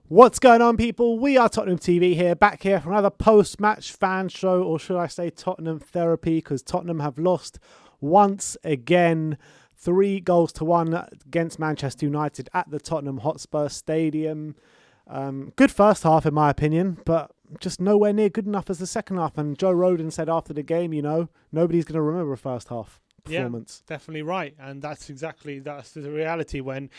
What's going on, people? We are Tottenham TV here, back here for another post-match fan show, or should I say Tottenham therapy, because Tottenham have lost once again, 3-1 against Manchester United at the Tottenham Hotspur Stadium. Good first half, in my opinion, but just nowhere near good enough as the second half. And Joe Rodon said after the game, nobody's going to remember a first half performance. Yeah, definitely right. And that's the reality when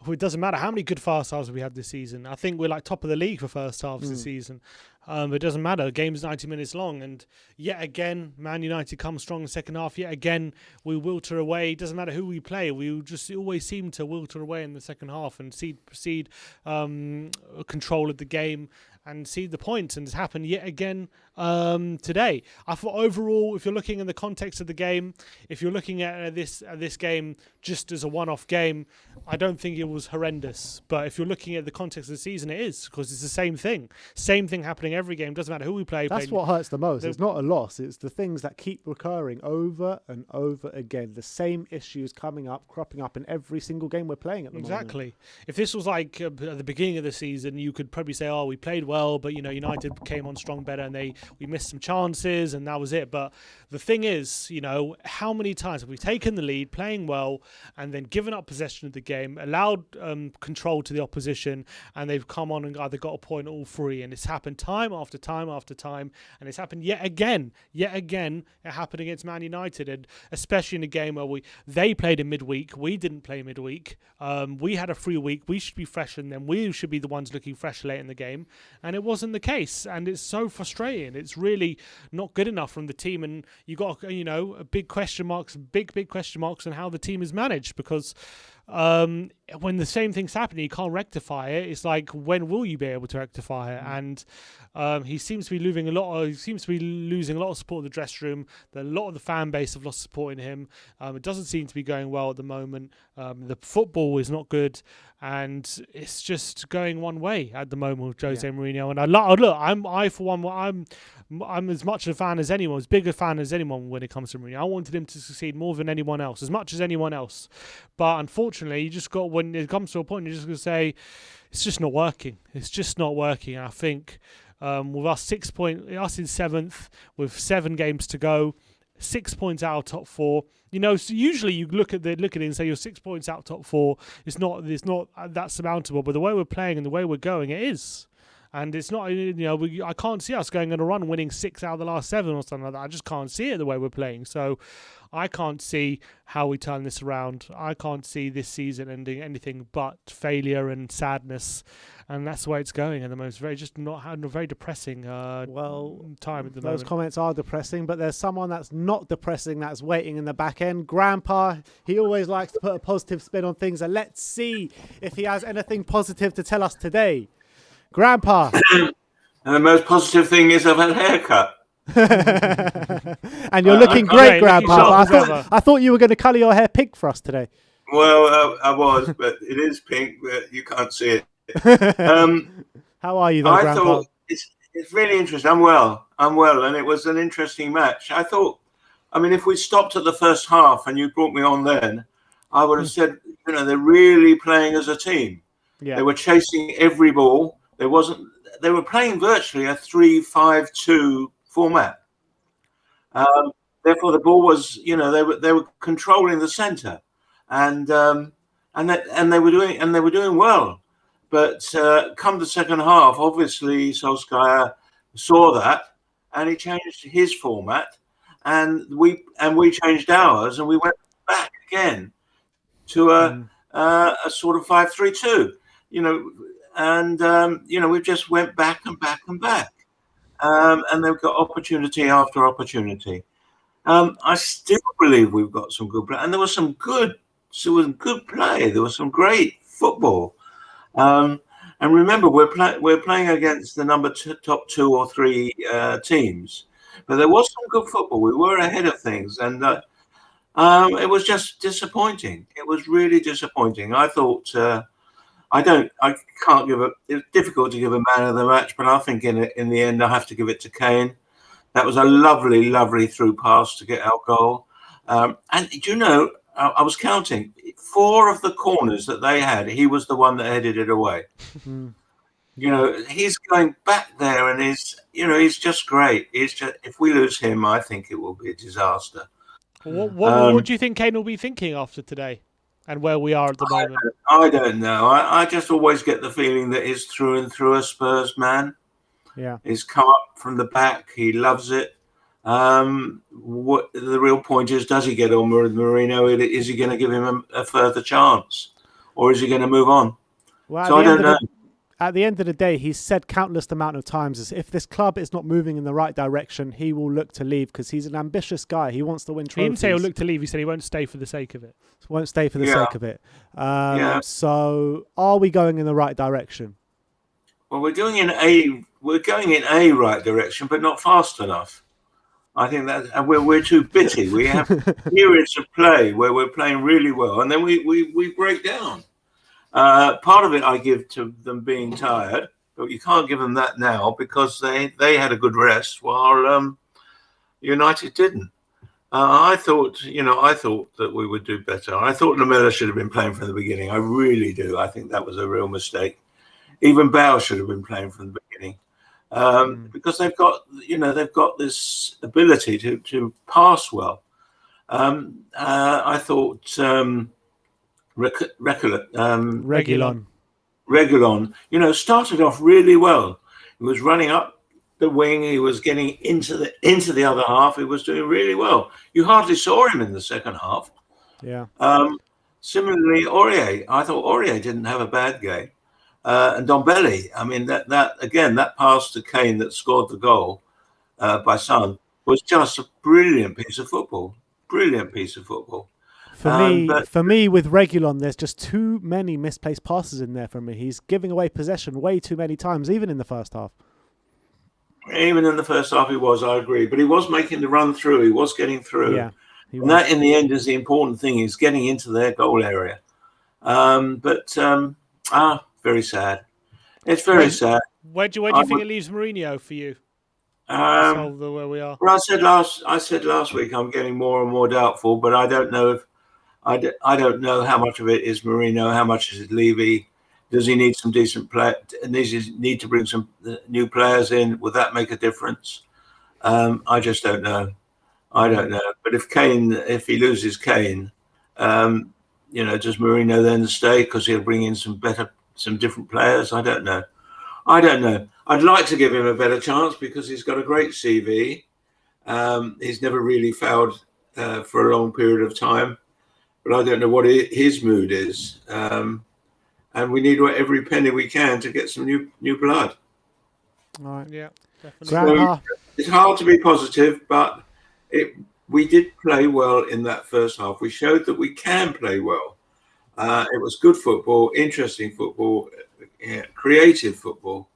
it doesn't matter how many good first halves we had this season. I think we're like top of the league for first halves this season. It doesn't matter. The game's 90 minutes long. And yet again, Man United come strong in the second half. Yet again, we wilter away. It doesn't matter who we play. We just always seem to wilter away in the second half and proceed control of the game and see the points. And it's happened yet again today. I thought overall, if you're looking in the context of the game, if you're looking at this game just as a one-off game, I don't think it was horrendous. But if you're looking at the context of the season, it is, because it's the same thing. Same thing happening every game. Doesn't matter who we play. That's what hurts the most. It's not a loss. It's the things that keep recurring over and over again. The same issues cropping up in every single game we're playing at the moment. Exactly. If this was like at the beginning of the season, you could probably say, oh, we played well, but United came on strong better and we missed some chances and that was it. But the thing is, how many times have we taken the lead, playing well, and then given up possession of the game, allowed control to the opposition, and they've come on and either got a point or all three. And it's happened time after time after time, and it's happened yet again. It happened against Man United, and especially in a game where they played in midweek, we didn't play midweek. We had a free week. We should be fresh, and then we should be the ones looking fresh late in the game, and it wasn't the case. And it's so frustrating. It's really not good enough from the team, and you got big question marks on how the team is managed, because when the same thing's happening, you can't rectify it. It's like, when will you be able to rectify it? And he seems to be losing a lot of support in the dressing room. A lot of the fan base have lost support in him. It doesn't seem to be going well at the moment. The football is not good, and it's just going one way at the moment with Jose Mourinho. And I'm as much a fan as anyone, as big a fan as anyone when it comes to Mourinho. I wanted him to succeed more than anyone else, as much as anyone else. But unfortunately, when it comes to a point, you're just going to say, it's just not working. It's just not working. And I think with us us in 7th, with 7 games to go, 6 points out of top 4. So usually you look at it and say you're 6 points out of top 4. It's not that surmountable. But the way we're playing and the way we're going, it is. And it's not, I can't see us going on a run winning 6 out of the last 7 or something like that. I just can't see it the way we're playing. So I can't see how we turn this around. I can't see this season ending anything but failure and sadness. And that's the way it's going at the moment. It's very depressing time at the moment. Those comments are depressing, but there's someone that's not depressing that's waiting in the back end. Grandpa, he always likes to put a positive spin on things. And let's see if he has anything positive to tell us today. Grandpa. And the most positive thing is I've had a haircut. And you're looking great, Grandpa. I thought you were going to colour your hair pink for us today. Well, I was, but it is pink, but you can't see it. How are you, though, Grandpa? I thought it's really interesting. I'm well, and it was an interesting match. I thought, if we stopped at the first half and you brought me on then, I would have said, they're really playing as a team. Yeah. They were chasing every ball. There wasn't they were playing virtually a 3-5-2 format. Therefore, the ball was, they were controlling the centre, and they were doing well. But come the second half, obviously Solskjaer saw that, and he changed his format, and we changed ours, and we went back again to a sort of 5-3-2, we just went back and back and back, and they've got opportunity after opportunity. I still believe we've got some good play, and there was some good play. There was some great football. And remember, we're playing against the top 2 or 3 teams, but there was some good football. We were ahead of things, and it was just disappointing. It was really disappointing. I thought it's difficult to give a man of the match, but I think in the end I have to give it to Kane. That was a lovely, lovely through pass to get our goal. And I was counting 4 of the corners that they had. He was the one that headed it away. He's going back there, and he's just great. If we lose him, I think it will be a disaster. What do you think Kane will be thinking after today, and where we are at the moment? I don't know. I just always get the feeling that he's through and through a Spurs man. Yeah, he's come up from the back. He loves it. What the real point is, does he get on with Mourinho? Is he going to give him a further chance, or is he going to move on? Well, so I don't know. At the end of the day, he's said countless amount of times, is if this club is not moving in the right direction, he will look to leave, because he's an ambitious guy. He wants to win trophies. He didn't say he'll look to leave. He said he won't stay for the sake of it. Won't stay for the sake of it. So, are we going in the right direction? Well, we're going in a right direction, but not fast enough. I think that we're too bitty. We have periods of play where we're playing really well, and then we break down. Part of it I give to them being tired, but you can't give them that now, because they had a good rest while United didn't. I thought that we would do better. I thought Lamela should have been playing from the beginning. I really do. I think that was a real mistake. Even Bale should have been playing from the beginning, because they've got this ability to pass well. I thought Reguilon, started off really well. He was running up the wing. He was getting into the other half. He was doing really well. You hardly saw him in the second half. Yeah. Similarly, Aurier. I thought Aurier didn't have a bad game. And Dombele, I mean, that pass to Kane that scored the goal by Son was just a brilliant piece of football. Brilliant piece of football. For me, with Reguilon, there's just too many misplaced passes in there for me. He's giving away possession way too many times, even in the first half. Even in the first half, he was, I agree. But he was making the run through. He was getting through. Yeah, and that, in the end, is the important thing. He's getting into their goal area. Very sad. It's very sad. Where do you think it leaves Mourinho for you? Where we are. Well, I said last week I'm getting more and more doubtful, but I don't know how much of it is Mourinho, how much is it Levy. Does he need some decent play? Does he need to bring some new players in? Would that make a difference? I just don't know. I don't know. But if he loses Kane, does Mourinho then stay because he'll bring in some different players? I don't know. I'd like to give him a better chance because he's got a great CV. He's never really fouled for a long period of time, but I don't know what his mood is. And we need every penny we can to get some new blood. All right. Yeah, definitely. So it's hard to be positive, but we did play well in that first half. We showed that we can play well. It was good football, interesting football, creative football,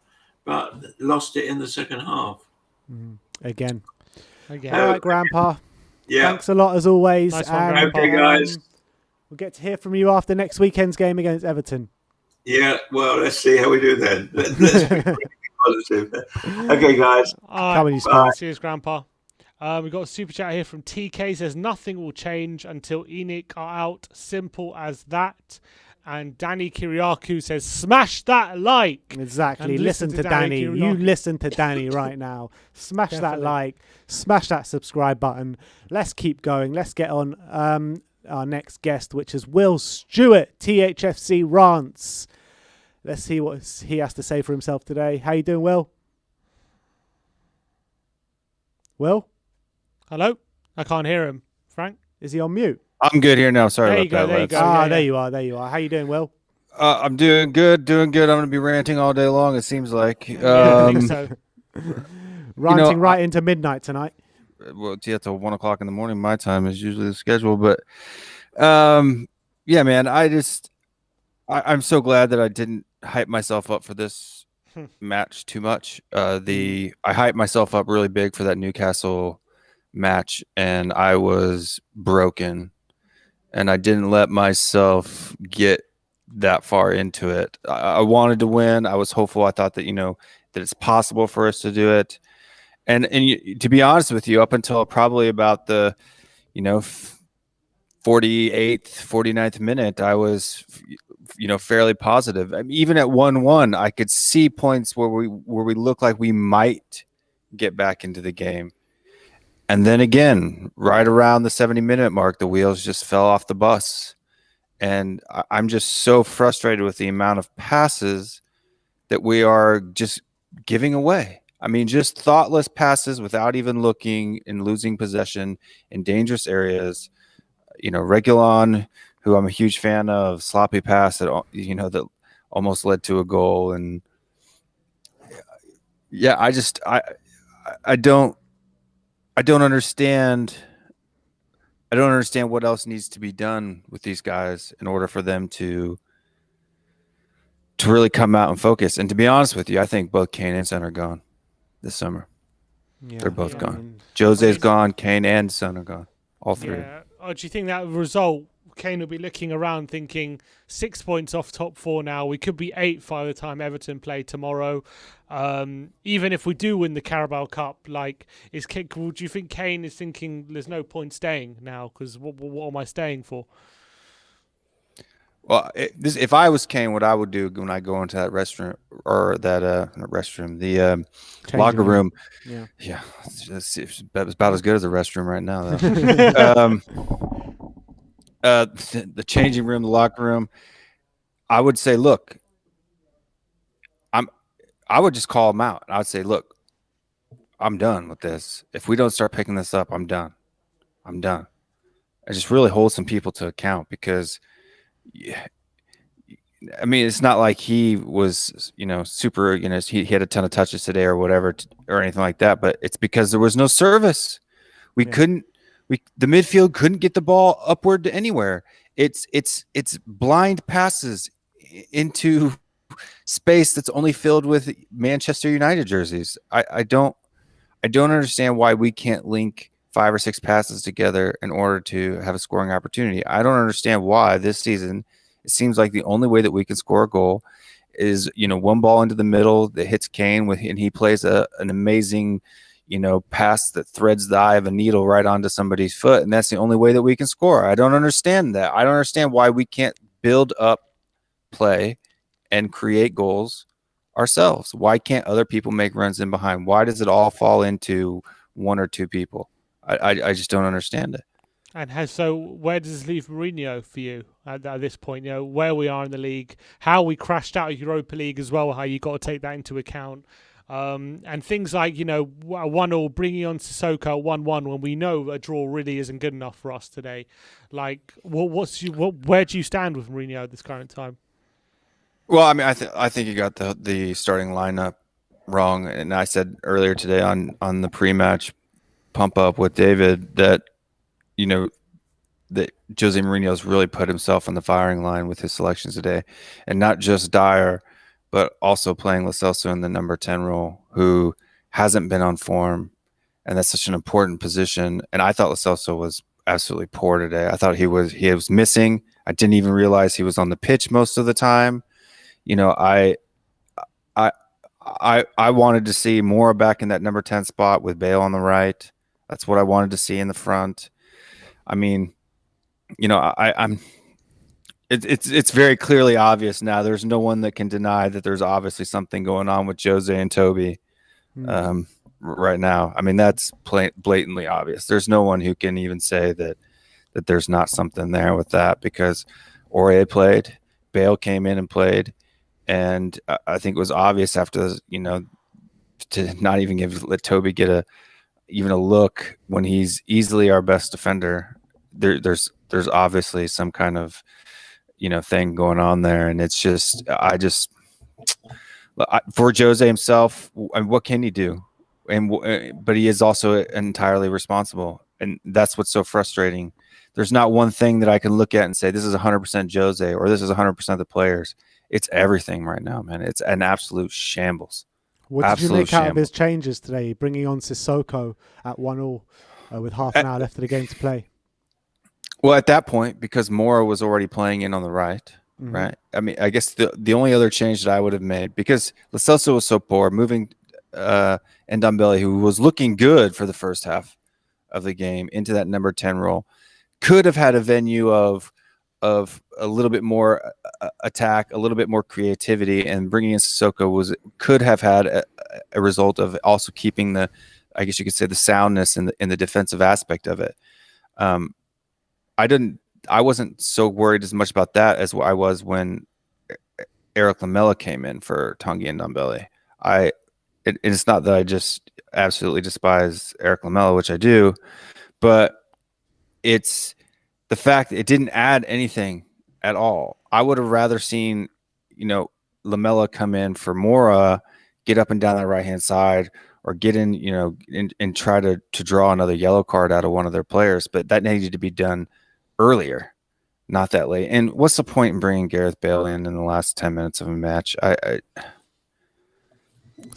but lost it in the second half. Again. All right, Grandpa. Yeah. Thanks a lot as always. Nice one, Grandpa. Okay, guys. We'll get to hear from you after next weekend's game against Everton. Yeah, well, let's see how we do then. Let's be pretty positive. Okay, guys. Come on, you Spurs. Cheers, Grandpa. We got a super chat here from TK. Says nothing will change until ENIC are out. Simple as that. And Danny Kiriakou says, smash that like. Exactly. And Listen to Danny. You Kiriakou. listen to Danny right now. Smash that Definitely. like. Smash that subscribe button. Let's keep going. Let's get on our next guest, which is Will Stewart, THFC Rants. Let's see what he has to say for himself today. How you doing, Will? Will? Hello? I can't hear him. Frank? Is he on mute? I'm good here now. Sorry There about you go, that. there you lads. go. Ah, yeah, there yeah. you are. There you are. How you doing, Will? I'm doing good. I'm going to be ranting all day long, it seems like. Yeah, I think so. Ranting right into midnight tonight. Well, yeah, till 1 o'clock in the morning. My time is usually the schedule. But, yeah, man, I'm so glad that I didn't hype myself up for this match too much. I hyped myself up really big for that Newcastle match, and I was broken. And I didn't let myself get that far into it. I wanted to win. I was hopeful. I thought that, that it's possible for us to do it. And to be honest with you, up until probably about the, 48th, 49th minute, I was, fairly positive. I mean, even at 1-1, I could see points where we looked like we might get back into the game. And then again, right around the 70-minute mark, the wheels just fell off the bus. And I'm just so frustrated with the amount of passes that we are just giving away. I mean, just thoughtless passes without even looking and losing possession in dangerous areas. Reguilon, who I'm a huge fan of, sloppy pass that, that almost led to a goal. And yeah, I don't understand. I don't understand what else needs to be done with these guys in order for them to really come out and focus. And to be honest with you, I think both Kane and Son are gone this summer. Yeah, They're both I gone. mean, Jose's gone. Kane and Son are gone. All three. Yeah. Oh, do you think that result, Kane will be looking around thinking 6 points off top four now? We could be 8 by the time Everton play tomorrow. Even if we do win the Carabao Cup, do you think Kane is thinking there's no point staying now? Because what am I staying for? Well, if I was Kane, what I would do when I go into that restaurant or that not restroom, the locker room, yeah, it's about as good as a restroom right now, though. The changing room, the locker room, I would say, look, I would just call them out. I would say, look, I'm done with this. If we don't start picking this up, I'm done. I just really hold some people to account because. Yeah, I mean, it's not like he was, super, he had a ton of touches today or whatever, or anything like that. But it's because there was no service. The midfield couldn't get the ball upward to anywhere. It's blind passes into space that's only filled with Manchester United jerseys. I don't understand why we can't link 5 or 6 passes together in order to have a scoring opportunity. I don't understand why this season. It seems like the only way that we can score a goal is, one ball into the middle that hits Kane and he plays an amazing, pass that threads the eye of a needle right onto somebody's foot. And that's the only way that we can score. I don't understand that. I don't understand why we can't build up play and create goals ourselves. Why can't other people make runs in behind? Why does it all fall into 1 or 2 people? I just don't understand it. And where does this leave Mourinho for you at this point? Where we are in the league, how we crashed out of Europa League as well, how you got to take that into account. And things like, 1-1, bringing on Sissoko 1-1 when we know a draw really isn't good enough for us today. Like, where do you stand with Mourinho at this current time? Well, I mean, I think you got the starting lineup wrong. And I said earlier today on the pre-match pump up with David that, that Jose Mourinho's really put himself on the firing line with his selections today, and not just Dyer, but also playing Lo Celso in the number 10 role, who hasn't been on form, and that's such an important position. And I thought Lo Celso was absolutely poor today. I thought he was missing. I didn't even realize he was on the pitch most of the time. I wanted to see more back in that number 10 spot with Bale on the right. That's what I wanted to see in the front. I mean, I'm. It's very clearly obvious now. There's no one that can deny that there's obviously something going on with Jose and Toby right now. I mean, that's blatantly obvious. There's no one who can even say that there's not something there with that, because Aurier played, Bale came in and played, and I think it was obvious after to not even let Toby get even a look when he's easily our best defender. There's obviously some kind of thing going on there, and it's just for Jose himself, what can he do? But he is also entirely responsible, and that's what's so frustrating. There's not one thing that I can look at and say this is 100% Jose or this is 100% the players. It's everything right now, man. It's an absolute shambles. What did you make out of his changes today, bringing on Sissoko at 1-1 with half an hour left of the game to play? Well, at that point, because Mora was already playing in on the right, right? I mean, I guess the only other change that I would have made, because Lo Celso was so poor, moving Ndombele, who was looking good for the first half of the game, into that number 10 role, could have had a venue of a little bit more attack, a little bit more creativity, and bringing in Sissoko could have had a result of also keeping I guess you could say, the soundness in the defensive aspect of it. I wasn't so worried as much about that as I was when Eric Lamela came in for Tanguy Ndombele. It's not that I just absolutely despise Eric Lamela, which I do, but it's the fact that it didn't add anything at all. I would have rather seen, Lamela come in for Mora, get up and down the right-hand side, or get in, and try to draw another yellow card out of one of their players. But that needed to be done earlier, not that late. And what's the point in bringing Gareth Bale in the last 10 minutes of a match? I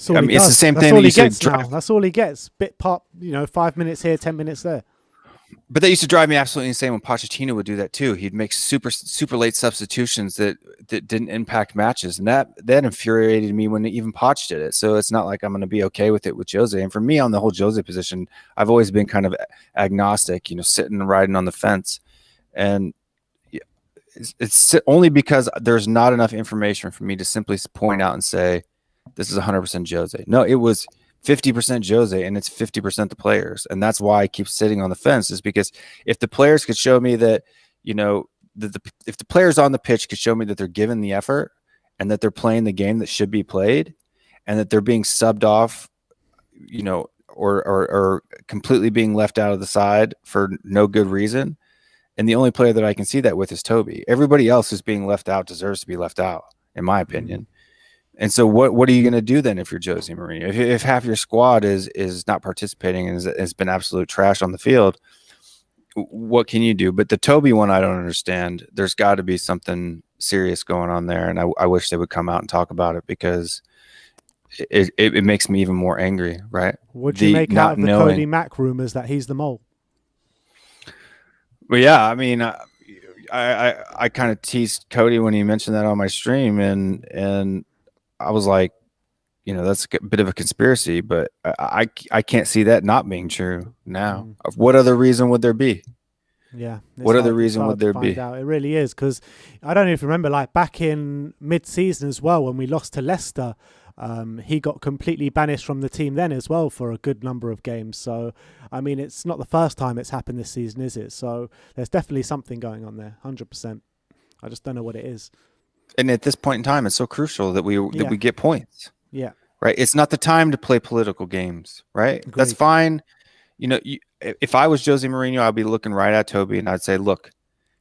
mean, it's the same thing. That's all he gets now. That's all he gets. Bit pop, 5 minutes here, 10 minutes there. But that used to drive me absolutely insane when Pochettino would do that too. He'd make super late substitutions that didn't impact matches, and that infuriated me when even Poch did it. So it's not like I'm going to be okay with it with Jose. And for me, on the whole Jose position, I've always been kind of agnostic, sitting and riding on the fence. And it's only because there's not enough information for me to simply point out and say this is 100% Jose. No, it was 50% Jose, and it's 50% the players. And that's why I keep sitting on the fence, is because if the players could show me that, if the players on the pitch could show me that they're giving the effort and that they're playing the game that should be played, and that they're being subbed off, or completely being left out of the side for no good reason. And the only player that I can see that with is Toby. Everybody else who's being left out deserves to be left out, in my opinion. And so what are you going to do then if you're Jose Mourinho? If half your squad is not participating and has been absolute trash on the field, what can you do? But the Toby one, I don't understand. There's got to be something serious going on there, and I wish they would come out and talk about it, because it makes me even more angry, right? Would you make out of the Cody Mack rumors that he's the mole? Well, yeah, I mean, I kind of teased Cody when he mentioned that on my stream, and I was like, that's a bit of a conspiracy, but I can't see that not being true now. What other reason would there be? Yeah. What other reason would there be? It really is, because I don't even remember, like back in mid-season as well, when we lost to Leicester, he got completely banished from the team then as well for a good number of games. So, I mean, it's not the first time it's happened this season, is it? So there's definitely something going on there, 100%. I just don't know what it is. And at this point in time, it's so crucial that we get points. Yeah. Right. It's not the time to play political games. Right. Agreed. That's fine. If I was Jose Mourinho, I'd be looking right at Toby and I'd say, look,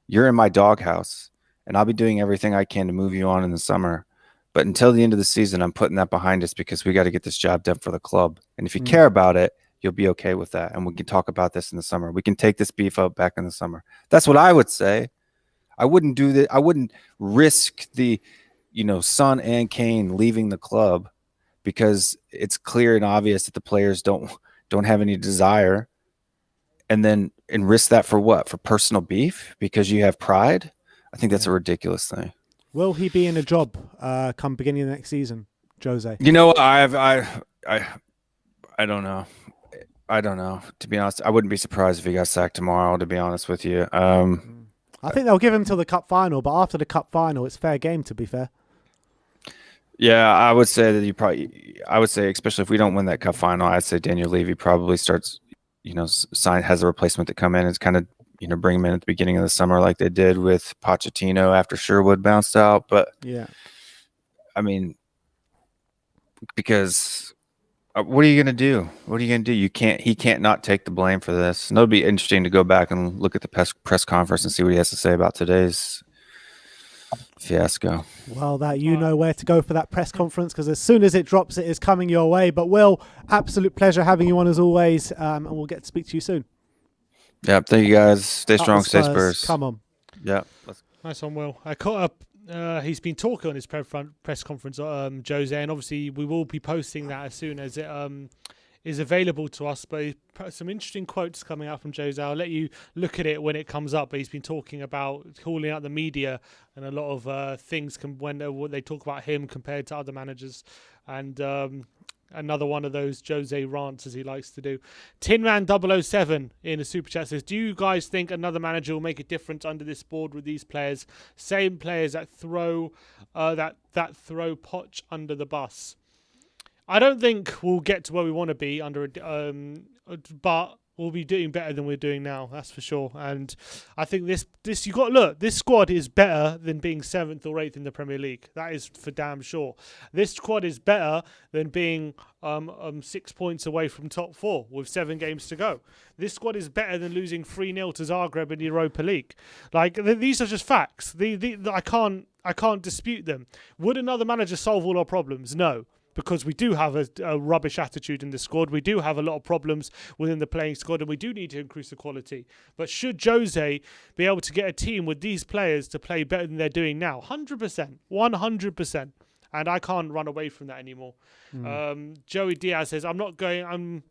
you're in my doghouse, and I'll be doing everything I can to move you on in the summer. But until the end of the season, I'm putting that behind us, because we got to get this job done for the club. And if you care about it, you'll be okay with that. And we can talk about this in the summer. We can take this beef up back in the summer. That's what I would say. I wouldn't do that. I wouldn't risk the, Son and Kane leaving the club because it's clear and obvious that the players don't have any desire, and risk that for what? For personal beef because you have pride? I think that's a ridiculous thing. Will he be in a job come beginning of next season, Jose? I don't know. I don't know. To be honest, I wouldn't be surprised if he got sacked tomorrow. To be honest with you, I think they'll give him till the cup final, but after the cup final, it's fair game. To be fair. yeah, I would say that I would say, especially if we don't win that cup final, I'd say Daniel Levy probably starts, has a replacement to come in and kind of, bring him in at the beginning of the summer like they did with Pochettino after Sherwood bounced out. But yeah, I mean, because what are you going to do? What are you going to do? He can't not take the blame for this. And it'll be interesting to go back and look at the press conference and see what he has to say about today's fiasco. Well, that you know where to go for that press conference, because as soon as it drops, it is coming your way. But Will, absolute pleasure having you on as always, and we'll get to speak to you soon. Yeah, thank you guys. Stay strong, stay Spurs. Come on. Yeah. Nice one, Will. I caught up. He's been talking on his press conference, Jose, and obviously we will be posting that as soon as it is available to us. But some interesting quotes coming out from Jose. I'll let you look at it when it comes up. But he's been talking about calling out the media and a lot of things when they talk about him compared to other managers, and another one of those Jose rants, as he likes to do. Tinman 007 in a super chat says, do you guys think another manager will make a difference under this board with these players? Same players that throw that throw Poch under the bus. I don't think we'll get to where we want to be but we'll be doing better than we're doing now, that's for sure. And I think this you got to look, this squad is better than being 7th or 8th in the Premier League. That is for damn sure. This squad is better than being 6 points away from top 4 with 7 games to go. This squad is better than losing 3-0 to Zagreb in the Europa League. Like, these are just facts. I can't dispute them. Would another manager solve all our problems? No. Because we do have a rubbish attitude in the squad. We do have a lot of problems within the playing squad, and we do need to increase the quality. But should Jose be able to get a team with these players to play better than they're doing now? 100%. 100%. And I can't run away from that anymore. Joey Diaz says, I'm not going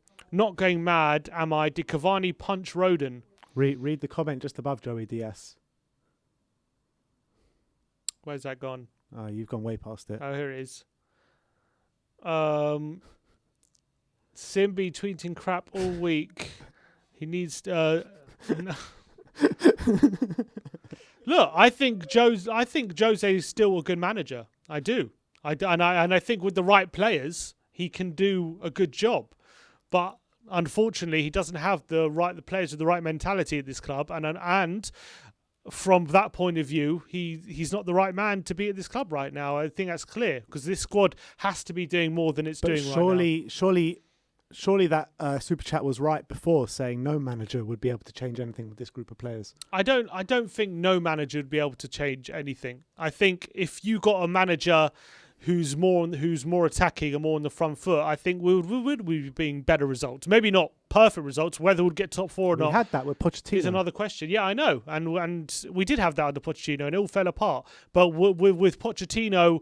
mad, am I? Did Cavani punch Rodon? Read the comment just above Joey Diaz. Where's that gone? Oh, you've gone way past it. Oh, here it is. Simbi tweeting crap all week. He needs look, I think Jose is still a good manager. I do. And I think with the right players, he can do a good job. But unfortunately, he doesn't have the players with the right mentality at this club, and from that point of view, he's not the right man to be at this club right now. I think that's clear, because this squad has to be doing more than it's doing right now. Surely that super chat was right before, saying no manager would be able to change anything with this group of players. I don't think no manager would be able to change anything. I think if you got a manager who's more attacking and more on the front foot, I think we would be being better results. Maybe not perfect results. Whether we'd get top 4 or not, we had that with Pochettino. Is another question. Yeah, I know, and we did have that under Pochettino, and it all fell apart. But with Pochettino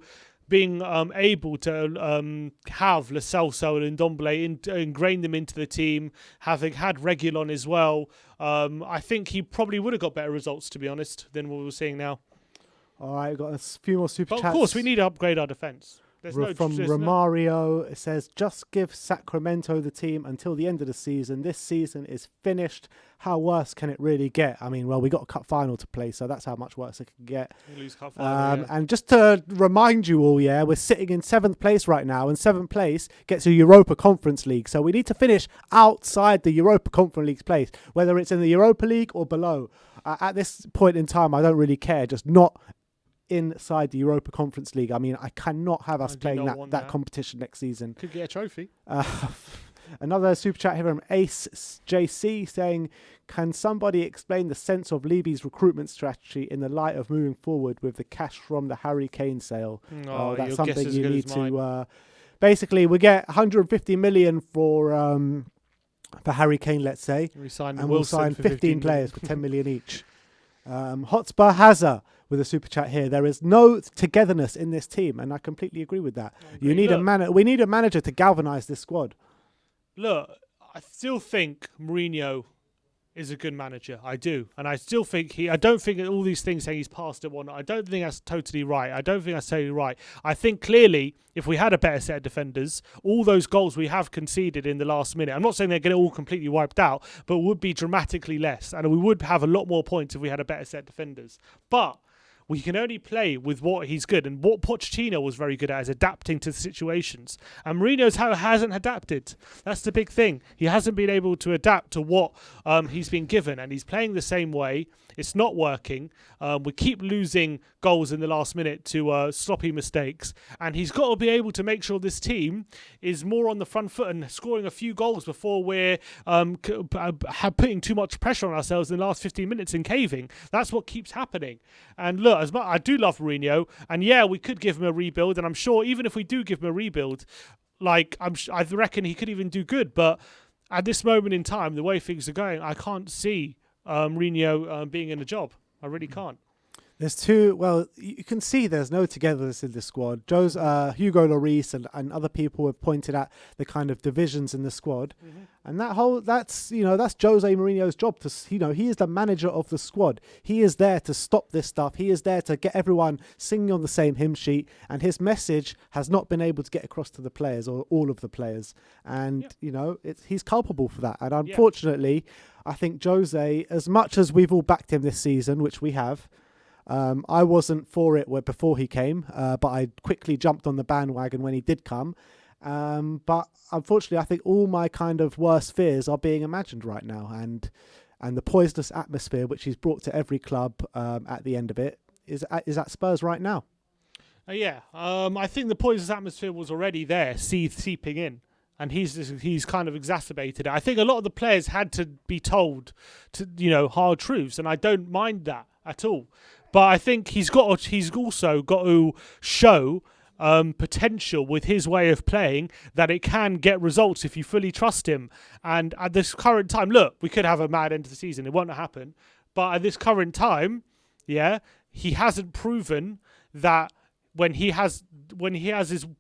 being able to have Lo Celso and Ndombele ingrain them into the team, having had Reguilon as well, I think he probably would have got better results, to be honest, than what we're seeing now. All right, we've got a few more super chats. Of course, we need to upgrade our defence. From Romario, it says, just give Sacramento the team until the end of the season. This season is finished. How worse can it really get? I mean, well, we got a cup final to play, so that's how much worse it can get. Lose cup final, And just to remind you all, we're sitting in 7th place right now, and 7th place gets a Europa Conference League. So we need to finish outside the Europa Conference League's place, whether it's in the Europa League or below. At this point in time, I don't really care, just not inside the Europa Conference League. I mean, I cannot have us playing that competition next season. Could get a trophy. Another super chat here from Ace JC saying, can somebody explain the sense of Levy's recruitment strategy in the light of moving forward with the cash from the Harry Kane sale? That's something you need to... basically, we get 150 million for Harry Kane, let's say, and we'll sign 15 players for 10 million each. Hotspur Hazard with a super chat here. There is no togetherness in this team, and I completely agree with that. We need a manager to galvanise this squad. Look, I still think Mourinho is a good manager. I do. And I still think I don't think that all these things saying he's passed it one. I don't think that's totally right. I think clearly if we had a better set of defenders, all those goals we have conceded in the last minute, I'm not saying they're going to all completely wiped out, but would be dramatically less. And we would have a lot more points if we had a better set of defenders. But we can only play with what he's good, and what Pochettino was very good at is adapting to the situations. And Mourinho's hasn't adapted. That's the big thing. He hasn't been able to adapt to what he's been given, and he's playing the same way. It's not working. We keep losing goals in the last minute to sloppy mistakes, and he's got to be able to make sure this team is more on the front foot and scoring a few goals before we're putting too much pressure on ourselves in the last 15 minutes and caving. That's what keeps happening. And look, as much I do love Mourinho, and yeah, we could give him a rebuild, and I'm sure even if we do give him a rebuild, I reckon he could even do good. But at this moment in time, the way things are going, I can't see Mourinho being in a job. I really can't. There's two. Well, you can see there's no togetherness in the squad. Hugo Lloris and other people have pointed at the kind of divisions in the squad, and that's Jose Mourinho's job. He is the manager of the squad. He is there to stop this stuff. He is there to get everyone singing on the same hymn sheet, and his message has not been able to get across to the players or all of the players. And he's culpable for that. And unfortunately, I think Jose, as much as we've all backed him this season, which we have. I wasn't for it before he came, but I quickly jumped on the bandwagon when he did come. But unfortunately, I think all my kind of worst fears are being imagined right now, and the poisonous atmosphere which he's brought to every club at the end of it is at Spurs right now. I think the poisonous atmosphere was already there, seeping in. And he's kind of exacerbated it. I think a lot of the players had to be told hard truths, and I don't mind that at all. But I think he's also got to show potential with his way of playing, that it can get results if you fully trust him. And at this current time, look, we could have a mad end of the season. It won't happen. But at this current time, he hasn't proven that when he has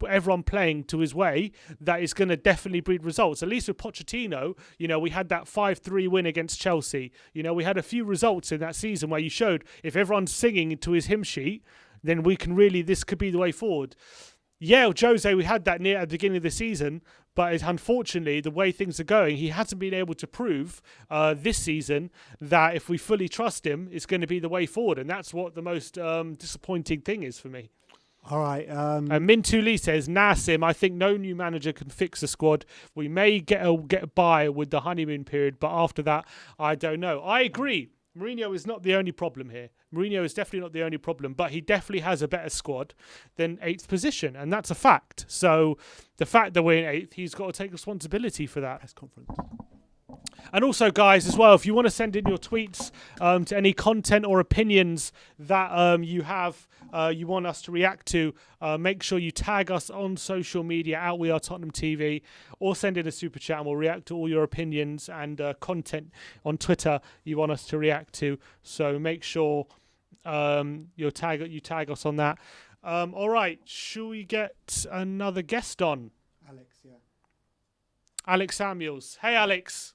everyone playing to his way, that is going to definitely breed results. At least with Pochettino, we had that 5-3 win against Chelsea. We had a few results in that season where you showed if everyone's singing to his hymn sheet, then this could be the way forward. Yeah, Jose, we had that near at the beginning of the season, but unfortunately, the way things are going, he hasn't been able to prove this season that if we fully trust him, it's going to be the way forward. And that's what the most disappointing thing is for me. All right. Mintu Lee says, Nassim, I think no new manager can fix the squad. We may get by with the honeymoon period, but after that, I don't know. I agree. Mourinho is not the only problem here. Mourinho is definitely not the only problem, but he definitely has a better squad than 8th position, and that's a fact. So the fact that we're in 8th, he's got to take responsibility for that. Press conference. And also, guys, as well, if you want to send in your tweets to any content or opinions that you have, you want us to react to, make sure you tag us on social media at WeAreTottenhamTV, or send in a super chat and we'll react to all your opinions and content on Twitter you want us to react to. So make sure you tag us on that. All right, should we get another guest on? Alex Samuels. Hey, Alex.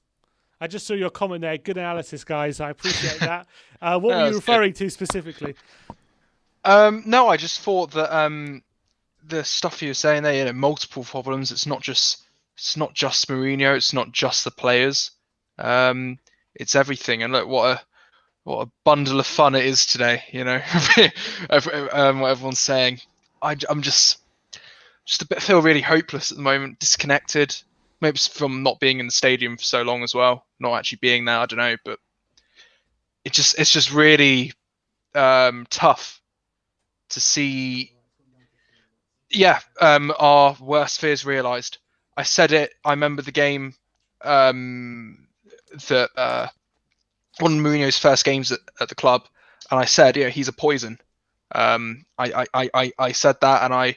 I just saw your comment there. Good analysis, guys. I appreciate that. What were you referring to specifically? No, I just thought that the stuff you were saying there, multiple problems. It's not just Mourinho. It's not just the players. It's everything. And look, what a bundle of fun it is today. What everyone's saying. I'm just feel really hopeless at the moment, disconnected. Maybe it's from not being in the stadium for so long as well, not actually being there. I don't know, but it's just really tough to see. Yeah, our worst fears realised. I said it. I remember the game that one of Mourinho's first games at the club, and I said, he's a poison. I said that, and I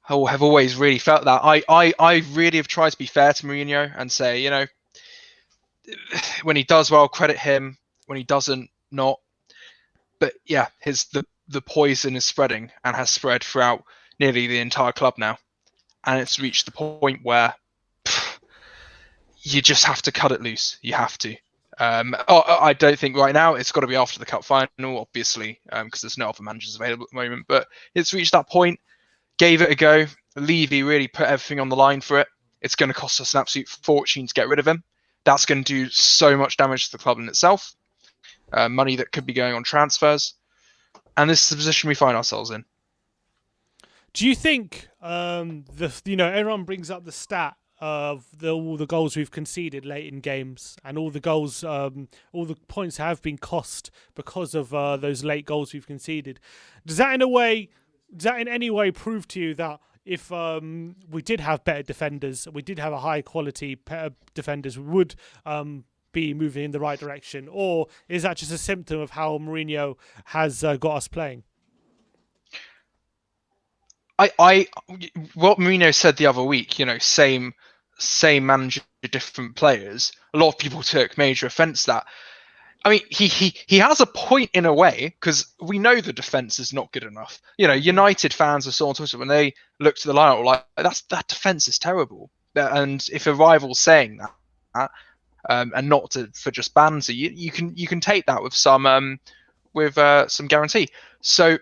have always really felt that. I really have tried to be fair to Mourinho and say, when he does well, credit him. When he doesn't, not. But yeah, the poison is spreading and has spread throughout nearly the entire club now, and it's reached the point where you just have to cut it loose. You have to. I don't think right now it's got to be after the cup final, obviously, because there's no other managers available at the moment. But it's reached that point. Gave it a go. Levy really put everything on the line for it. It's going to cost us an absolute fortune to get rid of him. That's going to do so much damage to the club in itself. Money that could be going on transfers. And this is the position we find ourselves in. Do you think everyone brings up the stat of all the goals we've conceded late in games, and all the goals, all the points have been cost because of those late goals we've conceded? Does that in any way prove to you that if we did have better defenders, we did have a high quality defenders, we would be moving in the right direction? Or is that just a symptom of how Mourinho has got us playing? What Mourinho said the other week, same manager, different players. A lot of people took major offence to that. I mean, he has a point in a way, because we know the defence is not good enough. United fans are so on Twitter when they look to the lineup, like that defence is terrible. And if a rival's saying that, and not for just banter, you can take that with some guarantee. So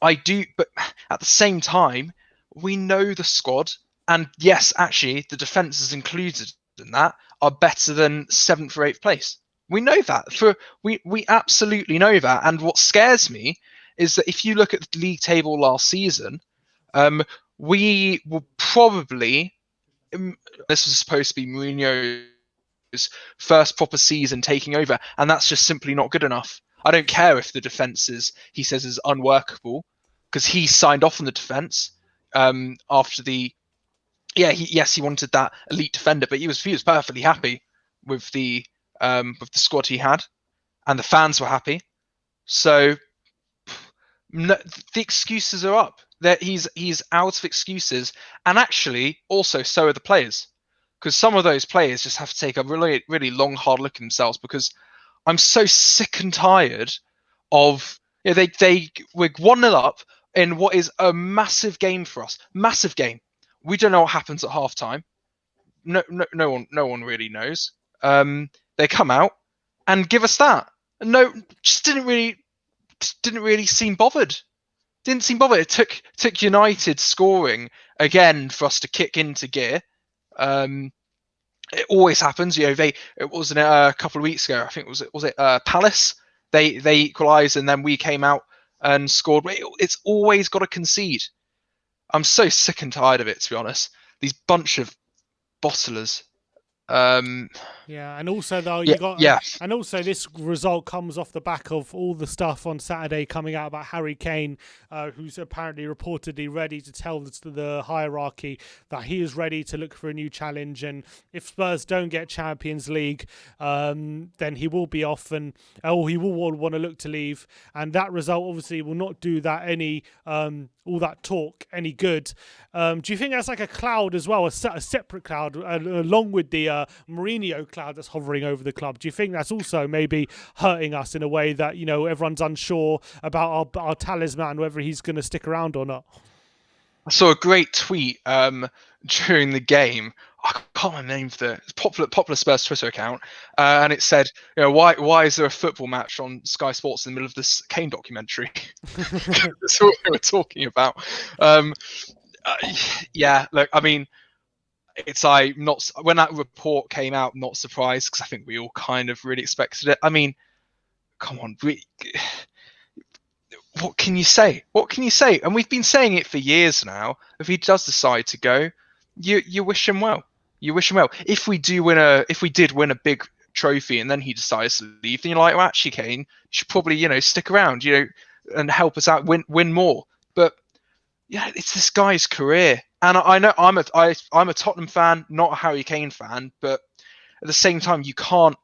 I do, but at the same time, we know the squad, and yes, actually, the defences included in that are better than 7th or 8th place. We know that. We absolutely know that. And what scares me is that if you look at the league table last season, we will probably, this was supposed to be Mourinho's first proper season taking over, and that's just simply not good enough. I don't care if the defence he says is unworkable, because he signed off on the defence after the. He wanted that elite defender, but he was perfectly happy with the squad he had, and the fans were happy. So the excuses are up. That he's out of excuses, and actually also so are the players, because some of those players just have to take a really, really long, hard look at themselves, because I'm so sick and tired of we're 1-0 up in what is a massive game for us. Massive game. We don't know what happens at half time. No one really knows. They come out and give us that. No, just didn't really seem bothered. Didn't seem bothered. It took United scoring again for us to kick into gear. It always happens. It wasn't a couple of weeks ago. I think was it Palace. They equalised, and then we came out and scored. It's always got to concede. I'm so sick and tired of it, to be honest. These bunch of bottlers. And also though and also this result comes off the back of all the stuff on Saturday coming out about Harry Kane, who's apparently reportedly ready to tell the hierarchy that he is ready to look for a new challenge, and if Spurs don't get Champions League, then he will be off, and he will want to look to leave, and that result obviously will not do that any all that talk any good. Do you think that's like a cloud as well, a separate cloud, along with the Mourinho cloud that's hovering over the club? Do you think that's also maybe hurting us in a way that everyone's unsure about our talisman, whether he's going to stick around or not? I saw a great tweet during the game. I can't remember the name of the popular Spurs Twitter account, and it said, why is there a football match on Sky Sports in the middle of this Kane documentary? That's what they were talking about. Look, I mean, it's not when that report came out, not surprised, because I think we all kind of really expected it. I mean, come on, what can you say? What can you say? And we've been saying it for years now. If he does decide to go, you wish him well. You wish him well. If we did win a big trophy and then he decides to leave, then you're like, well, actually, Kane, you should probably stick around, and help us out, win more. But it's this guy's career, and I know I'm a Tottenham fan, not a Harry Kane fan, but at the same time, you can't.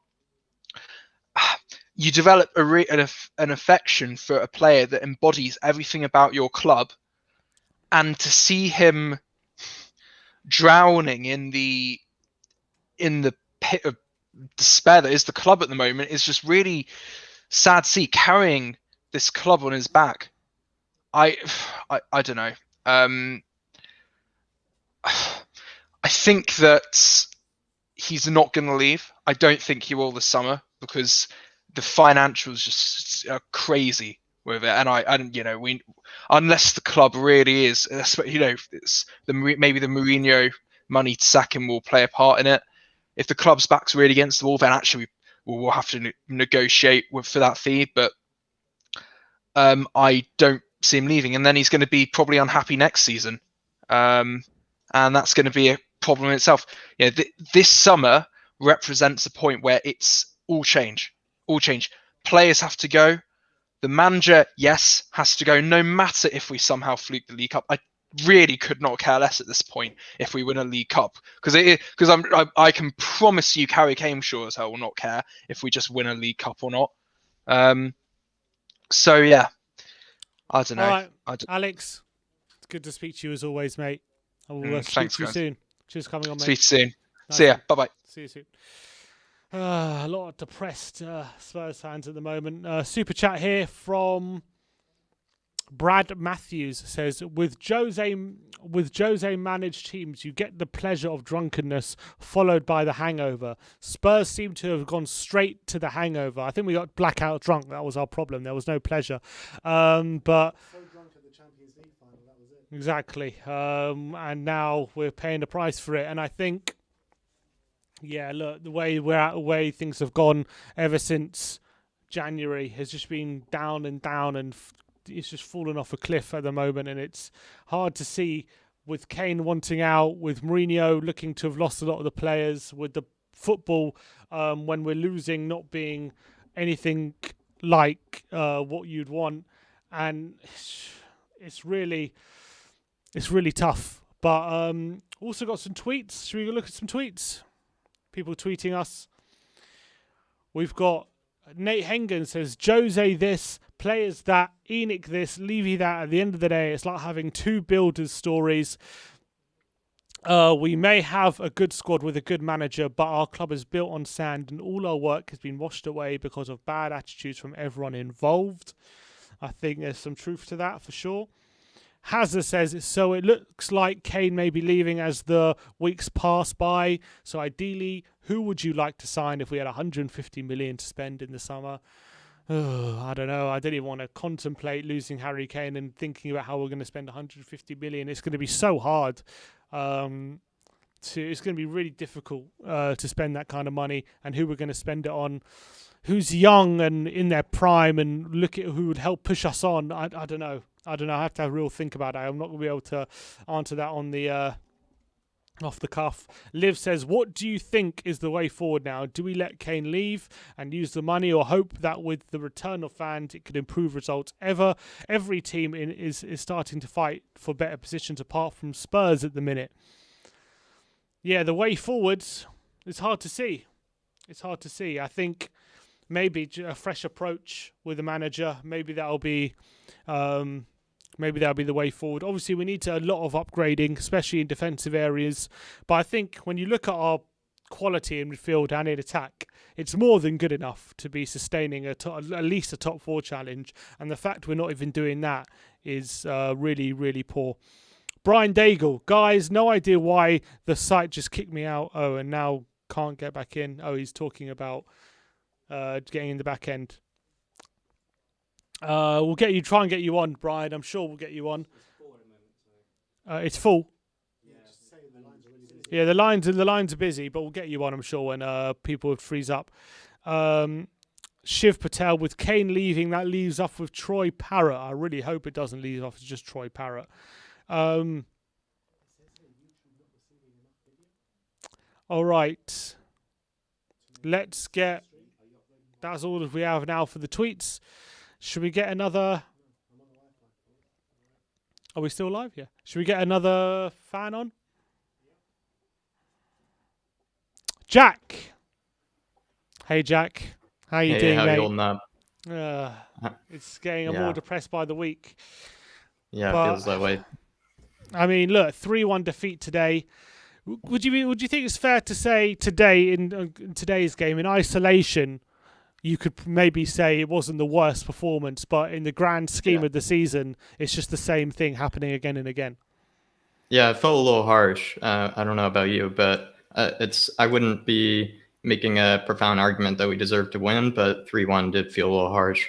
You develop an affection for a player that embodies everything about your club, and to see him drowning in the pit of despair that is the club at the moment is just really sad to see, carrying this club on his back. I don't know. I think that he's not going to leave. I don't think he will this summer because the financials just are crazy with it. And we unless the club really is, it's maybe the Mourinho money to sack him will play a part in it. If the club's back's really against the wall, then actually we'll have to negotiate for that fee. But I don't see him leaving, and then he's going to be probably unhappy next season, and that's going to be a problem in itself. This summer represents a point where it's all change. Players have to go. The manager, yes, has to go. No matter if we somehow fluke the League Cup, I really could not care less at this point if we win a League Cup, because I can promise you, Harry Kane sure as hell will not care if we just win a League Cup or not. So yeah, I don't know. All right, Alex, it's good to speak to you as always, mate. I will speak to you soon. Cheers for coming on, mate. Speak to you soon. Nice. See ya. Bye-bye. See you soon. A lot of depressed Spurs fans at the moment. Super chat here from Brad Matthews says, with Jose managed teams, you get the pleasure of drunkenness followed by the hangover. Spurs seem to have gone straight to the hangover. I think we got blackout drunk. That was our problem. There was no pleasure. But So drunk at the Champions League final, that was it. exactly. And now we're paying the price for it. And I think, yeah, look, the way things have gone ever since January has just been down and down, and it's just fallen off a cliff at the moment. And it's hard to see, with Kane wanting out, with Mourinho looking to have lost a lot of the players, with the football when we're losing not being anything like what you'd want, and it's really tough. But also got some tweets. Should we go look at some tweets? People tweeting us. We've got Nate Hengen says, Jose this, players that, Enoch this, Levy that. At the end of the day, it's like having two builders' stories. We may have a good squad with a good manager, but our club is built on sand and all our work has been washed away because of bad attitudes from everyone involved. I think there's some truth to that for sure. Hazard says, so it looks like Kane may be leaving as the weeks pass by. So ideally, who would you like to sign if we had 150 million to spend in the summer? I don't know. I don't even want to contemplate losing Harry Kane and thinking about how we're going to spend 150 million. It's going to be so hard. It's going to be really difficult to spend that kind of money, and who we're going to spend it on. Who's young and in their prime, and look at who would help push us on. I don't know. I have to have a real think about it. I'm not going to be able to answer that on the off the cuff. Liv says, what do you think is the way forward now? Do we let Kane leave and use the money, or hope that with the return of fans it could improve results? Every team is starting to fight for better positions apart from Spurs at the minute. Yeah, the way forwards, it's hard to see. I think maybe a fresh approach with the manager. Maybe that'll be the way forward. Obviously, we need a lot of upgrading, especially in defensive areas. But I think when you look at our quality in midfield and in attack, it's more than good enough to be sustaining at least a top 4 challenge. And the fact we're not even doing that is really, really poor. Brian Daigle, guys, no idea why the site just kicked me out. Oh, and now can't get back in. Oh, he's talking about getting in the back end. We'll try and get you on, Brian. I'm sure we'll get you on. It's full. Yeah, the lines are busy, but we'll get you on, I'm sure, when people would freeze up. Shiv Patel, with Kane leaving, that leaves off with Troy Parrott. I really hope it doesn't leave off as just Troy Parrott. All right. That's all that we have now for the tweets. Should we get another? Are we still live? Yeah. Should we get another fan on? Jack. Hey, Jack. How you doing, how mate? you holding up? It's getting more depressed by the week. Yeah, But, it feels that way. I mean, look, 3-1 defeat today. Would you think it's fair to say today in today's game, in isolation, you could maybe say it wasn't the worst performance, but in the grand scheme of the season, it's just the same thing happening again and again? Yeah, it felt a little harsh. I don't know about you, but I wouldn't be making a profound argument that we deserve to win, but 3-1 did feel a little harsh.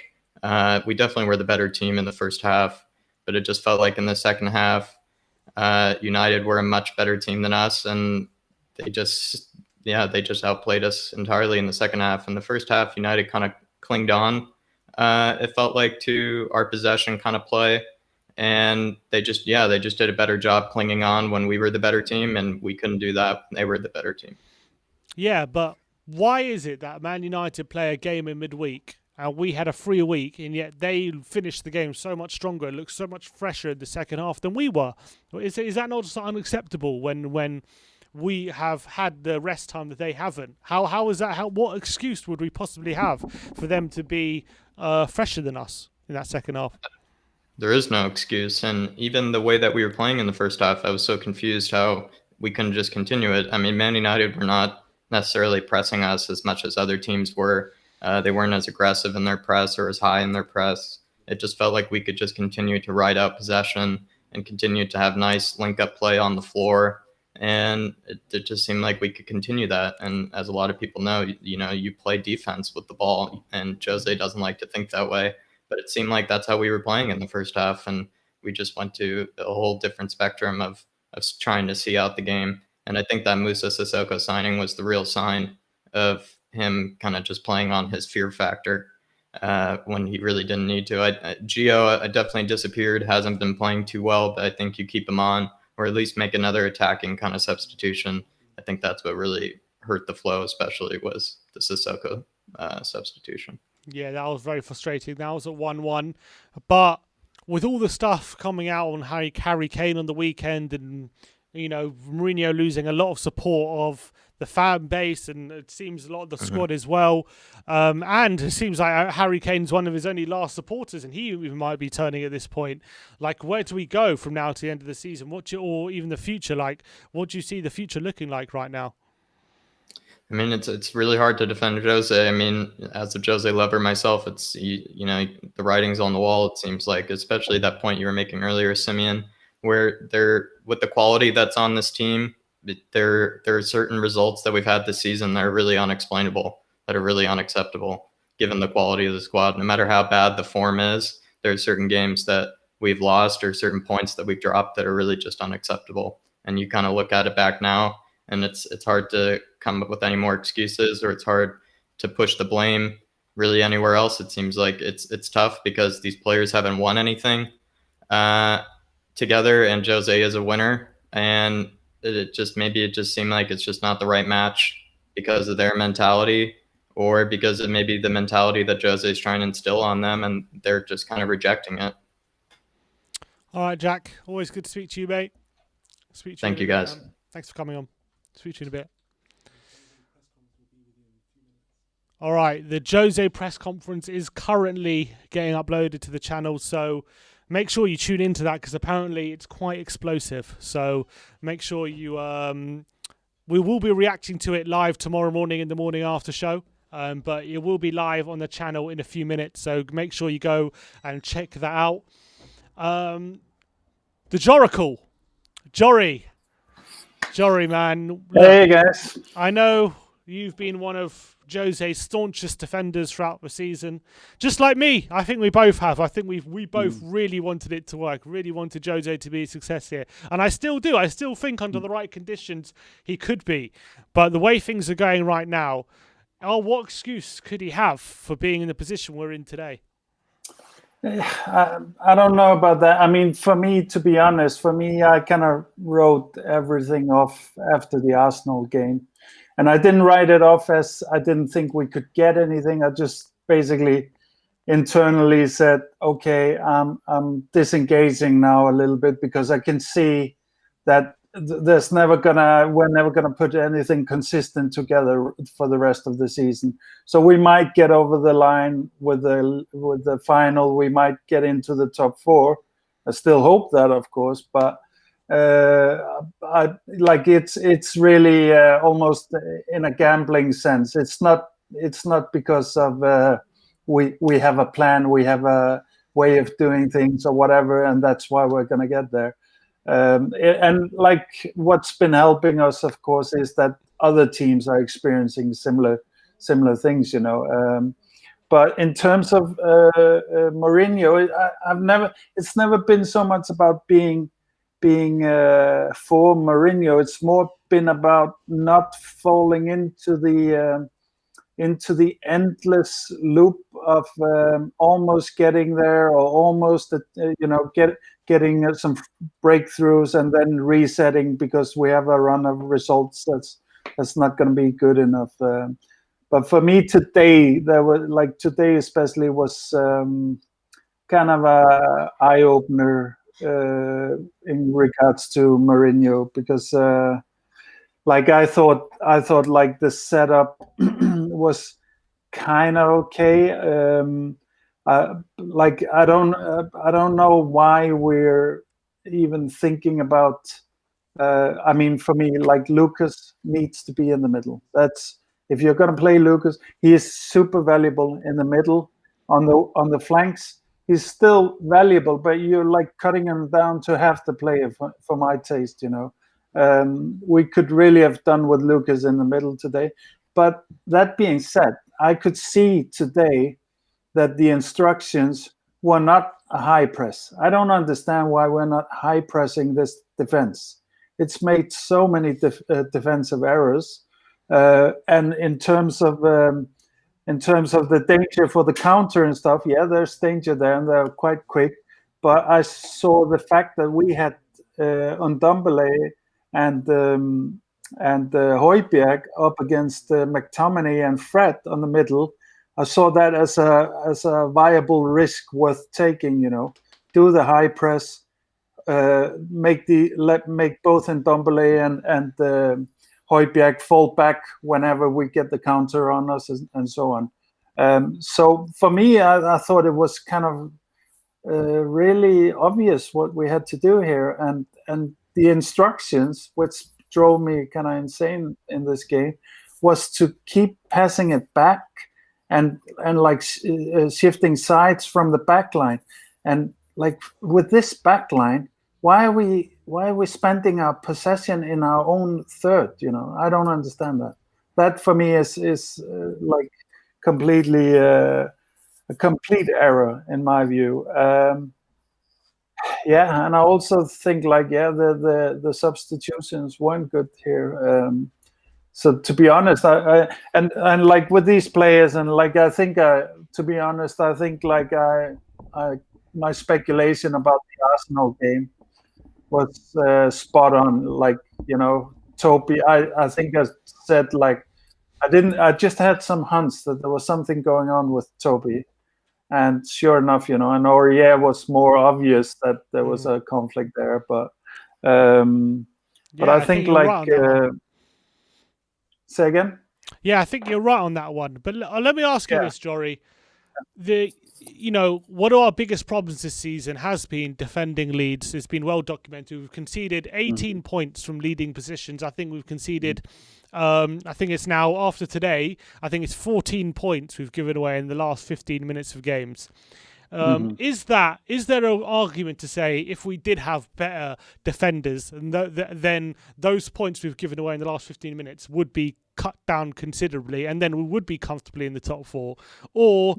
We definitely were the better team in the first half, but it just felt like in the second half, United were a much better team than us, and they just outplayed us entirely in the second half. In the first half, United kind of clinged on. It felt like to our possession kind of play, and they just did a better job clinging on when we were the better team, and we couldn't do that when they were the better team. Yeah, but why is it that Man United play a game in midweek and we had a free week, and yet they finished the game so much stronger and looked so much fresher in the second half than we were? Is that not just unacceptable when we have had the rest time that they haven't? How is that? What excuse would we possibly have for them to be fresher than us in that second half? There is no excuse, and even the way that we were playing in the first half, I was so confused how we couldn't just continue it. I mean, Man United were not necessarily pressing us as much as other teams were. They weren't as aggressive in their press or as high in their press. It just felt like we could just continue to ride out possession and continue to have nice link-up play on the floor. And it just seemed like we could continue that. And as a lot of people know, you play defense with the ball, and Jose doesn't like to think that way. But it seemed like that's how we were playing in the first half, and we just went to a whole different spectrum of trying to see out the game. And I think that Moussa Sissoko signing was the real sign of him kind of just playing on his fear factor when he really didn't need to. Gio definitely disappeared, hasn't been playing too well, but I think you keep him on, or at least make another attacking kind of substitution. I think that's what really hurt the flow, especially was the Sissoko substitution. Yeah, that was very frustrating. That was at 1-1. But with all the stuff coming out on Harry Kane on the weekend, and Mourinho losing a lot of support of the fan base, and it seems a lot of the squad as well. And it seems like Harry Kane's one of his only last supporters, and he might be turning at this point. Like, where do we go from now to the end of the season? Or even the future? Like, what do you see the future looking like right now? I mean, it's really hard to defend Jose. I mean, as a Jose lover myself, it's the writing's on the wall. It seems like, especially that point you were making earlier, Simeon, where with the quality that's on this team, there are certain results that we've had this season that are really unexplainable, that are really unacceptable, given the quality of the squad. No matter how bad the form is, there are certain games that we've lost or certain points that we've dropped that are really just unacceptable. And you kind of look at it back now, and it's hard to come up with any more excuses, or it's hard to push the blame really anywhere else. It seems like it's tough because these players haven't won anything together, and Jose is a winner, and it just seemed like it's just not the right match because of their mentality, or because of maybe the mentality that Jose is trying to instill on them, and they're just kind of rejecting it. All right, Jack, always good to speak to you, mate. Thank you, guys. Thanks for coming on. Speak to you in a bit. All right, the Jose press conference is currently getting uploaded to the channel, so make sure you tune into that, because apparently it's quite explosive. So make sure you... we will be reacting to it live tomorrow morning in the morning after show, but it will be live on the channel in a few minutes, so make sure you go and check that out. The Joracle. Jory, man. Look, hey, guys. I know you've been one of Jose's staunchest defenders throughout the season. Just like me. I think we both have. I think we both really wanted it to work, really wanted Jose to be a success here. And I still do. I still think under the right conditions he could be. But the way things are going right now, what excuse could he have for being in the position we're in today? I don't know about that. I mean, for me, to be honest, I kind of wrote everything off after the Arsenal game. And I didn't write it off as I didn't think we could get anything. I just basically internally said, okay, I'm disengaging now a little bit, because I can see that we're never gonna put anything consistent together for the rest of the season. So we might get over the line with the final. We might get into the top 4. I still hope that, of course, but it's really almost in a gambling sense. It's not because of we have a plan, we have a way of doing things or whatever, and that's why we're gonna get there. And like what's been helping us, of course, is that other teams are experiencing similar things, you know. But in terms of Mourinho, it's never been so much about being for Mourinho. It's more been about not falling into the endless loop of almost getting there, or almost getting some breakthroughs and then resetting because we have a run of results that's not going to be good enough. But for me today, today especially was kind of a eye opener in regards to Mourinho, because I thought like the setup was kind of okay. I don't know why we're even thinking about. I mean, for me, like Lucas needs to be in the middle. That's if you're going to play Lucas, he is super valuable in the middle. On the flanks, he's still valuable, but you're like cutting him down to half the player for my taste, you know. We could really have done with Lucas in the middle today. But that being said, I could see today that the instructions were not a high press. I don't understand why we're not high pressing this defense. It's made so many defensive errors, and in terms of the danger for the counter and stuff, yeah, there's danger there, and they're quite quick. But I saw the fact that we had Ndombele and Højbjerg up against McTominay and Fred on the middle. I saw that as a viable risk worth taking. You know, do the high press, make both Ndombele and Højbjerg fall back whenever we get the counter on us, and so on. So for me, I thought it was kind of really obvious what we had to do here, and the instructions, which drove me kind of insane in this game, was to keep passing it back and like shifting sides from the back line. And like with this back line, why are we spending our possession in our own third? You know, I don't understand that. That for me is like completely a complete error in my view. Yeah, and I also think the substitutions weren't good here. So to be honest, I like with these players, and like I think to be honest, I think like my speculation about the Arsenal game was spot on. Like, you know, Toby, I think I said like I just had some hunch that there was something going on with Toby. And sure enough, you know, and Aurier was more obvious that there was a conflict there, but I think like say again. Yeah, I think you're right on that one. But let me ask you this, Jory. One of our biggest problems this season has been defending leads. It's been well documented. We've conceded 18 points from leading positions. I think we've conceded. I think it's now, after today, I think it's 14 points we've given away in the last 15 minutes of games. Is there an argument to say if we did have better defenders, then those points we've given away in the last 15 minutes would be cut down considerably, and then we would be comfortably in the top four? Or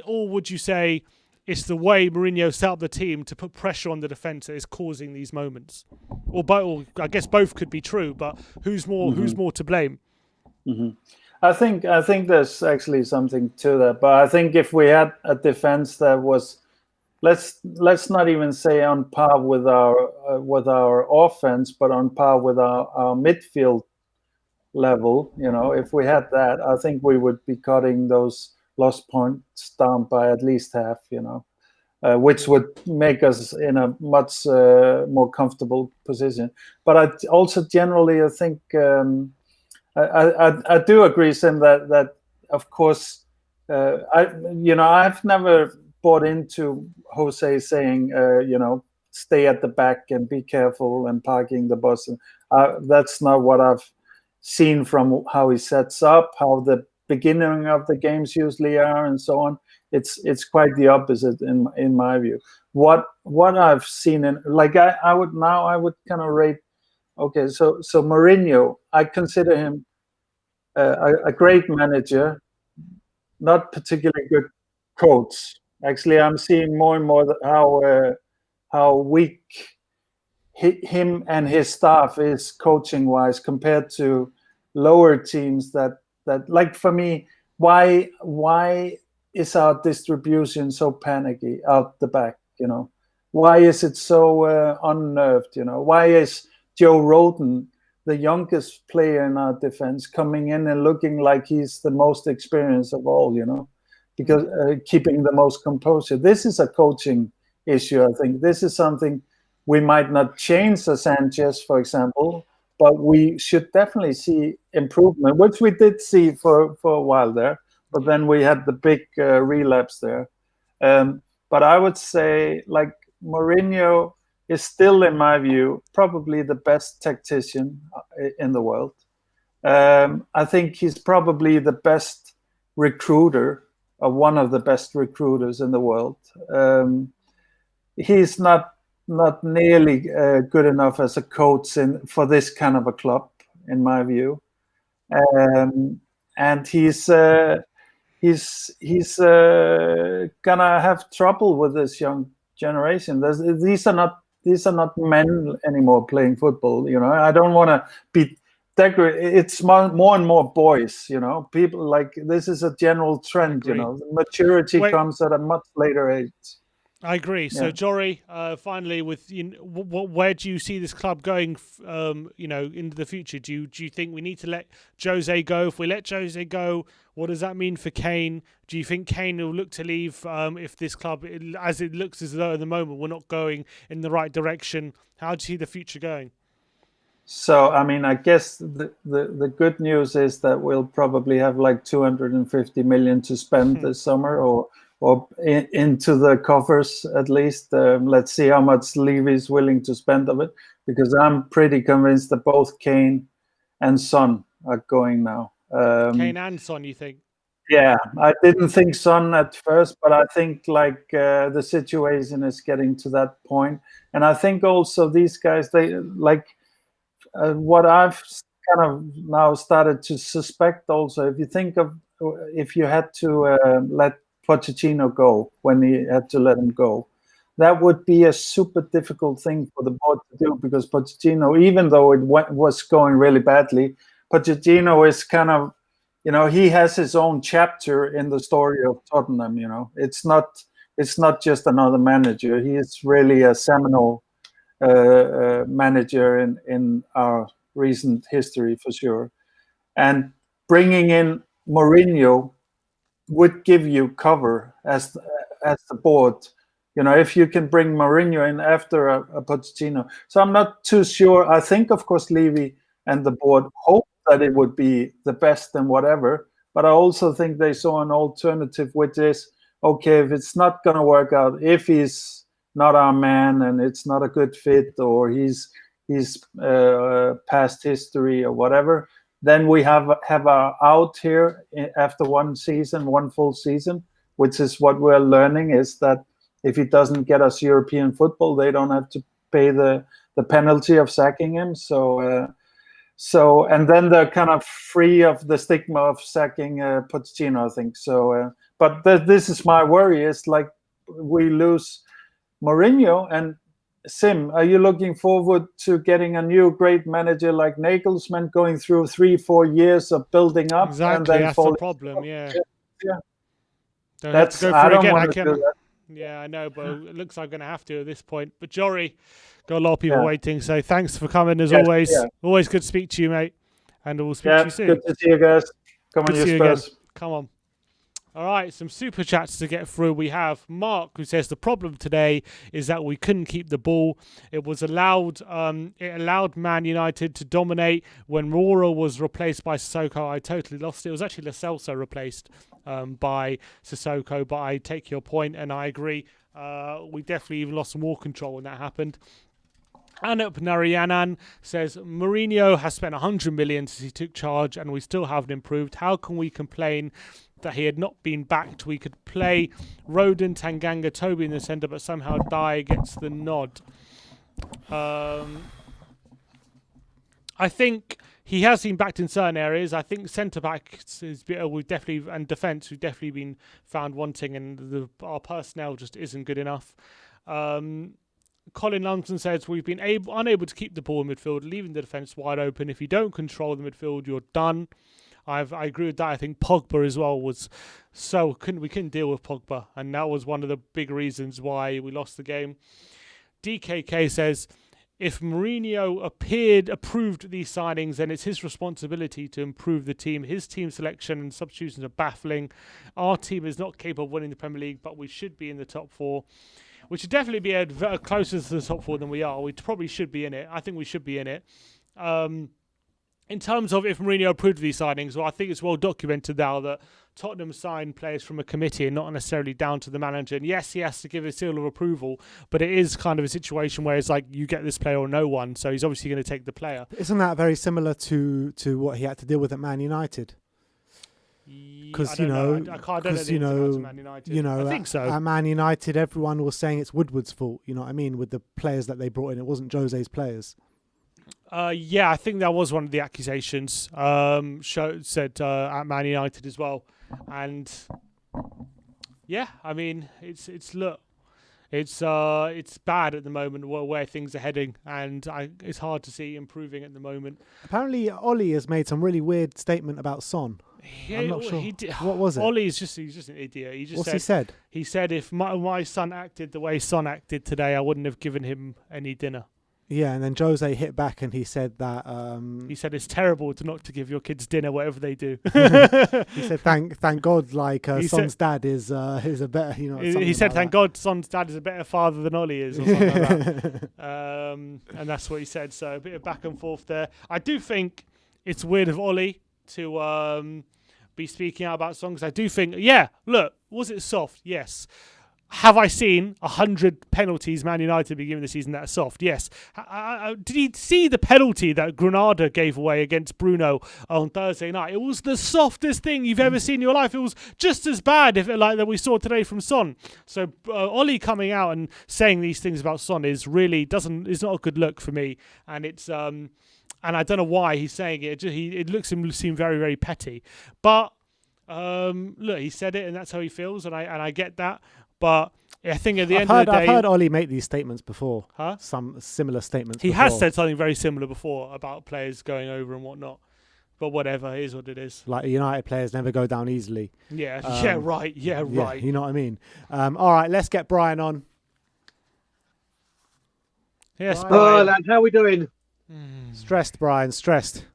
would you say it's the way Mourinho set up the team to put pressure on the defence that is causing these moments? Or I guess both could be true, but who's more to blame? I think there's actually something to that, but I think if we had a defense that was, let's not even say on par with our offense, but on par with our midfield level, you know, if we had that, I think we would be cutting those lost points down by at least half, you know, which would make us in a much more comfortable position. But I also generally, I think. I do agree, Sim, that of course, I've never bought into Jose saying, stay at the back and be careful and parking the bus. That's not what I've seen from how he sets up, how the beginning of the games usually are, and so on. It's quite the opposite in my view. What I've seen I would kind of rate. Okay, so Mourinho, I consider him a great manager, not particularly good coach. Actually, I'm seeing more and more how weak him and his staff is coaching wise compared to lower teams that like for me, why is our distribution so panicky out the back? Why is it so unnerved? Why is Joe Roden, the youngest player in our defense, coming in and looking like he's the most experienced of all? Because keeping the most composure. This is a coaching issue. I think this is something we might not change the Sanchez, for example, but we should definitely see improvement, which we did see for a while there. But then we had the big relapse there. But I would say, like, Mourinho is still, in my view, probably the best tactician in the world. I think he's probably the best recruiter, or one of the best recruiters in the world. He's not nearly good enough as a coach for this kind of a club, in my view. And he's gonna have trouble with this young generation. These are not men anymore playing football. I don't want to be decorated. It's more and more boys. People like this is a general trend. Maturity comes at a much later age. I agree. So, Jory, finally, with where do you see this club going? Into the future. Do you think we need to let Jose go? If we let Jose go, what does that mean for Kane? Do you think Kane will look to leave if this club, as it looks as though at the moment we're not going in the right direction? How do you see the future going? So, I guess the good news is that we'll probably have like 250 million to spend this summer, or into the coffers at least. Let's see how much Levy's willing to spend of it, because I'm pretty convinced that both Kane and Son are going now. Kane and Son, you think? Yeah, I didn't think Son at first, but I think the situation is getting to that point. And I think also these guys, they like what I've kind of now started to suspect also, if you had to let Pochettino go, when he had to let him go, that would be a super difficult thing for the board to do, because Pochettino, even though it was going really badly, Pochettino is kind of, he has his own chapter in the story of Tottenham. It's not just another manager. He is really a seminal manager in our recent history, for sure. And bringing in Mourinho would give you cover as the board, if you can bring Mourinho in after a Pochettino. So I'm not too sure. I think, of course, Levy and the board hope that it would be the best and whatever, but I also think they saw an alternative, which is, okay, if it's not going to work out, if he's not our man and it's not a good fit, or he's past history or whatever, then we have our out here after one full season, which is what we're learning, is that if he doesn't get us European football, they don't have to pay the penalty of sacking him. So and then they're kind of free of the stigma of sacking Pochettino, I think. So, but this is my worry, is like we lose Mourinho. And Sim, are you looking forward to getting a new great manager like Nagelsmann, going through 3-4 years of building up? Exactly, and then that's the problem. Yeah. That's, go I through don't again. want to do that. Yeah, I know, but it looks like I'm going to have to at this point. But Jory, got a lot of people waiting, so thanks for coming as always. Yeah. Always good to speak to you, mate. And we'll speak to you soon. Good to see you guys. Come on, you Spurs. Come on. All right, some super chats to get through. We have Mark, who says the problem today is that we couldn't keep the ball. It was allowed. It allowed Man United to dominate. When Mourinho was replaced by Sissoko, I totally lost it. It was actually Lo Celso replaced by Sissoko, but I take your point and I agree. We definitely even lost more control when that happened. Anup Narayanan says, Mourinho has spent 100 million since he took charge and we still haven't improved. How can we complain that he had not been backed? We could play Roden, Tanganga, Toby in the centre, but somehow Dye gets the nod. I think he has been backed in certain areas. I think centre back we've definitely, and defence we've definitely been found wanting, and our personnel just isn't good enough. Colin Lumsden says we've been unable to keep the ball in midfield, leaving the defence wide open. If you don't control the midfield, you're done. I agree with that. I think Pogba as well was we couldn't deal with Pogba, and that was one of the big reasons why we lost the game. DKK says if Mourinho approved these signings, then it's his responsibility to improve the team. His team selection and substitutions are baffling. Our team is not capable of winning the Premier League, but we should be in the top 4. We should definitely be closer to the top 4 than we are. We probably should be in it. I think we should be in it. In terms of if Mourinho approved these signings, well, I think it's well documented now that Tottenham signed players from a committee and not necessarily down to the manager. And yes, he has to give a seal of approval, but it is kind of a situation where it's like you get this player or no one. So he's obviously going to take the player. Isn't that very similar to what he had to deal with at Man United? Because I think so. At Man United, everyone was saying it's Woodward's fault. You know what I mean? With the players that they brought in, it wasn't Jose's players. Yeah, I think that was one of the accusations said at Man United as well. And yeah, I mean, it's bad at the moment where things are heading, and it's hard to see improving at the moment. Apparently, Ollie has made some really weird statement about Son. I'm not sure. What was it? Ollie's he's just an idiot. What's he said? He said if my son acted the way Son acted today, I wouldn't have given him any dinner. Yeah, and then Jose hit back and he said that... he said it's terrible to give your kids dinner, whatever they do. He said, thank God, Son's dad is a better... he said, thank God Son's dad is a better father than Ollie is, or something like that. And that's what he said. So a bit of back and forth there. I do think it's weird of Ollie to be speaking out about songs. I do think, look, was it soft? Yes. Have I seen 100 penalties Man United be given this season that are soft? Yes. Did he see the penalty that Granada gave away against Bruno on Thursday night? It was the softest thing you've ever seen in your life. It was just as bad that we saw today from Son. So Ollie coming out and saying these things about Son is not a good look for me. And it's and I don't know why he's saying it. It looks him seem very, very petty. But look, he said it, and that's how he feels, and I get that. But I think at the end of the day... I've heard Ollie make these statements before. Huh? Some similar statements He before. has said something very similar before about players going over and whatnot. But whatever, it is what it is. Like United players never go down easily. Yeah, right. Yeah, you know what I mean? All right, let's get Brian on. Yes, Brian. Brian. Lads, how we doing? Stressed, Brian, stressed.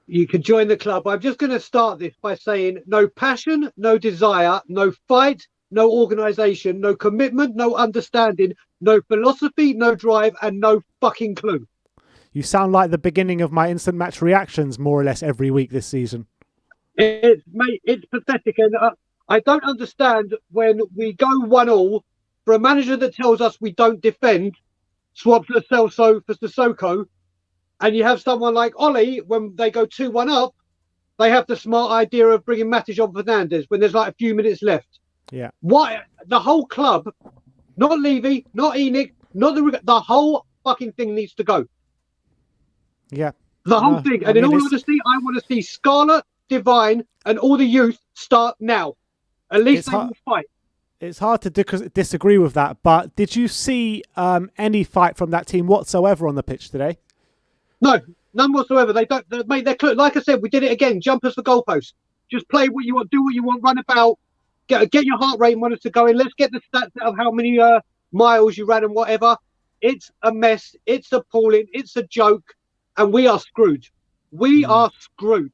You can join the club. I'm just going to start this by saying no passion, no desire, no fight, no organisation, no commitment, no understanding, no philosophy, no drive, and no fucking clue. You sound like the beginning of my instant match reactions more or less every week this season. It's pathetic. And I don't understand when we go 1-1 for a manager that tells us we don't defend, swaps Lo Celso for Sissoko, and you have someone like Ollie, when they go 2-1 up, they have the smart idea of bringing Matic on Fernandes when there's like a few minutes left. Yeah. Why the whole club, not Levy, not Enoch, not the whole fucking thing needs to go. Yeah. The whole thing. And in all honesty, I want to see Scarlett, Divine, and all the youth start now. At least they will fight. It's hard to disagree with that, but did you see any fight from that team whatsoever on the pitch today? No, none whatsoever. They don't. Like I said, we did it again. Jumpers for goalposts. Just play what you want, do what you want, run about. Get your heart rate monitor going. Let's get the stats out of how many miles you ran and whatever. It's a mess. It's appalling. It's a joke, and we are screwed. We are screwed.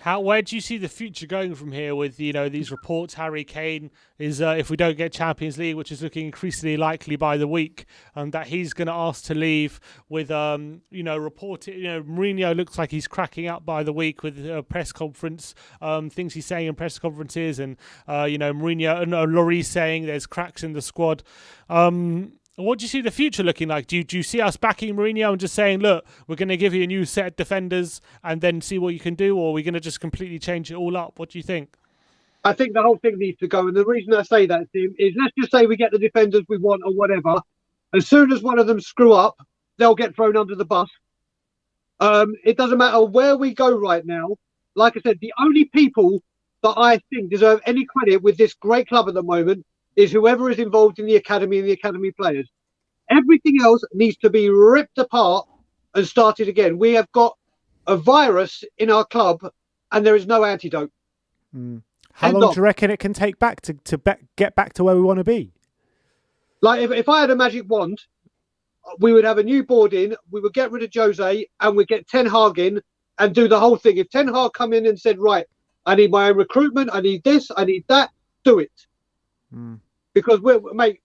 Where do you see the future going from here with these reports? Harry Kane is if we don't get Champions League, which is looking increasingly likely by the week, that he's going to ask to leave. With reported, Mourinho looks like he's cracking up by the week with a press conference, things he's saying in press conferences, and Mourinho and Lloris saying there's cracks in the squad. What do you see the future looking like? Do you see us backing Mourinho and just saying, look, we're going to give you a new set of defenders and then see what you can do, or are we going to just completely change it all up? What do you think? I think the whole thing needs to go. And the reason I say that, Tim, is let's just say we get the defenders we want or whatever. As soon as one of them screw up, they'll get thrown under the bus. It doesn't matter where we go right now. Like I said, the only people that I think deserve any credit with this great club at the moment is whoever is involved in the academy and the academy players. Everything else needs to be ripped apart and started again. We have got a virus in our club, and there is no antidote. How long do you reckon it can take back to get back to where we want to be? Like, if I had a magic wand, we would have a new board in, we would get rid of Jose, and we'd get Ten Hag in and do the whole thing. If Ten Hag come in and said, right, I need my own recruitment, I need this, I need that, do it. Because, mate,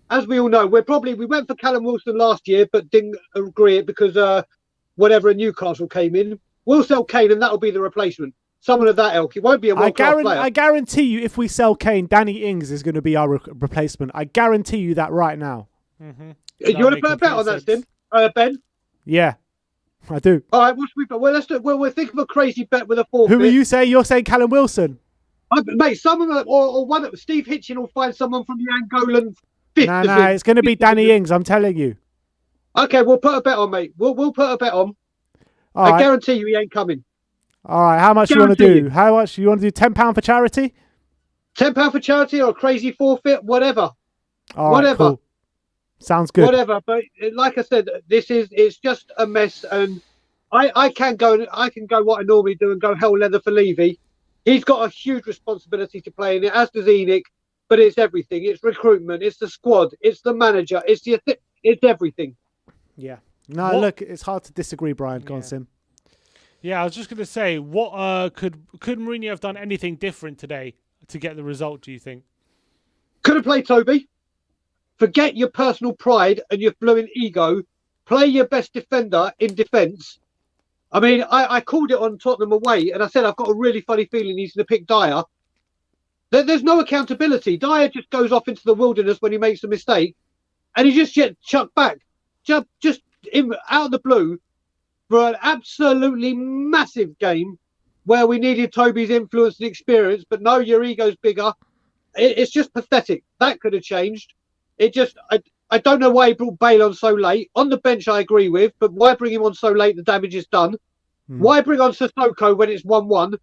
as we all know, we went for Callum Wilson last year, but didn't agree it because whatever Newcastle came in. We'll sell Kane, and that'll be the replacement. Someone of that ilk. It won't be a world-class player. I guarantee you, if we sell Kane, Danny Ings is going to be our replacement. I guarantee you that right now. You want to put a bet on that, Stim? Ben? Yeah, I do. All right, what should we bet? Well, let's do. Well, we'll think of a crazy bet with a forfeit. Who are you saying? You're saying Callum Wilson? Mate, someone or one. Steve Hitchin will find someone from the Angolan fifth. No, it's going to be Danny Ings. I'm telling you. Okay, we'll put a bet on, mate. We'll put a bet on. I guarantee you he ain't coming. All right, how much do you want to do? How much you want to do? £10 for charity? £10 for charity or a crazy forfeit, whatever. All right, whatever. Cool. Sounds good. Whatever, but like I said, it's just a mess, and I can go what I normally do and go hell leather for Levy. He's got a huge responsibility to play in it, as does Enoch. But it's everything. It's recruitment. It's the squad. It's the manager. It's everything. Yeah. No, look, it's hard to disagree, Brian. Go on, Sim. Yeah, I was just going to say, what could Mourinho have done anything different today to get the result, do you think? Could have played Toby. Forget your personal pride and your fluent ego. Play your best defender in defence. I mean, I called it on Tottenham away, and I said I've got a really funny feeling he's going to pick Dyer. There's no accountability. Dyer just goes off into the wilderness when he makes a mistake, and he just gets chucked back. Just out of the blue, for an absolutely massive game where we needed Toby's influence and experience, but no, your ego's bigger. It's just pathetic. That could have changed. I don't know why he brought Bale on so late. On the bench, I agree with, but why bring him on so late? The damage is done. Why bring on Sissoko when it's 1-1?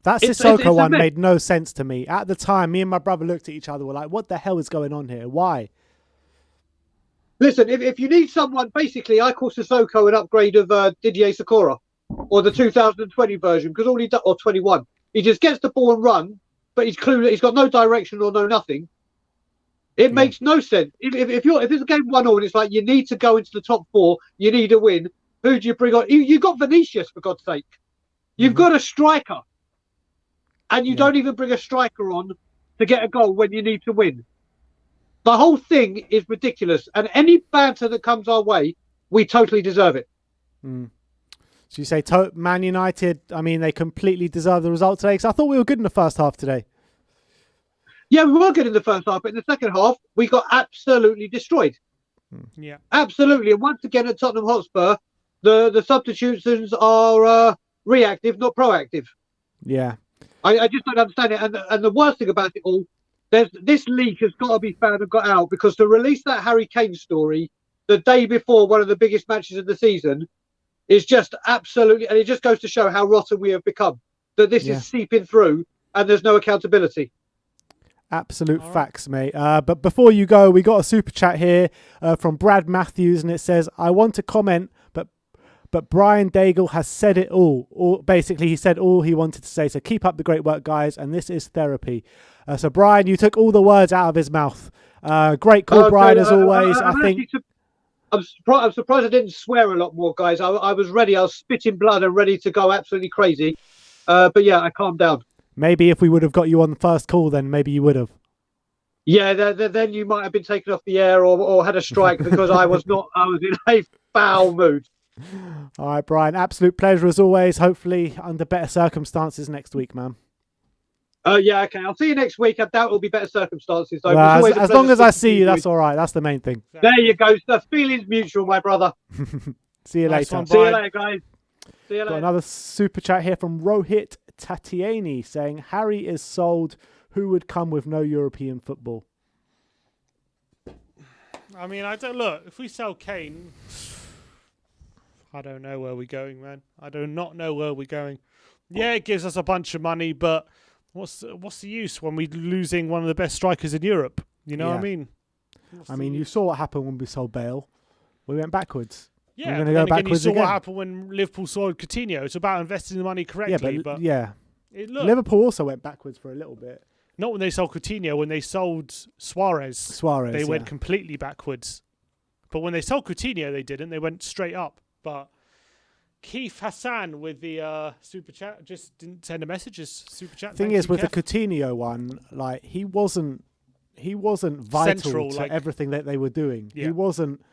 That Sissoko one made no sense to me. At the time, me and my brother looked at each other, were like, what the hell is going on here? Why? Listen, if you need someone, basically, I call Sissoko an upgrade of Didier Sakura, or the 2020 version, because all he does, or 21, he just gets the ball and run, but he's clueless. He's got no direction or no nothing. It makes no sense. If it's a game 1-1 and it's like you need to go into the top 4, you need a win. Who do you bring on? You got Vinicius, for God's sake. You've got a striker, and you don't even bring a striker on to get a goal when you need to win. The whole thing is ridiculous, and any banter that comes our way, we totally deserve it. So you say Man United, I mean, they completely deserve the result today, because I thought we were good in the first half today. Yeah, we were good in the first half, but in the second half, we got absolutely destroyed. Yeah. Absolutely. And once again at Tottenham Hotspur, the substitutions are reactive, not proactive. Yeah. I just don't understand it. And the worst thing about it all, this leak has got to be found and got out, because to release that Harry Kane story the day before one of the biggest matches of the season is just absolutely, and it just goes to show how rotten we have become, that this is seeping through and there's no accountability. Absolute facts, mate. But before you go, we got a super chat here from Brad Matthews, and it says, I want to comment, but Brian Daigle has said it all. Or basically, he said all he wanted to say. So keep up the great work, guys, and this is therapy. So Brian, you took all the words out of his mouth. Great call, Brian, as always. I think. I'm surprised I didn't swear a lot more, guys. I was ready. I was spitting blood and ready to go absolutely crazy. But yeah, I calmed down. Maybe if we would have got you on the first call, then maybe you would have. Yeah, then you might have been taken off the air or had a strike, because I was not. I was in a foul mood. All right, Brian. Absolute pleasure as always. Hopefully under better circumstances next week, man. Yeah, okay. I'll see you next week. I doubt it'll be better circumstances, though. Well, as long as I see you, that's all right. That's the main thing. There you go. The feeling's mutual, my brother. See you later. See you later, guys. See you later. Got another super chat here from Rohit Tatiani saying, Harry is sold. Who would come with no European football? I mean, I don't look. If we sell Kane, I don't know where we're going, man. I do not know where we're going. Yeah, it gives us a bunch of money, but what's the use when we're losing one of the best strikers in Europe? You know what I mean? I mean, you saw what happened when we sold Bale. We went backwards. Yeah, we're but going to then go again, you backwards saw again. what happened when Liverpool sold Coutinho. It's about investing the money correctly. But Liverpool also went backwards for a little bit. Not when they sold Coutinho. When they sold Suarez, they went completely backwards. But when they sold Coutinho, they didn't. They went straight up. But Keith Hassan with the super chat just didn't send a message. Just super chat. Thing is, with the Coutinho one, like he wasn't vital Central, to like, everything that they were doing. Yeah. He wasn't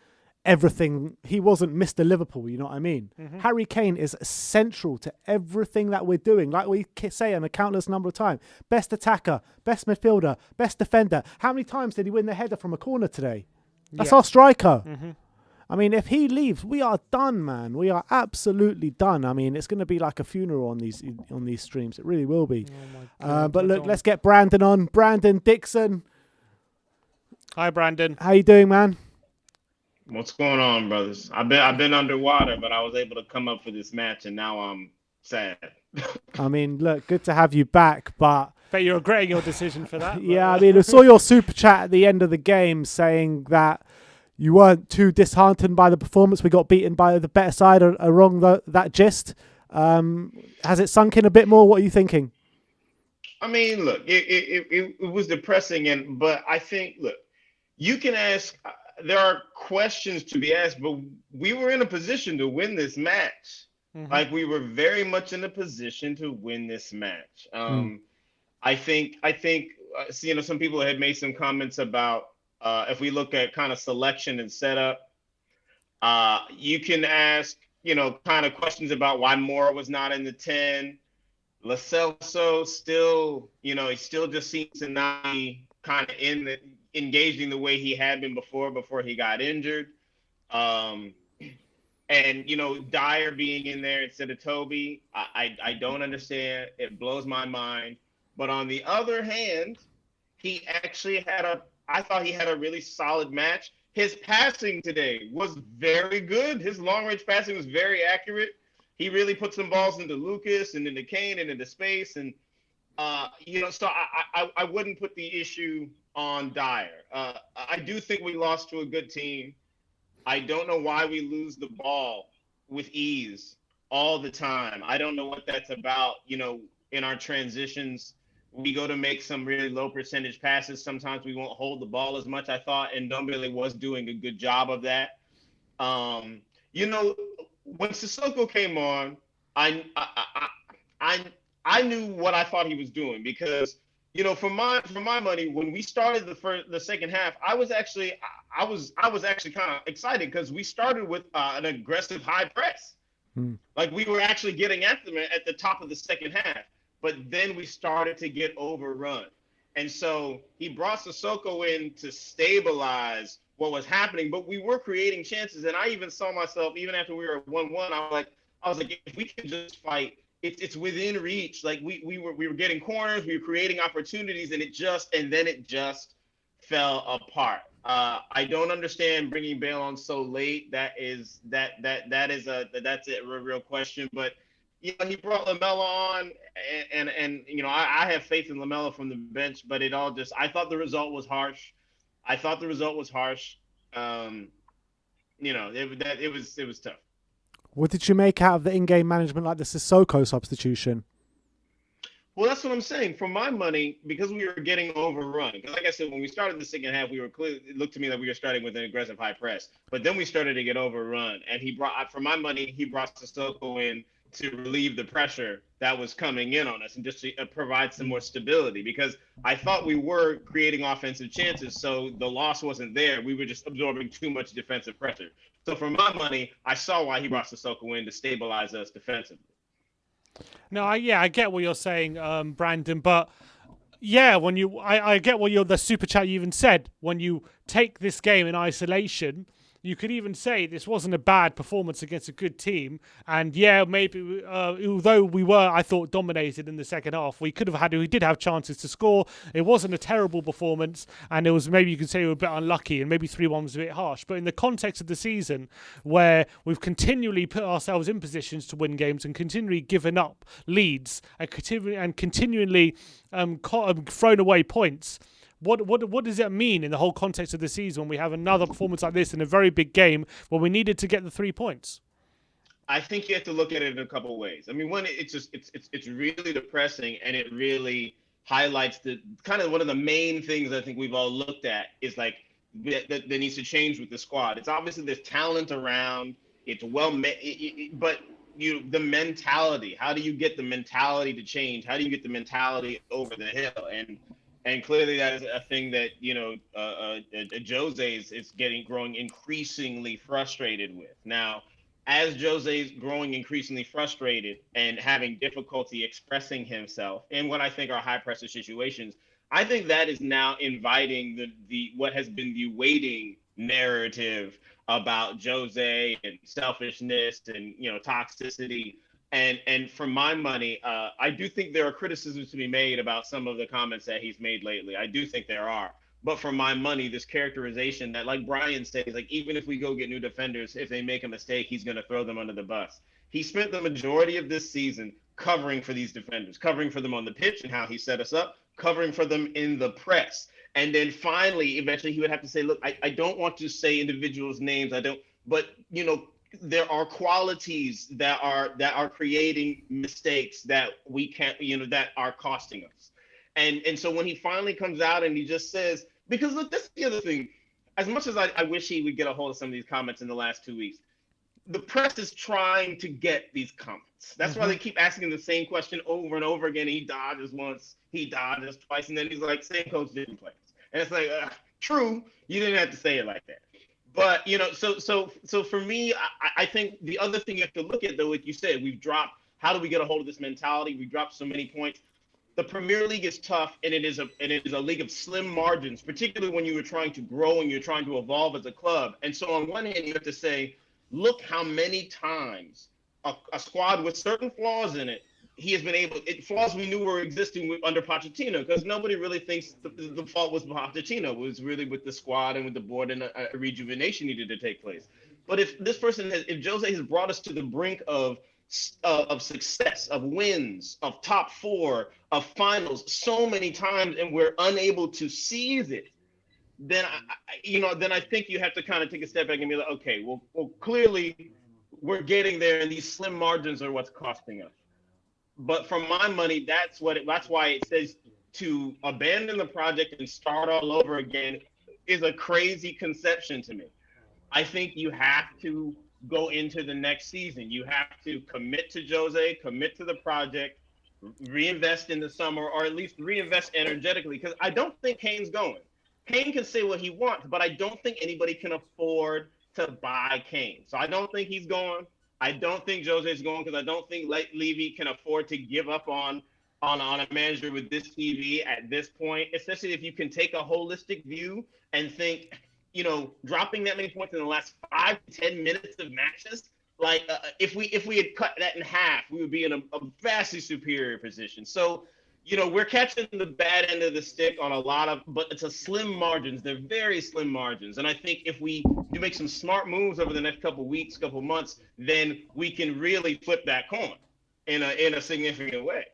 everything. He wasn't Mr. Liverpool. You know what I mean? Mm-hmm. Harry Kane is central to everything that we're doing. Like we say on a countless number of times, best attacker, best midfielder, best defender. How many times did he win the header from a corner today? That's our striker. Mm-hmm. I mean, if he leaves, we are done, man. We are absolutely done. I mean, it's going to be like a funeral on these streams. It really will be. Oh my God, but look, let's get Brandon on. Brandon Dixon. Hi, Brandon. How you doing, man? What's going on, brothers? I've been underwater, but I was able to come up for this match, and now I'm sad. I mean, look, good to have you back, but Bet you're regretting your decision for that. yeah, I mean, I saw your super chat at the end of the game saying that you weren't too disheartened by the performance. We got beaten by the better side along that gist. Has it sunk in a bit more? What are you thinking? I mean, look, it was depressing, but I think, look, you can ask. There are questions to be asked, but we were in a position to win this match. Mm-hmm. Like we were very much in a position to win this match. I think some people had made some comments about if we look at kind of selection and setup, you can ask, kind of questions about why Moore was not in the 10. Lo Celso still, he still just seems to not be kind of engaging the way he had been before he got injured. And, Dyer being in there instead of Toby, I don't understand. It blows my mind. But on the other hand, I thought he had a really solid match. His passing today was very good. His long-range passing was very accurate. He really put some balls into Lucas and into Kane and into space. And, so I wouldn't put the issue on Dyer. I do think we lost to a good team. I don't know why we lose the ball with ease all the time. I don't know what that's about. In our transitions, we go to make some really low percentage passes. Sometimes we won't hold the ball as much, I thought, and Ndombele was doing a good job of that. When Sissoko came on, I knew what I thought he was doing because, for my money, when we started the second half, I was actually kind of excited because we started with an aggressive high press. Like we were actually getting at them at the top of the second half, but then we started to get overrun. And so he brought Sissoko in to stabilize what was happening, but we were creating chances. And I even saw myself, even after we were 1-1, I was like, if we can just fight, it's within reach. Like we were getting corners, we were creating opportunities, and then it just fell apart. I don't understand bringing Bale on so late. That's a real question. But he brought Lamella on, and I have faith in Lamella from the bench. But I thought the result was harsh. It was tough. What did you make out of the in-game management, like the Sissoko substitution? Well, that's what I'm saying. For my money, because we were getting overrun. Because like I said, when we started the second half, it looked to me like we were starting with an aggressive high press. But then we started to get overrun. And he brought Sissoko in to relieve the pressure that was coming in on us and just to provide some more stability. Because I thought we were creating offensive chances, so the loss wasn't there. We were just absorbing too much defensive pressure. So for my money, I saw why he brought Sissoko in to stabilize us defensively. No, I get what you're saying, Brandon, but yeah, I get what the super chat you even said. When you take this game in isolation, you could even say this wasn't a bad performance against a good team. And yeah, maybe although we were, I thought, dominated in the second half, we did have chances to score. It wasn't a terrible performance, and it was, maybe you could say, we were a bit unlucky, and maybe 3-1 was a bit harsh. But in the context of the season, where we've continually put ourselves in positions to win games and continually given up leads and continually thrown away points. What does that mean in the whole context of the season when we have another performance like this in a very big game where we needed to get the 3 points? I think you have to look at it in a couple of ways. I mean, one, it's really depressing, and it really highlights the kind of one of the main things I think we've all looked at is like that needs to change with the squad. It's obviously there's talent around. It's but the mentality. How do you get the mentality to change? How do you get the mentality over the hill? And clearly that is a thing that, Jose is growing increasingly frustrated with. Now, as Jose is growing increasingly frustrated and having difficulty expressing himself in what I think are high pressure situations, I think that is now inviting the what has been the waiting narrative about Jose and selfishness and toxicity. And for my money, I do think there are criticisms to be made about some of the comments that he's made lately. I do think there are. But for my money, this characterization that, like Brian says, like even if we go get new defenders, if they make a mistake, he's going to throw them under the bus. He spent the majority of this season covering for these defenders, covering for them on the pitch and how he set us up, covering for them in the press. And then finally, eventually he would have to say, look, I don't want to say individuals' names. But there are qualities that are creating mistakes that we can't, that are costing us. And so when he finally comes out and he just says, because look, this is the other thing, as much as I wish he would get a hold of some of these comments in the last 2 weeks, the press is trying to get these comments. That's why they keep asking the same question over and over again. He dodges once, he dodges twice, and then he's like, same coach, different players. And it's like, true, you didn't have to say it like that. But, so for me, I think the other thing you have to look at, though, like you said, we've dropped, how do we get a hold of this mentality? We dropped so many points. The Premier League is tough, and it is a league of slim margins, particularly when you were trying to grow and you're trying to evolve as a club. And so on one hand, you have to say, look how many times a squad with certain flaws in it, he has been able, flaws we knew were existing under Pochettino, because nobody really thinks the fault was Pochettino. It was really with the squad and with the board, and a rejuvenation needed to take place. But if Jose has brought us to the brink of success, of wins, of top four, of finals so many times, and we're unable to seize it, then I think you have to kind of take a step back and be like, okay, well clearly we're getting there, and these slim margins are what's costing us. But for my money, that's why it says to abandon the project and start all over again is a crazy conception to me. I think you have to go into the next season. You have to commit to Jose, commit to the project, reinvest in the summer, or at least reinvest energetically, because I don't think Kane's going. Kane can say what he wants, but I don't think anybody can afford to buy Kane. So I don't think he's going. I don't think Jose's going, because I don't think Levy can afford to give up on a manager with this TV at this point, especially if you can take a holistic view and think, dropping that many points in the last 5 to 10 minutes of matches, like if we had cut that in half, we would be in a vastly superior position. So, we're catching the bad end of the stick on a lot of, but it's a slim margins. They're very slim margins. And I think if we do make some smart moves over the next couple of weeks, couple of months, then we can really flip that coin in a significant way.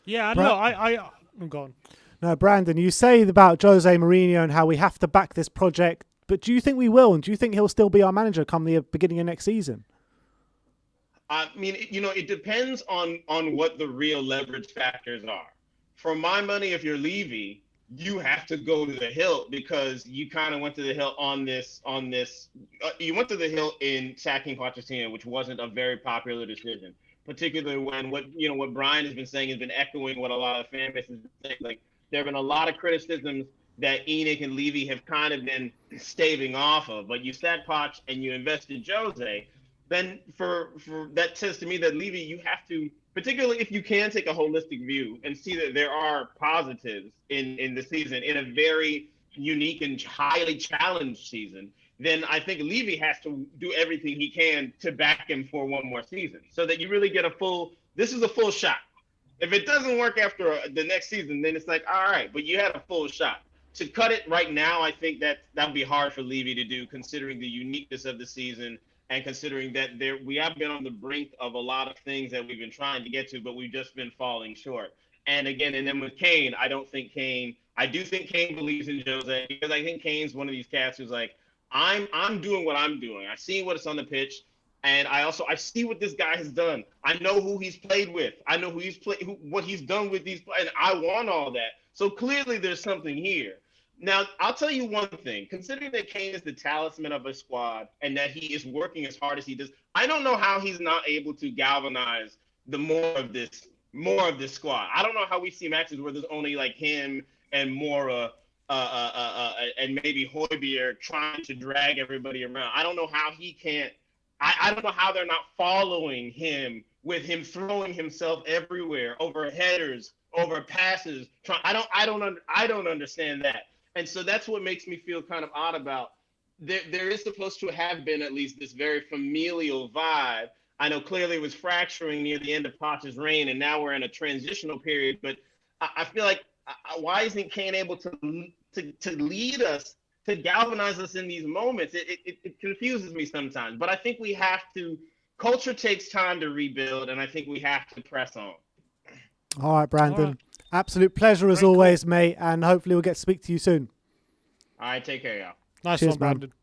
Yeah, I'm gone. No, Brandon, you say about Jose Mourinho and how we have to back this project, but do you think we will? And do you think he'll still be our manager come the beginning of next season? I mean, it depends on what the real leverage factors are. For my money, if you're Levy, you have to go to the hilt, because you kind of went to the hilt on this. You went to the hilt in sacking Pochettino, which wasn't a very popular decision, particularly when what Brian has been saying has been echoing what a lot of fan bases have been saying. Like, there have been a lot of criticisms that Enoch and Levy have kind of been staving off of, but you sack Poch and you invested Jose, then for that says to me that Levy, you have to, particularly if you can take a holistic view and see that there are positives in the season, in a very unique and highly challenged season, then I think Levy has to do everything he can to back him for one more season so that you really get this is a full shot. If it doesn't work after the next season, then it's like, all right, but you had a full shot. To cut it right now, I think that would be hard for Levy to do, considering the uniqueness of the season and considering that we have been on the brink of a lot of things that we've been trying to get to, but we've just been falling short. And again, and then with Kane, I do think Kane believes in Jose, because I think Kane's one of these cats who's like, I'm doing what I'm doing. I see what's on the pitch, and I see what this guy has done. I know who he's played with. I know what he's done with these players, and I want all that. So clearly there's something here. Now, I'll tell you one thing. Considering that Kane is the talisman of a squad and that he is working as hard as he does, I don't know how he's not able to galvanize more of this squad. I don't know how we see matches where there's only like him and Mora and maybe Højbjerg trying to drag everybody around. I don't know how he can't. I don't know how they're not following him, with him throwing himself everywhere, over headers, over passes. I don't understand that. And so that's what makes me feel kind of odd about. There is supposed to have been at least this very familial vibe. I know clearly it was fracturing near the end of Poch's reign, and now we're in a transitional period. But I feel like, why isn't Kane able to lead us, to galvanize us in these moments? It confuses me sometimes. But I think we have to. Culture takes time to rebuild, and I think we have to press on. All right, Brandon. All right. Absolute pleasure as always, mate, and hopefully we'll get to speak to you soon. All right, take care, y'all. Nice Cheers, one, Brandon.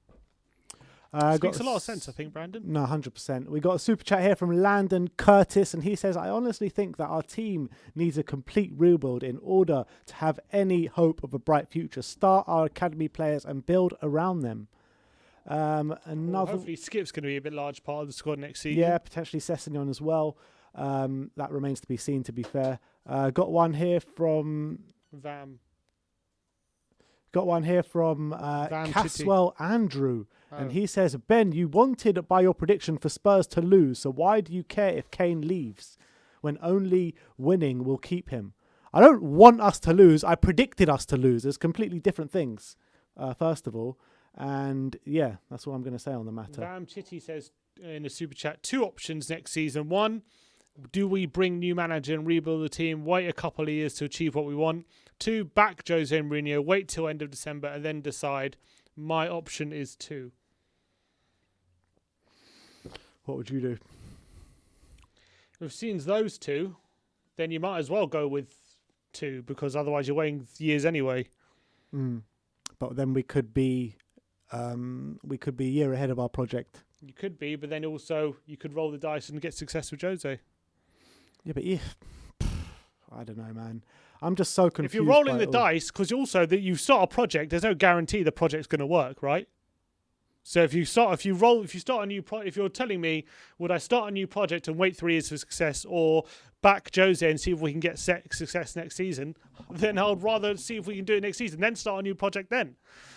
Got Makes a lot of sense, I think, Brandon. No, 100%. We got a super chat here from Landon Curtis, and he says, I honestly think that our team needs a complete rebuild in order to have any hope of a bright future. Start our academy players and build around them. Hopefully Skip's going to be a bit large part of the squad next season. Yeah, potentially Sessegnon as well. That remains to be seen, to be fair. Got one here from Vam. Caswell Andrew. And he says, Ben, you wanted by your prediction for Spurs to lose, so why do you care if Kane leaves when only winning will keep him? I don't want us to lose. I predicted us to lose. There's completely different things, first of all. And yeah, that's what I'm going to say on the matter. Vam Chitty says in the super chat, 2 options next season. 1, do we bring new manager and rebuild the team, wait a couple of years to achieve what we want? 2, back Jose Mourinho, wait till end of December and then decide. My option is 2. What would you do? If it seems those 2, then you might as well go with 2, because otherwise you're waiting years anyway. But then we could be a year ahead of our project. You could be, but then also you could roll the dice and get success with Jose. Yeah, but I don't know, man. I'm just so confused. If you're rolling the dice, because also that you start a project, there's no guarantee the project's going to work, right? So if you're telling me, would I start a new project and wait 3 years for success, or back Jose and see if we can get success next season, then I'd rather see if we can do it next season, then start a new project then.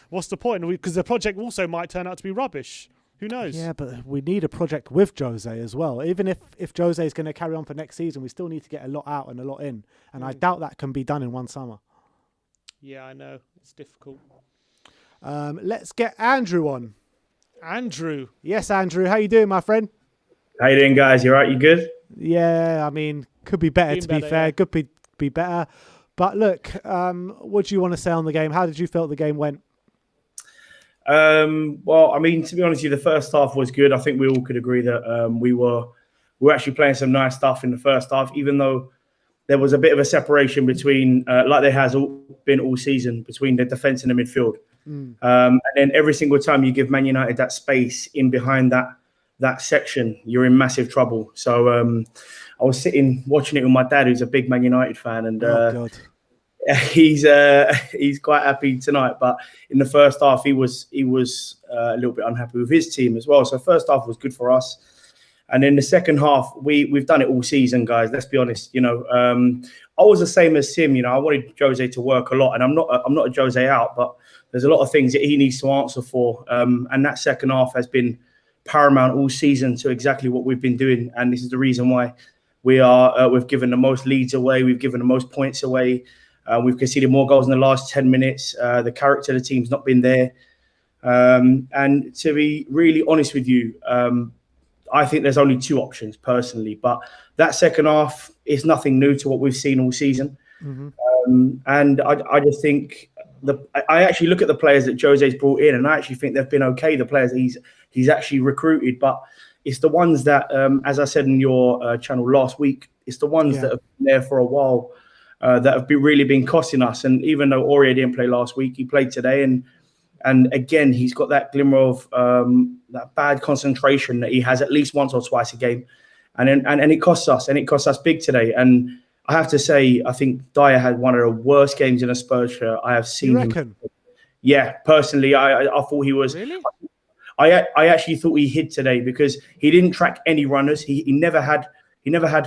What's the point? Because the project also might turn out to be rubbish. Who knows? Yeah, but we need a project with Jose as well. Even if Jose is going to carry on for next season, we still need to get a lot out and a lot in. And I doubt that can be done in one summer. Yeah, I know. It's difficult. Let's get Andrew on. Andrew. Yes, Andrew. How you doing, my friend? How you doing, guys? You all right? You good? Yeah, I mean, could be better, to be fair. Yeah. Could be better. But look, what do you want to say on the game? How did you feel the game went? Well, I mean, to be honest with you, the first half was good. I think we all could agree that we were actually playing some nice stuff in the first half, even though there was a bit of a separation between, like there has been all season, between the defence and the midfield. And then every single time you give Man United that space in behind that section, you're in massive trouble. So I was sitting watching it with my dad, who's a big Man United fan, and God. He's quite happy tonight, but in the first half he was a little bit unhappy with his team as well. So first half was good for us, and in the second half we've done it all season, guys. Let's be honest. You know, I was the same as Sim. You know, I wanted Jose to work a lot, and I'm not a Jose out, but there's a lot of things that he needs to answer for, and that second half has been paramount all season to exactly what we've been doing, and this is the reason why we've given the most leads away, we've given the most points away. We've conceded more goals in the last 10 minutes. The character of the team's not been there. And to be really honest with you, I think there's only two options personally, but that second half is nothing new to what we've seen all season. And I just think I actually look at the players that Jose's brought in, and I actually think they've been okay. The players that he's actually recruited, but it's the ones that, as I said in your channel last week, it's the ones that have been there for a while that have really been costing us. And even though Aurier didn't play last week, he played today, and again he's got that glimmer of that bad concentration that he has at least once or twice a game, and it costs us, and it costs us big today. And I have to say, I think Dyer had one of the worst games in a Spurs shirt I have seen. You reckon? Yeah, personally, I thought he was. Really? I actually thought he hid today because he didn't track any runners. He never had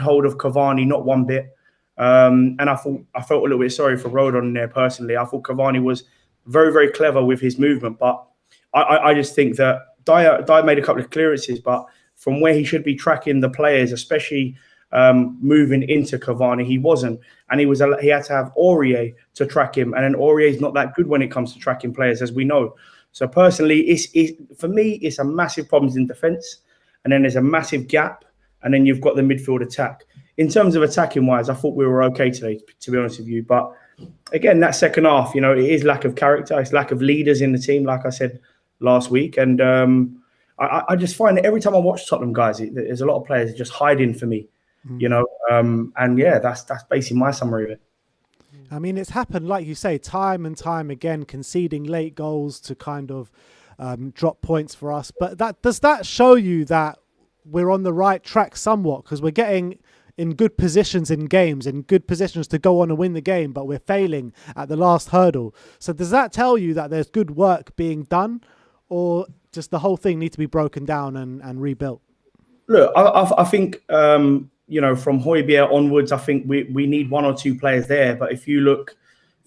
hold of Cavani, not one bit. And I felt a little bit sorry for Rodon there personally. I thought Cavani was very, very clever with his movement, but I just think that Dyer made a couple of clearances, but from where he should be tracking the players, especially moving into Cavani, he wasn't, and he had to have Aurier to track him, and then Aurier's not that good when it comes to tracking players, as we know. So personally, for me, it's a massive problem in defence, and then there's a massive gap, and then you've got the midfield attack. In terms of attacking wise, I thought we were okay today, to be honest with you. But again, that second half, it is lack of character, it's lack of leaders in the team, like I said last week, and I just find that every time I watch Tottenham, guys, there's a lot of players just hiding for me. And yeah, that's basically my summary of it. I mean, it's happened, like you say, time and time again, conceding late goals to kind of drop points for us. But does that show you that we're on the right track somewhat? Because we're getting in good positions in games, in good positions to go on and win the game, but we're failing at the last hurdle. So does that tell you that there's good work being done, or just the whole thing needs to be broken down and rebuilt? Look, I think... from Højbjerg onwards, I think we need one or two players there. But if you look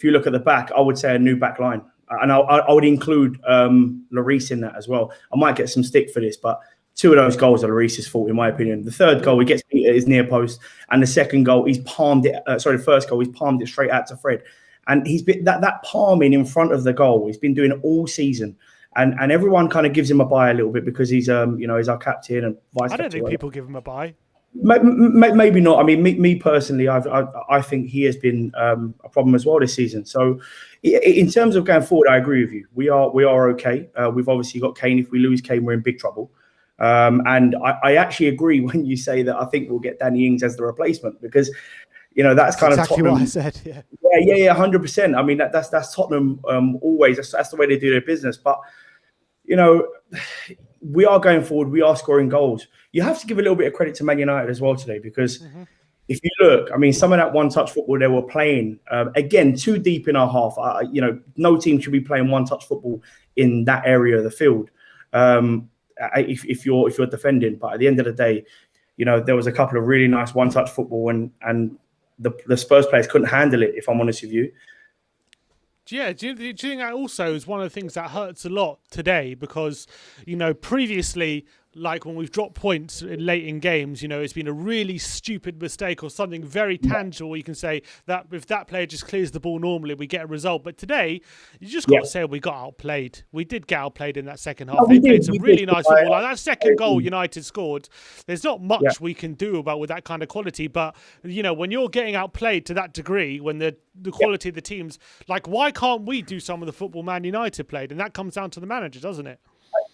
at the back, I would say a new back line, and I would include Lloris in that as well. I might get some stick for this, but two of those goals are Lloris's fault, in my opinion. The third goal, he gets beat at his near post, and the second goal, he's palmed it. The first goal, he's palmed it straight out to Fred, and he's been that palming in front of the goal. He's been doing it all season. And everyone kind of gives him a bye a little bit because he's he's our captain and vice. I don't think people give him a bye. Maybe not. I mean, me personally, I think he has been a problem as well this season. So, in terms of going forward, I agree with you. We are okay. We've obviously got Kane. If we lose Kane, we're in big trouble. And I actually agree when you say that I think we'll get Danny Ings as the replacement, because that's kind exactly of Tottenham. what I said. Yeah, 100%. I mean, that's Tottenham always. That's the way they do their business. But we are going forward. We are scoring goals. You have to give a little bit of credit to Man United as well today, because if you look, I mean, some of that one-touch football they were playing, again, too deep in our half. No team should be playing one-touch football in that area of the field if you're defending. But at the end of the day, there was a couple of really nice one-touch football, and the Spurs players couldn't handle it, if I'm honest with you. Yeah, do you think that also is one of the things that hurts a lot today? Because, previously, like when we've dropped points late in games, it's been a really stupid mistake or something very tangible. You can say that if that player just clears the ball normally, we get a result. But today, you just got to say we got outplayed. We did get outplayed in that second half. They played some really nice football. Like that second goal United scored, there's not much we can do about with that kind of quality. But, when you're getting outplayed to that degree, when the quality of the teams, like, why can't we do some of the football Man United played? And that comes down to the manager, doesn't it?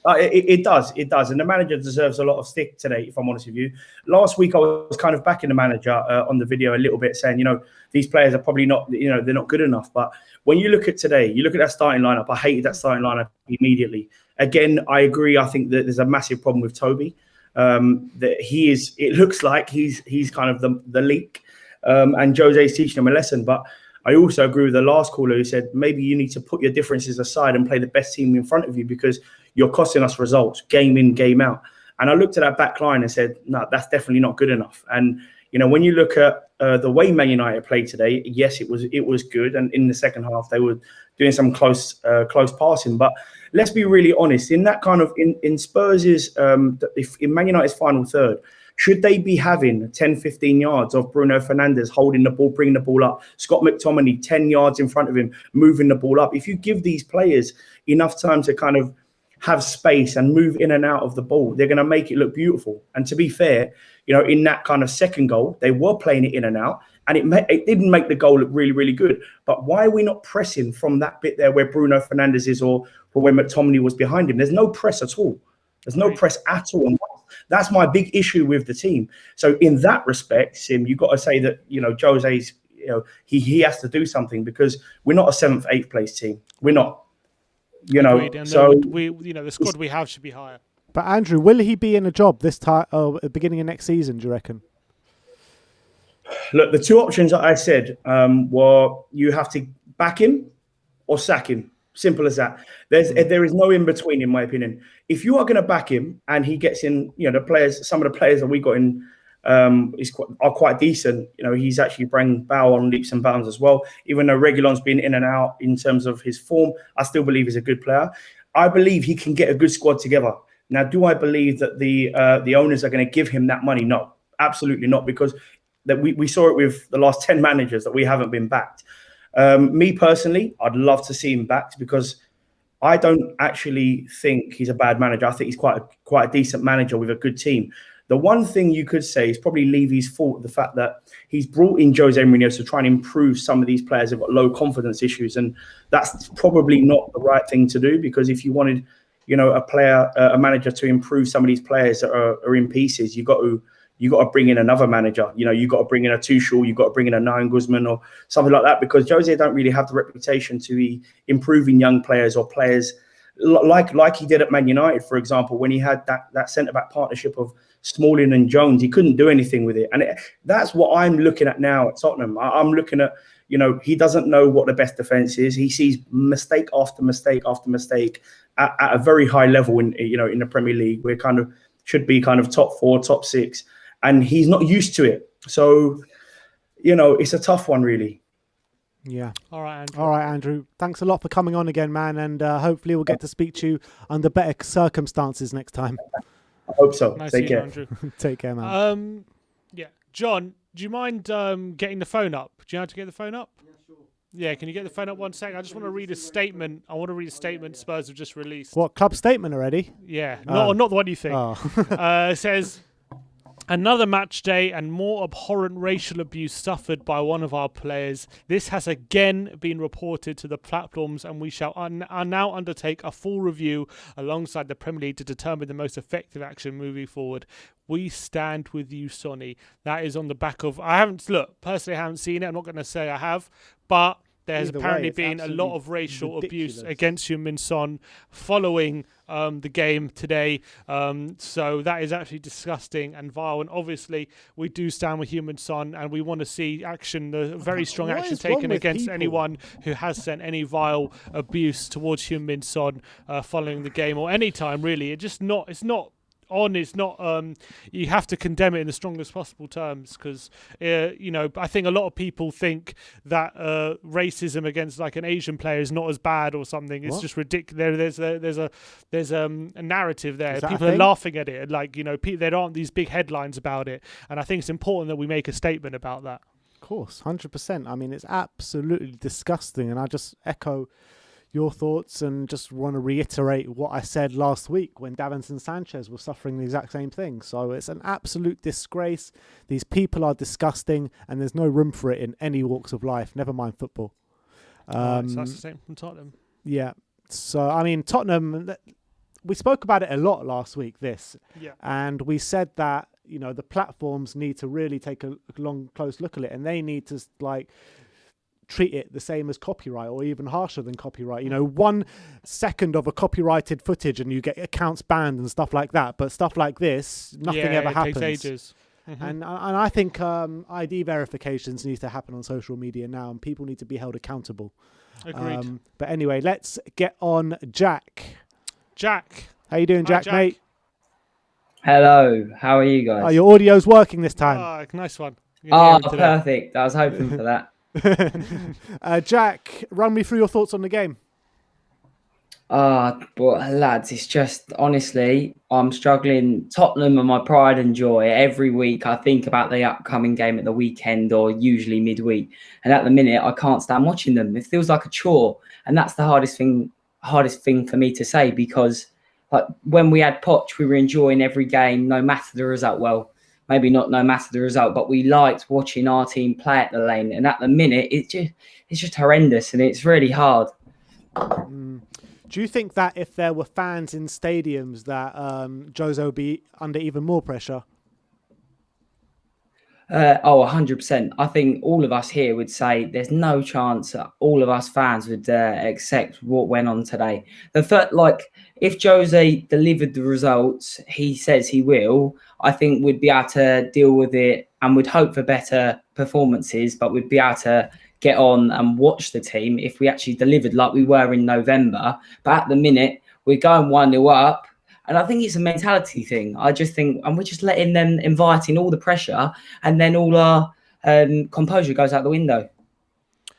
It does. And the manager deserves a lot of stick today, if I'm honest with you. Last week, I was kind of backing the manager on the video a little bit, saying, these players are probably not, they're not good enough. But when you look at today, you look at that starting lineup. I hated that starting lineup immediately. Again, I agree. I think that there's a massive problem with Toby. That it looks like he's kind of the leak, and Jose's teaching him a lesson. But I also agree with the last caller who said maybe you need to put your differences aside and play the best team in front of you, because you're costing us results game in, game out. And I looked at that back line and said, no, that's definitely not good enough. And, when you look at the way Man United played today, yes, it was good. And in the second half, they were doing some close passing. But let's be really honest, in that kind of, in Spurs' in Man United's final third, should they be having 10, 15 yards of Bruno Fernandes holding the ball, bringing the ball up, Scott McTominay 10 yards in front of him, moving the ball up? If you give these players enough time to kind of have space and move in and out of the ball, they're going to make it look beautiful. And to be fair, in that kind of second goal, they were playing it in and out, and it didn't make the goal look really, really good. But why are we not pressing from that bit there where Bruno Fernandes is, or where McTominay was behind him? There's no press at all. There's no press at all. And that's my big issue with the team. So in that respect, Sim, you've got to say that, Jose's, he has to do something, because we're not a 7th, 8th place team. We're not, so the squad we have should be higher. But Andrew, will he be in a job this time at the beginning of next season, do you reckon? Look, the two options that I said were you have to back him or sack him. Simple as that. There is no in between, in my opinion. If you are going to back him and he gets in, some of the players that we got in are quite decent. He's actually bring Bow on leaps and bounds as well. Even though Reguilon's been in and out in terms of his form, I still believe he's a good player. I believe he can get a good squad together. Now, do I believe that the owners are going to give him that money? No, absolutely not, because that we saw it with the last 10 managers that we haven't been backed. Me personally, I'd love to see him backed, because I don't actually think he's a bad manager. I think he's quite a decent manager with a good team. The one thing you could say is probably Levy's fault, the fact that he's brought in Jose Mourinho to try and improve some of these players who've got low confidence issues, and that's probably not the right thing to do, because if you wanted, a manager to improve some of these players that are in pieces, you got to bring in another manager. You got to bring in a Tuchel, you got to bring in a Nine Guzman or something like that, because Jose don't really have the reputation to be improving young players or players like he did at Man United, for example, when he had that centre-back partnership of Smalling and Jones. He couldn't do anything with it. And that's what I'm looking at now at Tottenham. I'm looking at, he doesn't know what the best defence is. He sees mistake after mistake after mistake at a very high level in the Premier League. We're should be top 4, top 6. And he's not used to it. So, it's a tough one, really. Yeah. All right, Andrew. Thanks a lot for coming on again, man. And hopefully we'll get to speak to you under better circumstances next time. I hope so. Nice Take care. Andrew. Take care, man. Yeah. John, do you mind getting the phone up? Do you know how to get the phone up? Yeah, sure. Yeah, can you get the phone up 1 second? I just want to read a statement. Spurs have just released. What, club statement already? Yeah. Not the one you think. It says, another match day and more abhorrent racial abuse suffered by one of our players. This has again been reported to the platforms, and we shall now undertake a full review alongside the Premier League to determine the most effective action moving forward. We stand with you, Sonny. That is on the back of... personally I haven't seen it. I'm not going to say I have, but there's apparently been a lot of racial abuse against Heung-min Son following the game today. So that is actually disgusting and vile. And obviously, we do stand with Heung-min Son, and we want to see very strong action taken against anyone who has sent any vile abuse towards Heung-min Son following the game, or any time really. It's not. You have to condemn it in the strongest possible terms, because I think a lot of people think that racism against like an Asian player is not as bad or something. It's just ridiculous. There's a narrative there. People are laughing at it, there aren't these big headlines about it, and I think it's important that we make a statement about that. Of course, 100%. I mean, it's absolutely disgusting, and I just echo your thoughts and just want to reiterate what I said last week when Davinson Sanchez was suffering the exact same thing. So it's an absolute disgrace. These people are disgusting, and there's no room for it in any walks of life, never mind football. So that's the same from Tottenham. Yeah. So, I mean, Tottenham, we spoke about it a lot last week, and we said that, the platforms need to really take a close look at it, and they need to, treat it the same as copyright, or even harsher than copyright. 1 second of a copyrighted footage and you get accounts banned and stuff like that. But stuff like this, nothing ever happens. It takes ages. Mm-hmm. And I think ID verifications need to happen on social media now, and people need to be held accountable. Agreed. But anyway, let's get on Jack. Jack. How you doing, Jack, mate? Hello. How are you guys? Oh, your audio's working this time. Nice one. Perfect. I was hoping for that. Jack, run me through your thoughts on the game. But lads, it's just, honestly, I'm struggling. Tottenham are my pride and joy. Every week I think about the upcoming game at the weekend, or usually midweek. And at the minute, I can't stand watching them. It feels like a chore. And that's the hardest thing for me to say, because Like when we had Poch, we were enjoying every game, no matter the result. Well, maybe not no matter the result, but we liked watching our team play at the Lane. And at the minute, it's just horrendous, and it's really hard. Do you think that if there were fans in stadiums that Jose would be under even more pressure? 100%. I think all of us here would say there's no chance that all of us fans would accept what went on today. If Jose delivered the results he says he will, I think we'd be able to deal with it and would hope for better performances, but we'd be able to get on and watch the team if we actually delivered like we were in November. But at the minute, we're going 1-0 up. And I think it's a mentality thing. I just think, and we're just letting them inviting all the pressure, and then all our composure goes out the window.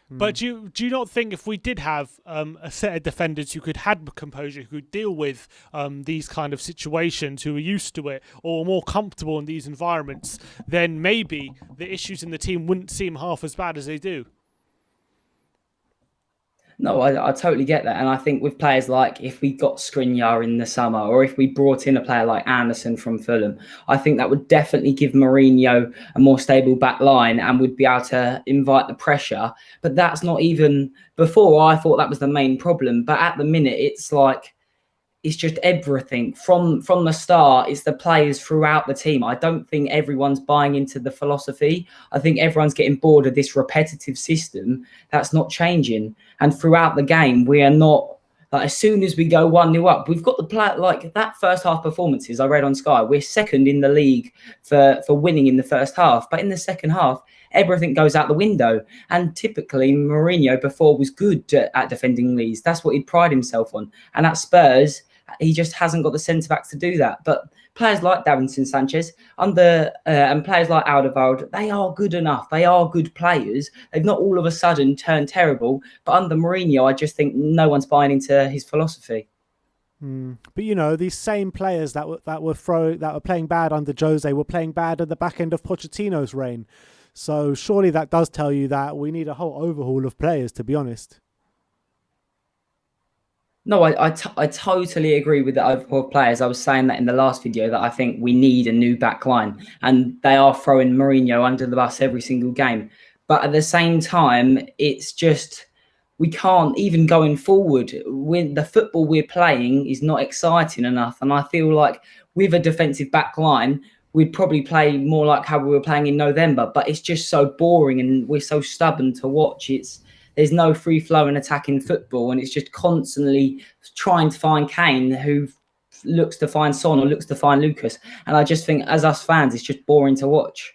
But do you not think if we did have a set of defenders who could have composure, who could deal with these kind of situations, who are used to it or more comfortable in these environments, then maybe the issues in the team wouldn't seem half as bad as they do? No, I totally get that. And I think with players like if we got Skriniar in the summer, or if we brought in a player like Anderson from Fulham, I think that would definitely give Mourinho a more stable back line and would be able to invite the pressure. But that's not even before. I thought that was the main problem. But at the minute, it's just everything from the start. It's the players throughout the team. I don't think everyone's buying into the philosophy. I think everyone's getting bored of this repetitive system that's not changing. And throughout the game, we are not, like, as soon as we go 1-0 up, we've got the play, like that first half performances I read on Sky. We're second in the league for winning in the first half. But in the second half, everything goes out the window. And typically, Mourinho before was good at defending leads. That's what he'd pride himself on. And at Spurs, he just hasn't got the centre backs to do that. But players like Davinson Sanchez and players like Alderweireld, they are good enough. They are good players. They've not all of a sudden turned terrible. But under Mourinho, I just think no one's buying into his philosophy. But you know, these same players that were playing bad under Jose were playing bad at the back end of Pochettino's reign. So surely that does tell you that we need a whole overhaul of players, to be honest. No, I totally agree with the overhaul of players. I was saying that in the last video that I think we need a new back line, and they are throwing Mourinho under the bus every single game. But at the same time, it's just we can't even going forward. When the football we're playing is not exciting enough, and I feel like with a defensive back line, we'd probably play more like how we were playing in November. But it's just so boring, and we're so stubborn to watch. There's no free-flowing attacking football, and it's just constantly trying to find Kane, who looks to find Son or looks to find Lucas. And I just think, as us fans, it's just boring to watch.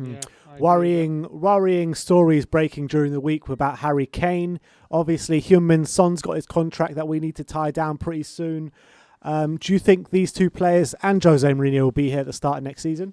Yeah, worrying stories breaking during the week about Harry Kane. Obviously, Heung-min Son's got his contract that we need to tie down pretty soon. Do you think these two players and Jose Mourinho will be here at the start of next season?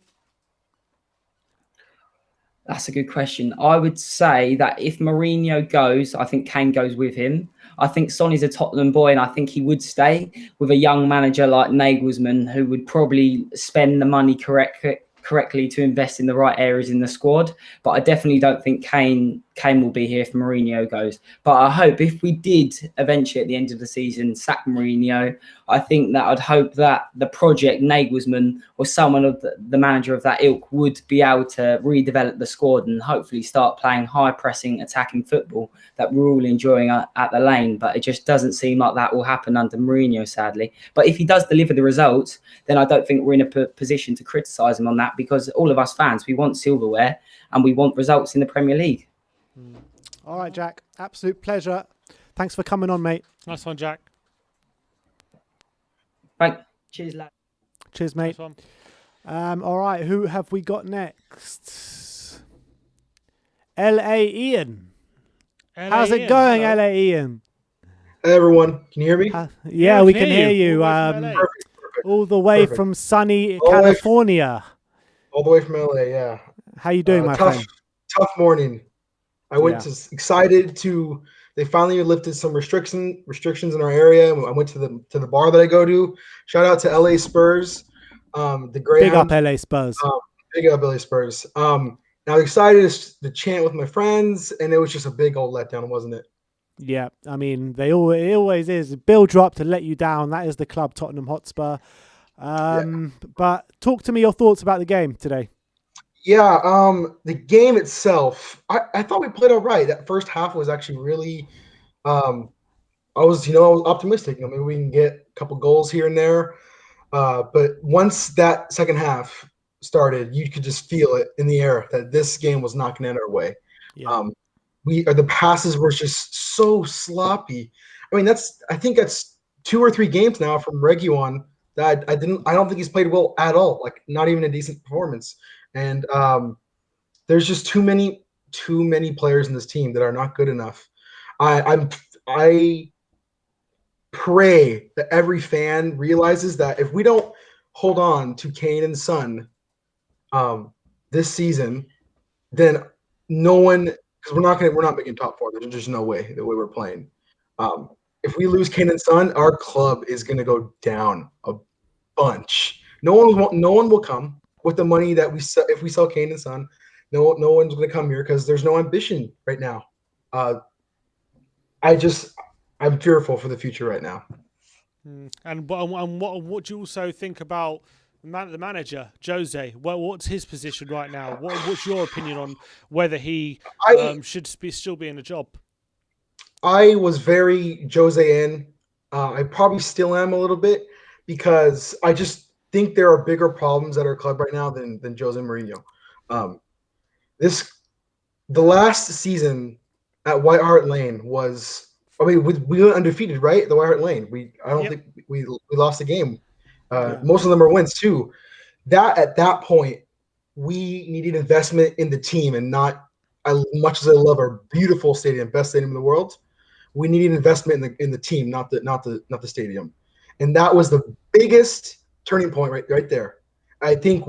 That's a good question. I would say that if Mourinho goes, I think Kane goes with him. I think Son is a Tottenham boy, and I think he would stay with a young manager like Nagelsmann, who would probably spend the money correctly to invest in the right areas in the squad. But I definitely don't think Kane will be here if Mourinho goes. But I hope if we did eventually at the end of the season sack Mourinho, I think that I'd hope that the project Nagelsmann or someone of the manager of that ilk would be able to redevelop the squad and hopefully start playing high pressing attacking football that we're all enjoying at the Lane. But it just doesn't seem like that will happen under Mourinho, sadly. But if he does deliver the results, then I don't think we're in a position to criticise him on that, because all of us fans, we want silverware and we want results in the Premier League. All right, Jack. Absolute pleasure. Thanks for coming on, mate. Nice one, Jack. Right. Cheers, lad. Cheers, mate. Nice one. All right, who have we got next? LA Ian. How's it going, hello. LA Ian? Hey everyone, can you hear me? Yeah, we can hear you. Perfect. All the way Perfect. from sunny All the way California. All the way from LA, yeah. How you doing, my friend? Tough morning. I went excited to. They finally lifted some restrictions in our area. I went to the bar that I go to. Shout out to LA Spurs. The Greyhound. Big up LA Spurs. Big up LA Spurs. Now excited to chant with my friends, and it was just a big old letdown, wasn't it? Yeah, I mean, it always is. Build you up to let you down. That is the club, Tottenham Hotspur. But talk to me your thoughts about the game today. Yeah, the game itself, I thought we played all right. That first half was actually really, I was optimistic. Maybe we can get a couple goals here and there. But once that second half started, you could just feel it in the air that this game was not going to end our way. Yeah. The passes were just so sloppy. I mean, I think that's 2 or 3 games now from Reguilon that I don't think he's played well at all. Like not even a decent performance. And there's just too many players in this team that are not good enough. I pray that every fan realizes that if we don't hold on to Kane and Son this season, then no one, because we're not making top 4. There's just no way the way we're playing. If we lose Kane and Son, our club is going to go down a bunch. No one will come with the money that we sell. If we sell Kane and Son, no one's going to come here because there's no ambition right now. I'm fearful for the future right now. And what do you also think about the manager, Jose? What's his position right now? What's your opinion on whether he should still be in the job? I was very Jose in. I probably still am a little bit because I just think there are bigger problems at our club right now than Jose Mourinho. The last season at White Hart Lane was. I mean, we went undefeated, right? The White Hart Lane. I don't think we lost a game. Most of them are wins too. At that point, we needed investment in the team, and not as much as I love our beautiful stadium, best stadium in the world. We needed investment in the team, not the stadium, and that was the biggest turning point right there. I think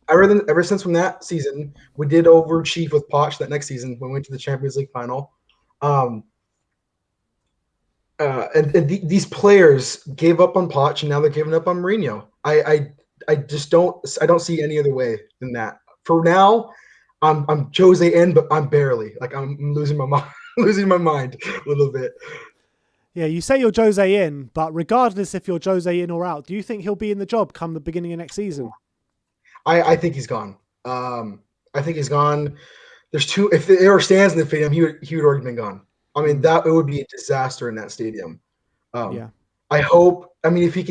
ever since from that season, we did overachieve with Poch that next season when we went to the Champions League final. These players gave up on Poch, and now they're giving up on Mourinho. I just don't see any other way than that. For now, I'm Jose in, but I'm barely. Like I'm losing my mind, losing my mind a little bit. Yeah, you say you're Jose in, but regardless if you're Jose in or out, do you think he'll be in the job come the beginning of next season? I think he's gone. I think he's gone. There's two. If there were stands in the stadium, he would already been gone. I mean, it would be a disaster in that stadium. Yeah. I hope. I mean, if we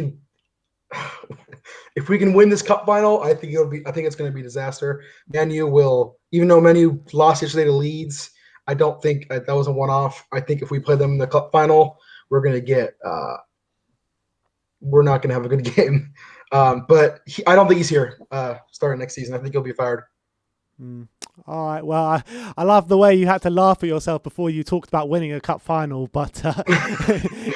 can win this cup final, I think it's going to be a disaster. Manu will, even though Manu lost yesterday to Leeds, I don't think that was a one-off. I think if we play them in the cup final, we're going to get. We're not going to have a good game. But I don't think he's here starting next season. I think he'll be fired. All right. Well, I love the way you had to laugh at yourself before you talked about winning a cup final. But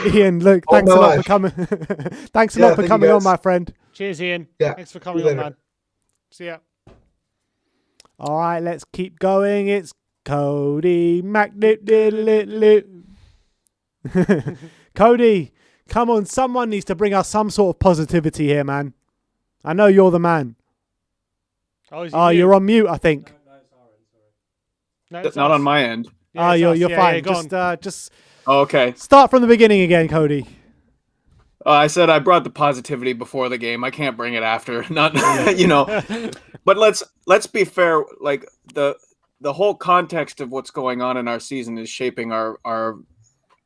Ian, look, thanks a lot for coming. Thanks a lot for coming on, my friend. Cheers, Ian. Yeah. Thanks for coming on, man. See ya. All right, let's keep going. It's Cody Cody, come on. Someone needs to bring us some sort of positivity here, man. I know you're the man. Oh, you're on mute, I think. No, That's not on my end. Yeah, you're fine. Just okay. Start from the beginning again, Cody. I said I brought the positivity before the game. I can't bring it after. Not But let's be fair. Like the whole context of what's going on in our season is shaping our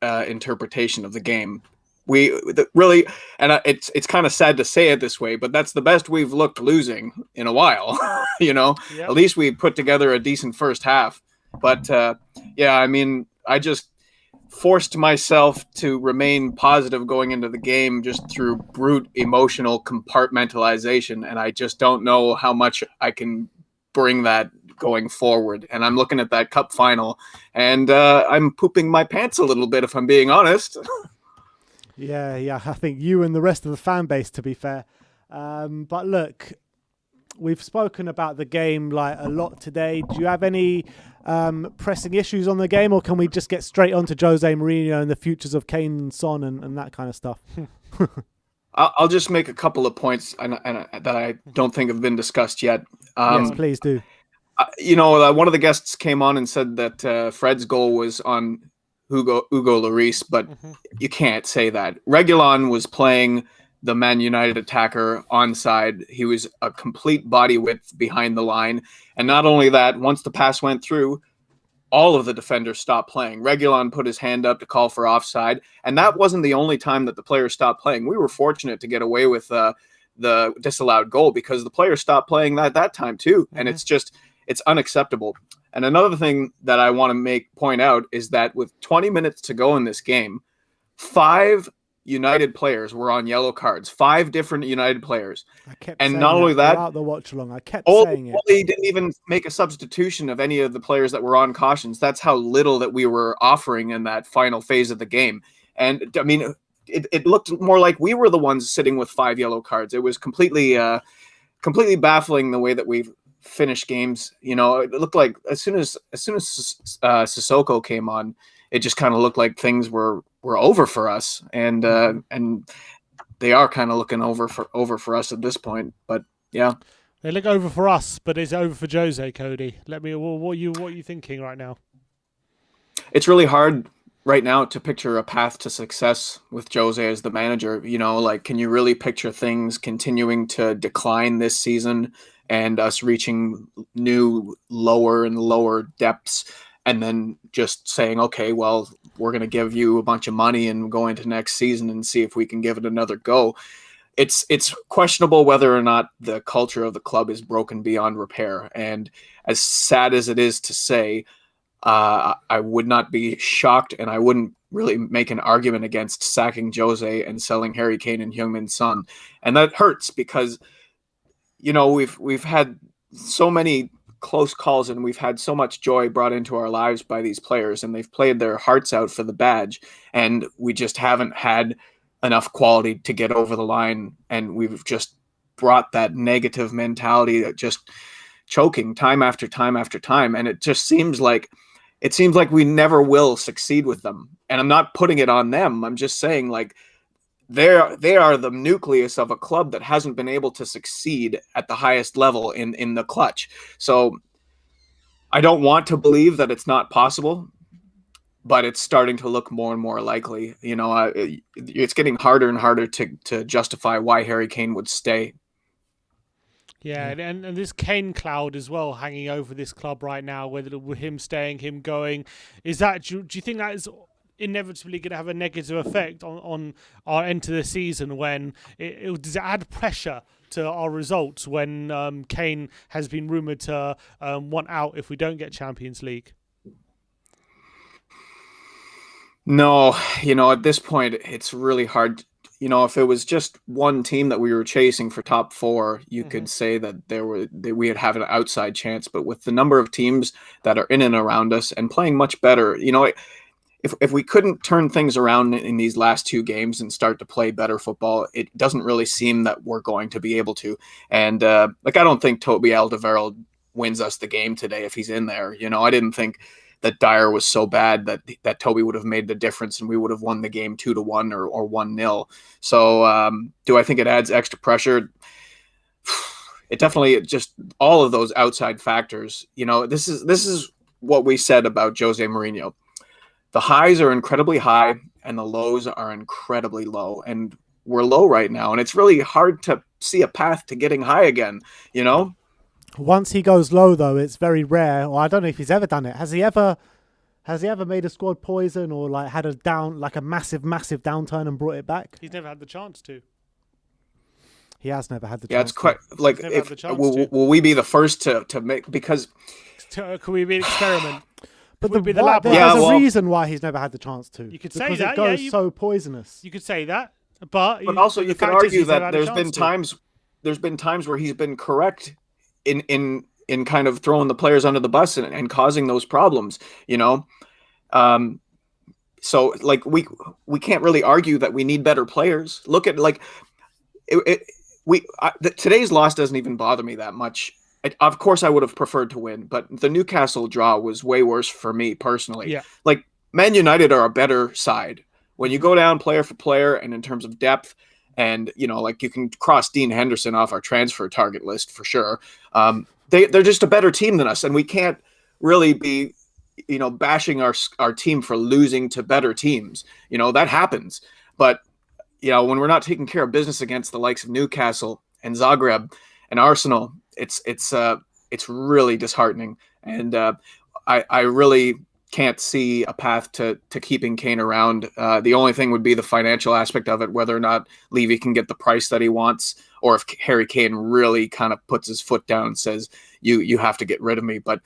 interpretation of the game. Really, and it's kind of sad to say it this way, but that's the best we've looked losing in a while. Yep. At least we put together a decent first half. But yeah, I mean, I just forced myself to remain positive going into the game just through brute emotional compartmentalization, and I just don't know how much I can bring that going forward. And I'm looking at that cup final, and I'm pooping my pants a little bit, if I'm being honest. Yeah, I think you and the rest of the fan base, to be fair. But look, we've spoken about the game like a lot today. Do you have any pressing issues on the game, or can we just get straight on to Jose Mourinho and the futures of Kane and Son and that kind of stuff? I'll just make a couple of points that I don't think have been discussed yet. Yes, please do. One of the guests came on and said that Fred's goal was on Hugo Lloris, but you can't say that. Reguilon was playing the Man United attacker onside. He was a complete body width behind the line. And not only that, once the pass went through, all of the defenders stopped playing. Reguilon put his hand up to call for offside, and that wasn't the only time that the players stopped playing. We were fortunate to get away with the disallowed goal because the players stopped playing that time too, and it's unacceptable. And another thing that I want to point out is that with 20 minutes to go in this game, 5 United players were on yellow cards. 5 different United players. And not only that, throughout the watch along, I kept saying it. He didn't even make a substitution of any of the players that were on cautions. That's how little that we were offering in that final phase of the game. And I mean, it looked more like we were the ones sitting with 5 yellow cards. It was completely baffling the way that we've finished games. You know, it looked like as soon as Sissoko came on, it just kind of looked like things were over for us, and they are kind of looking over for us at this point. But yeah, they look over for us, but it's over for Jose. Cody, what are you thinking right now? It's really hard right now to picture a path to success with Jose as the manager. You know, like, can you really picture things continuing to decline this season and us reaching new lower and lower depths? And then just saying, okay, well, we're going to give you a bunch of money and go into next season and see if we can give it another go. It's questionable whether or not the culture of the club is broken beyond repair. And as sad as it is to say, I would not be shocked, and I wouldn't really make an argument against sacking Jose and selling Harry Kane and Heung-min Son. And that hurts because, you know, we've had so many close calls, and we've had so much joy brought into our lives by these players, and they've played their hearts out for the badge, and we just haven't had enough quality to get over the line, and we've just brought that negative mentality that just choking time after time after time, and it just seems like we never will succeed with them. And I'm not putting it on them. I'm just saying, like, they are the nucleus of a club that hasn't been able to succeed at the highest level in the clutch. So I don't want to believe that it's not possible, but it's starting to look more and more likely. You know, it's getting harder and harder to justify why Harry Kane would stay. Yeah, and this Kane cloud as well hanging over this club right now, whether with him staying, him going, is that do you think that is inevitably going to have a negative effect on our end to the season when does it add pressure to our results when Kane has been rumoured to want out if we don't get Champions League? No, you know, at this point, it's really hard. You know, if it was just one team that we were chasing for top 4, you could say that we would have an outside chance. But with the number of teams that are in and around us and playing much better, you know, if we couldn't turn things around in these last 2 games and start to play better football, it doesn't really seem that we're going to be able to. And I don't think Toby Alderweireld wins us the game today if he's in there. You know, I didn't think that Dyer was so bad that Toby would have made the difference and we would have won the game 2-1 or 1-0. So do I think it adds extra pressure? It definitely, just all of those outside factors. You know, this is what we said about Jose Mourinho. The highs are incredibly high and the lows are incredibly low. And we're low right now. And it's really hard to see a path to getting high again, you know? Once he goes low, though, it's very rare. Or I don't know if he's ever done it. Has he ever made a squad poison or like had a massive downturn and brought it back? He's never had the chance to. He has never had the chance. Yeah, it's quite like will we be the first to make, because could we be an experiment? But there's a reason why he's never had the chance to. You could say that. It goes so poisonous. You could say that, but also you could argue that there's been times where he's been correct in kind of throwing the players under the bus and causing those problems, you know. So like we can't really argue that we need better players. Look at like today's loss doesn't even bother me that much. Of course, I would have preferred to win, but the Newcastle draw was way worse for me personally. Yeah. Like, Man United are a better side. When you go down player for player and in terms of depth, and, you know, like you can cross Dean Henderson off our transfer target list for sure. They're just a better team than us, and we can't really be bashing our team for losing to better teams. That happens. But when we're not taking care of business against the likes of Newcastle and Zagreb and Arsenal, it's really disheartening. And I really can't see a path to keeping Kane around. The only thing would be the financial aspect of it, whether or not Levy can get the price that he wants, or if Harry Kane really kind of puts his foot down and says, you have to get rid of me. But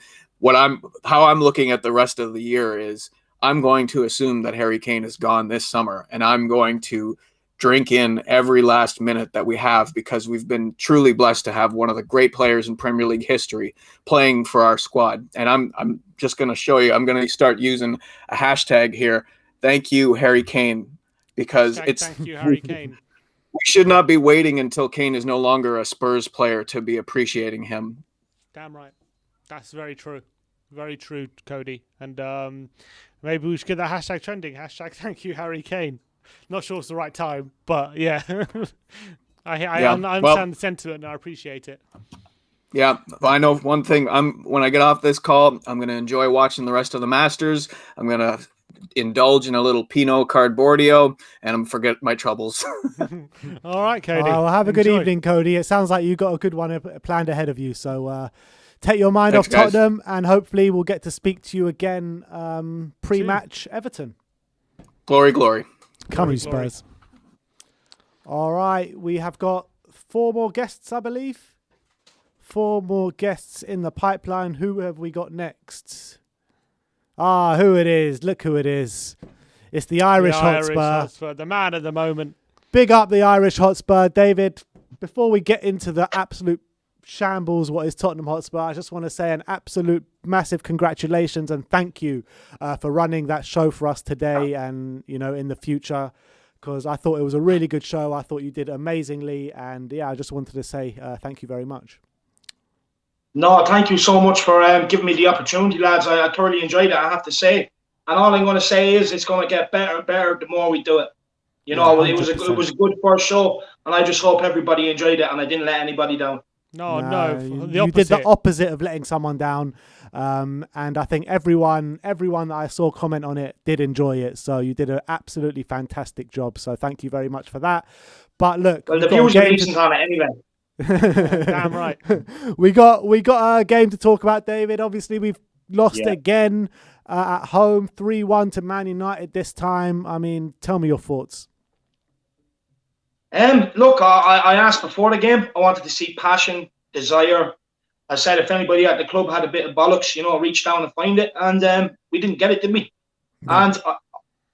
how I'm looking at the rest of the year is I'm going to assume that Harry Kane is gone this summer, and I'm going to drink in every last minute that we have, because we've been truly blessed to have one of the great players in Premier League history playing for our squad. And I'm just going to show you, I'm going to start using a hashtag here. Thank you, Harry Kane, because Thank you, Harry Kane. We should not be waiting until Kane is no longer a Spurs player to be appreciating him. Damn right. That's very true. Very true, Cody. And maybe we should get that hashtag trending. Hashtag thank you, Harry Kane. Not sure it's the right time, but yeah. I understand the sentiment and I appreciate it. Yeah, I know one thing. When I get off this call, I'm going to enjoy watching the rest of the Masters. I'm going to indulge in a little Pinot Cardbordio, and I'm forget my troubles. All right, Cody. Well, have a good evening, Cody. It sounds like you got a good one planned ahead of you. So take your mind off Tottenham, and hopefully we'll get to speak to you again pre-match Everton. Glory, glory. Coming Spurs. All right, we have got 4 more guests, I believe. 4 more guests in the pipeline. Who have we got next? Who it is. Look who it is. It's the Irish Hotspur. The man at the moment. Big up the Irish Hotspur. David, before we get into the absolute shambles what is Tottenham Hotspur, I just want to say an absolute massive congratulations and thank you for running that show for us today and in the future, because I thought it was a really good show. I thought you did amazingly, and I just wanted to say thank you very much. No, thank you so much for giving me the opportunity, lads. I thoroughly enjoyed it, I have to say. And all I'm going to say is it's going to get better and better the more we do it. It was a good first show, and I just hope everybody enjoyed it and I didn't let anybody down. No, you did the opposite of letting someone down, and I think everyone that I saw comment on it did enjoy it. So you did an absolutely fantastic job. So thank you very much for that. But look, well, the viewers are decent on it anyway. Damn right. we got a game to talk about, David. Obviously, we've lost again at home, 3-1 to Man United this time. I mean, tell me your thoughts. Look, I asked before the game. I wanted to see passion, desire. I said if anybody at the club had a bit of bollocks, reach down and find it, and we didn't get it, did we? No. And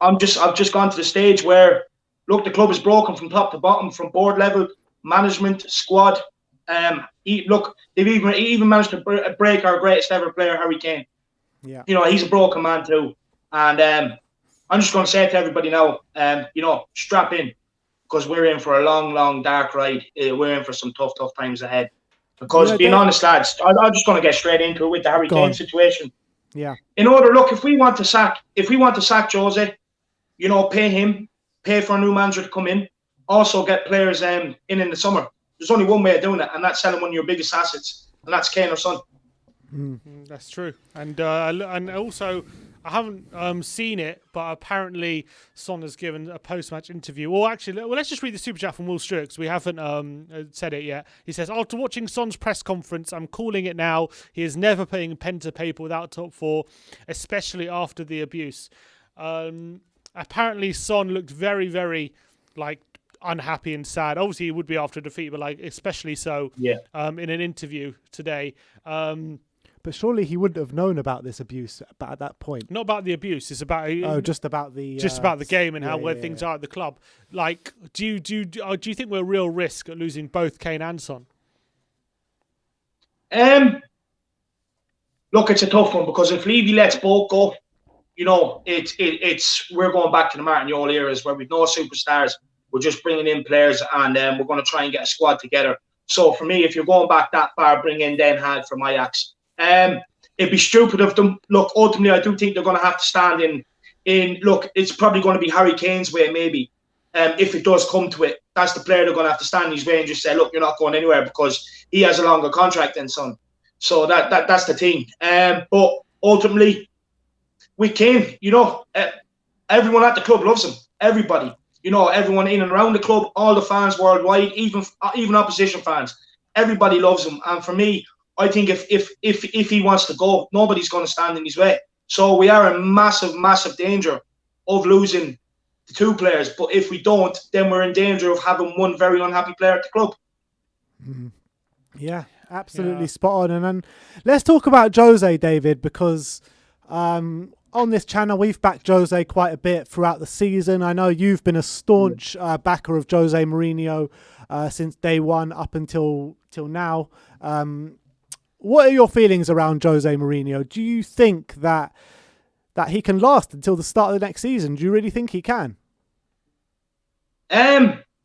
I've just gone to the stage where, look, the club is broken from top to bottom, from board level, management, squad. Look, they've even managed to break our greatest ever player, Harry Kane. Yeah, he's a broken man too, and I'm just going to say to everybody now, strap in. Because we're in for a long, long, dark ride. We're in for some tough times ahead. Because being honest, lads, I'm just going to get straight into it with the Harry Kane situation. Yeah. In order, look, if we want to sack Jose, pay for a new manager to come in, also get players in the summer. There's only one way of doing it, and that's selling one of your biggest assets, and that's Kane or Son. That's true, and also. I haven't seen it, but apparently Son has given a post-match interview. Or actually, let's just read the super chat from Will Stewart, because we haven't said it yet. He says, after watching Son's press conference, I'm calling it now. He is never putting pen to paper without top 4, especially after the abuse. Apparently Son looked very, very unhappy and sad. Obviously, he would be after a defeat, but especially so in an interview today. But surely he wouldn't have known about this abuse at that point. Not about the abuse. It's about just about the game and where things are at the club. Do you think we're a real risk at losing both Kane and Son? Look, it's a tough one, because if Levy lets both go, it's we're going back to the Martin Yole eras where we've no superstars. We're just bringing in players, and we're going to try and get a squad together. So for me, if you're going back that far, bring in Den Haag from Ajax. It'd be stupid of them. Look, ultimately, I do think they're going to have to stand in. Look, it's probably going to be Harry Kane's way, maybe. If it does come to it, that's the player they're going to have to stand his way and just say, look, you're not going anywhere, because he has a longer contract than Son. So that's the thing. But ultimately, with Kane, everyone at the club loves him. Everybody, everyone in and around the club, all the fans worldwide, even opposition fans, everybody loves him. And for me, I think if he wants to go, nobody's going to stand in his way. So we are in massive, massive danger of losing the two players. But if we don't, then we're in danger of having one very unhappy player at the club. Yeah, absolutely spot on. And then let's talk about Jose, David, because on this channel we've backed Jose quite a bit throughout the season. I know you've been a staunch backer of Jose Mourinho since day one up until now. What are your feelings around Jose Mourinho? Do you think that he can last until the start of the next season? Do you really think he can?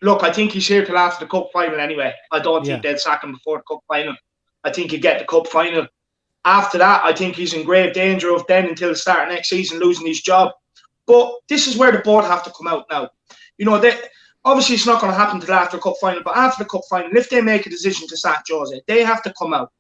Look, I think he's here till after the cup final anyway. I don't think they'll sack him before the cup final. I think he'll get the cup final. After that, I think he's in grave danger of then until the start of next season losing his job. But this is where the board have to come out now. Obviously it's not going to happen until after the cup final, but after the cup final, if they make a decision to sack Jose, they have to come out.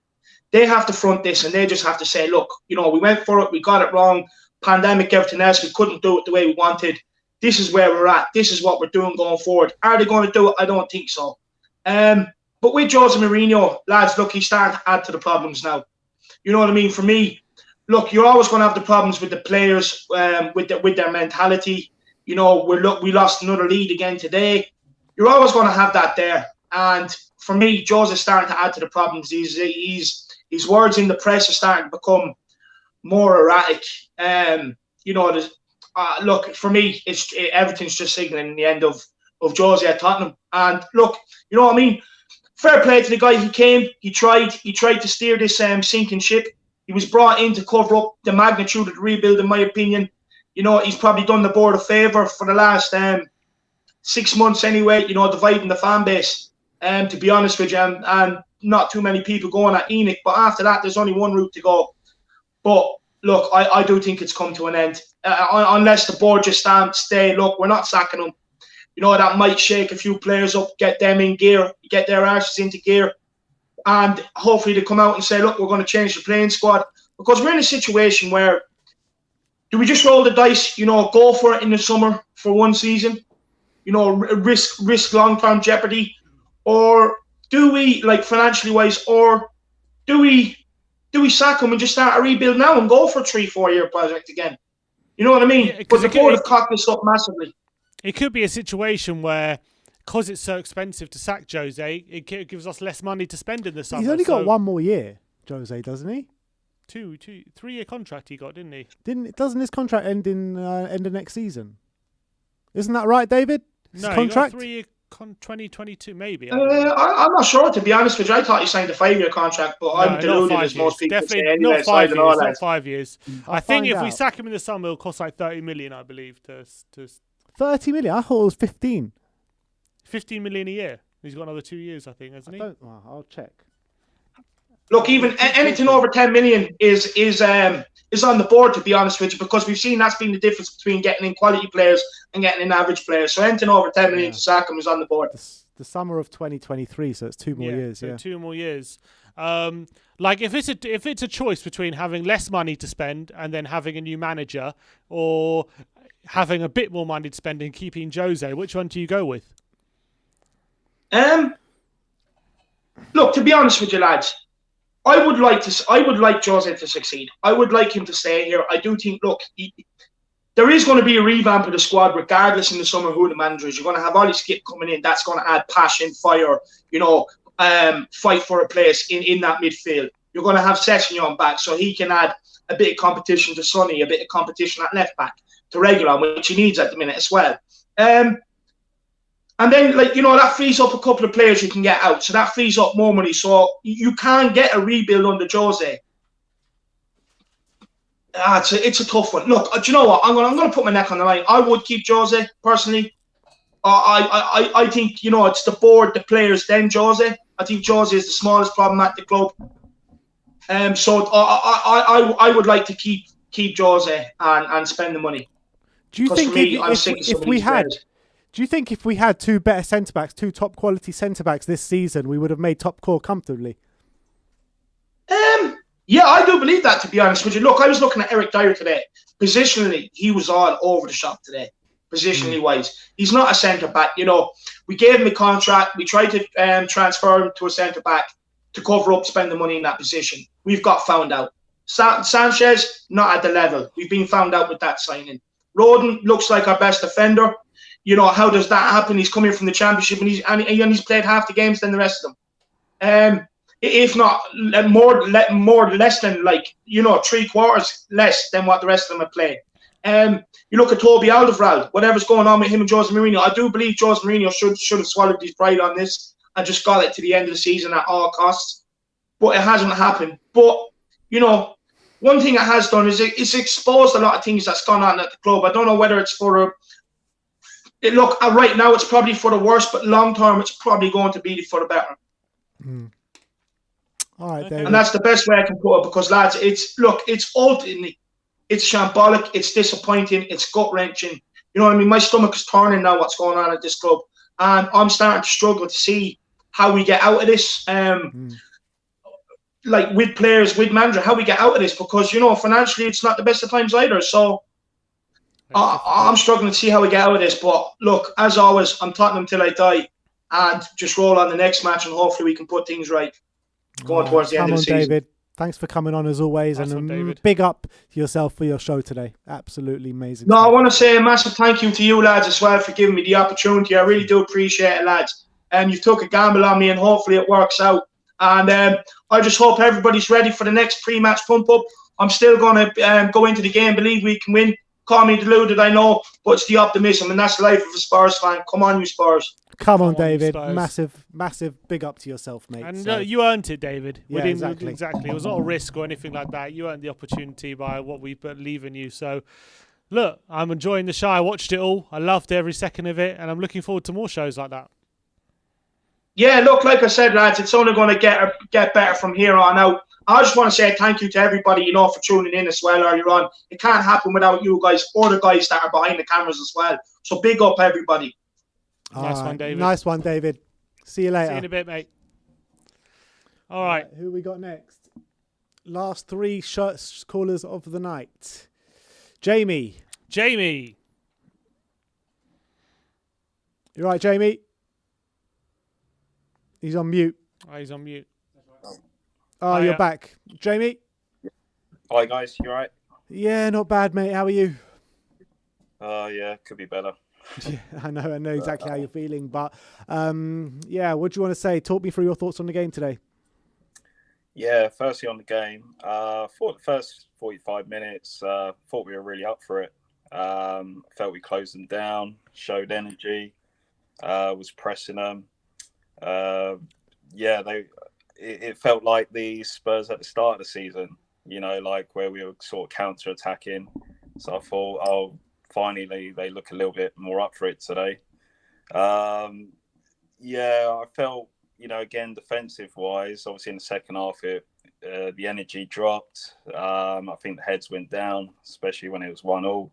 They have to front this and they just have to say, look, we went for it, we got it wrong, pandemic, everything else, we couldn't do it the way we wanted. This is where we're at. This is what we're doing going forward. Are they going to do it? I don't think so. But with Jose Mourinho, lads, look, he's starting to add to the problems now. You know what I mean? For me, look, you're always going to have the problems with the players, with their mentality. We lost another lead again today. You're always going to have that there. And for me, Jose's starting to add to the problems. His words in the press are starting to become more erratic. Look, for me, everything's just signalling the end of Jose at Tottenham. And look, you know what I mean? Fair play to the guy. He came, he tried to steer this sinking ship. He was brought in to cover up the magnitude of the rebuild, in my opinion. He's probably done the board a favour for the last 6 months anyway, dividing the fan base, to be honest with you, and not too many people going at Enoch. But after that, there's only one route to go. But look, I do think it's come to an end. Unless the board just stay, look, we're not sacking him. That might shake a few players up, get them in gear, get their arses into gear. And hopefully they come out and say, look, we're going to change the playing squad. Because we're in a situation where, do we just roll the dice, go for it in the summer for one season? Risk long-term jeopardy? Or do we, financially wise, or do we sack him and just start a rebuild now and go for a 3-4 year project again? You know what I mean? Yeah, but the board have cocked this up massively. It could be a situation where, because it's so expensive to sack Jose, it gives us less money to spend in the summer. He's only got one more year, Jose, doesn't he? 3-year contract he got, didn't he? Doesn't his contract end in end of next season? Isn't that right, David? His contract? He got a 3-year 2022 maybe. I'm not sure, to be honest with you. I thought he signed a 5-year contract, but I'm deluded as most people Definitely say anyway. Not 5 years. Not 5 years. I'll I think if find we out. sack him in the summer, it'll cost like 30 million, I believe. To 30 million? I thought it was 15. 15 million a year. He's got another 2 years, I think, hasn't he? I'll check. Look, even anything over 10 million is on the board, to be honest with you, because we've seen that's been the difference between getting in quality players and getting in average players. So anything over 10 million to sack him is on the board. The summer of 2023, so it's 2 more years. So Yeah, 2 more years. If it's a choice between having less money to spend and then having a new manager, or having a bit more money to spend and keeping Jose, which one do you go with? Look, to be honest with you, lads, I would like Jose to succeed. I would like him to stay here. I do think, look, there is going to be a revamp of the squad, regardless in the summer who the manager is. You're going to have Ollie Skip coming in. That's going to add passion, fire, fight for a place in that midfield. You're going to have Sessegnon back, so he can add a bit of competition to Sonny, a bit of competition at left back to Regular, which he needs at the minute as well. And then, that frees up a couple of players you can get out. So that frees up more money. So you can get a rebuild under Jose. It's a tough one. Look, do you know what? I'm going to put my neck on the line. I would keep Jose, personally. I think, it's the board, the players, then Jose. I think Jose is the smallest problem at the club. So I would like to keep Jose and spend the money. Do you think if we had two better centre backs, two top quality centre backs this season, we would have made top core comfortably? Yeah, I do believe that, to be honest with you. Look, I was looking at Eric Dyer today. Positionally, he was all over the shop today, positionally wise. He's not a centre-back. You know, we gave him a contract. We tried to transfer him to a centre-back to cover up, spend the money in that position. We've got found out. Sanchez, not at the level. We've been found out with that signing. Roden looks like our best defender. You know, how does that happen? He's coming from the Championship and he's played half the games than the rest of them. If not less than, like, you know, 3/4 less than what the rest of them have played. You look at Toby Alderweireld, whatever's going on with him and Jose Mourinho. I do believe Jose Mourinho should have swallowed his pride on this and just got it to the end of the season at all costs. But it hasn't happened. But, you know, one thing it has done is it's exposed a lot of things that's gone on at the club. I don't know whether it's right now it's probably for the worse, but long term it's probably going to be for the better. All right, David. And that's the best way I can put it, because, lads, it's ultimately, it's shambolic, it's disappointing, it's gut wrenching. You know what I mean? My stomach is turning now what's going on at this club, and I'm starting to struggle to see how we get out of this. Like, with players, with manager, how we get out of this, because, you know, financially it's not the best of times either. So I'm struggling to see how we get out of this. But look, as always, I'm Tottenham till I die, and just roll on the next match, and hopefully we can put things right going towards the end of the season. David. Thanks for coming on as always, and big up to yourself for your show today. Absolutely amazing. No, I want to say a massive thank you to you lads as well for giving me the opportunity. I really do appreciate it, lads. And you took a gamble on me, and hopefully it works out. And I just hope everybody's ready for the next pre-match pump-up. I'm still going to go into the game, believe we can win. Call me deluded, I know, but it's the optimism, and that's the life of a Spurs fan. Come on, you Spurs. Come on, David. Massive big up to yourself, mate. And you earned it, David. Yeah, exactly. It was not a risk or anything like that. You earned the opportunity by what we believe in you. So, look, I'm enjoying the show. I watched it all. I loved every second of it, and I'm looking forward to more shows like that. Yeah, look, like I said, lads, it's only going to get better from here on out. I just want to say thank you to everybody, you know, for tuning in as well earlier on. It can't happen without you guys or the guys that are behind the cameras as well. So big up, everybody. Nice one, David. Nice one, David. See you later. See you in a bit, mate. All right. Who we got next? Last three shirts callers of the night. Jamie. You right, Jamie? He's on mute. He's on mute. Oh, you're back. Jamie? Hi, guys. You right? Yeah, not bad, mate. How are you? Yeah, could be better. Yeah, I know exactly how you're feeling. But, yeah, what do you want to say? Talk me through your thoughts on the game today. Yeah, firstly on the game. For the first 45 minutes, thought we were really up for it. Felt we closed them down, showed energy, was pressing them. It felt like the Spurs at the start of the season, you know, like where we were sort of counter-attacking. So I thought, finally they look a little bit more up for it today. I felt, you know, again, defensive-wise, obviously in the second half, the energy dropped. I think the heads went down, especially when it was 1-1.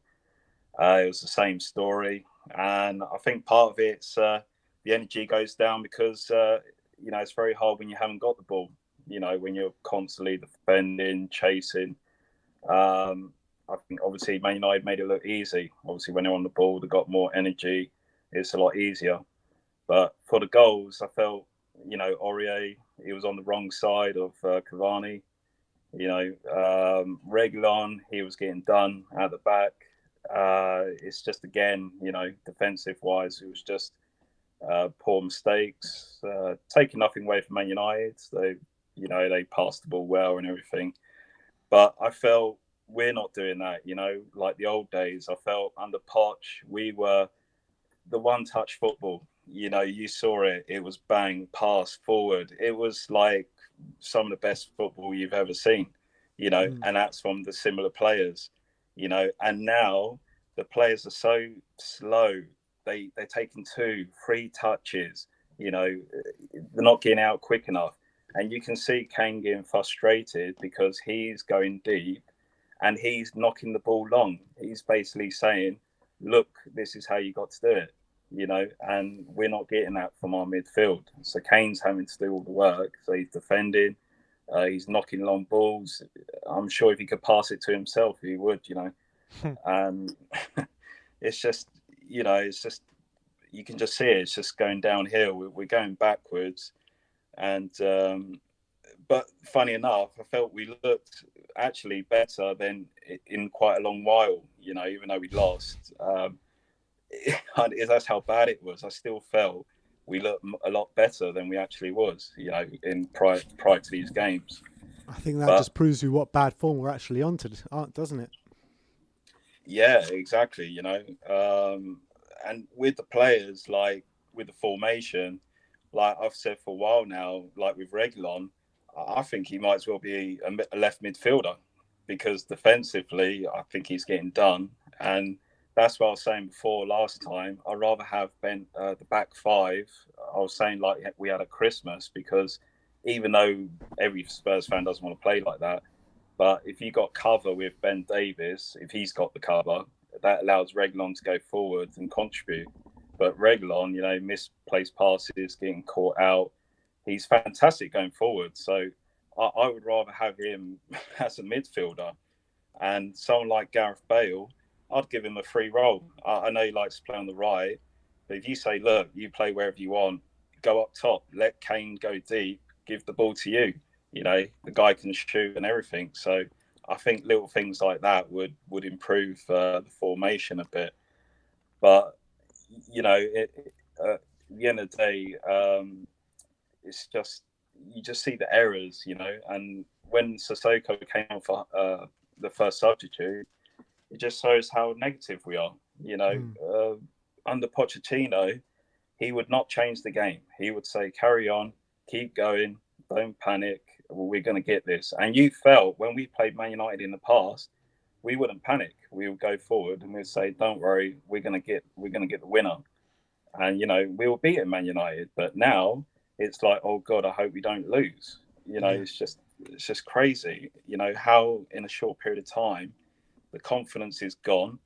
It was the same story. And I think part of it's the energy goes down because, you know, it's very hard when you haven't got the ball, you know, when you're constantly defending, chasing. I think obviously Man United made it look easy. Obviously, when they're on the ball, they got more energy. It's a lot easier. But for the goals, I felt, you know, Aurier, he was on the wrong side of Cavani. You know, Reguilon, he was getting done at the back. It's just, again, you know, defensive-wise, it was just poor mistakes. Taking nothing away from Man United. They passed the ball well and everything. But I felt we're not doing that, you know, like the old days. I felt under Poch, we were the one-touch football. You know, you saw it. It was bang, pass, forward. It was like some of the best football you've ever seen, you know, and that's from the similar players, you know. And now the players are so slow. They're taking 2, 3 touches, you know, they're not getting out quick enough. And you can see Kane getting frustrated because he's going deep and he's knocking the ball long. He's basically saying, look, this is how you got to do it, you know, and we're not getting that from our midfield. So Kane's having to do all the work. So he's defending, He's knocking long balls. I'm sure if he could pass it to himself, he would, And it's just, it's just, you can just see it. It's just going downhill. We're going backwards. And, but funny enough, I felt we looked actually better than in quite a long while, even though we lost. That's how bad it was. I still felt we looked a lot better than we actually was, in prior to these games. I think that just proves you what bad form we're actually on doesn't it? Yeah, exactly. And with the players, like with the formation, like I've said for a while now, like with Reguilon, I think he might as well be a left midfielder, because defensively, I think he's getting done. And that's what I was saying before last time. I'd rather have the back five. I was saying like we had at Christmas, because even though every Spurs fan doesn't want to play like that, but if you got cover with Ben Davies, if he's got the cover, that allows Reguilon to go forward and contribute. But Reguilon, misplaced passes, getting caught out, he's fantastic going forward. So I would rather have him as a midfielder. And someone like Gareth Bale, I'd give him a free role. I know he likes to play on the right, but if you say, look, you play wherever you want, go up top, let Kane go deep, give the ball to you. The guy can shoot and everything. So I think little things like that would improve the formation a bit. But, at the end of the day, it's just, you just see the errors, and when Sissoko came on for the first substitute, it just shows how negative we are. Under Pochettino, he would not change the game. He would say, carry on, keep going, don't panic. We're going to get this. And you felt when we played Man United in the past, we wouldn't panic. We would go forward and we'd say, don't worry, we're going to get the winner. And, we will beat Man United. But now it's like, oh God, I hope we don't lose. It's just crazy, how in a short period of time, the confidence is gone.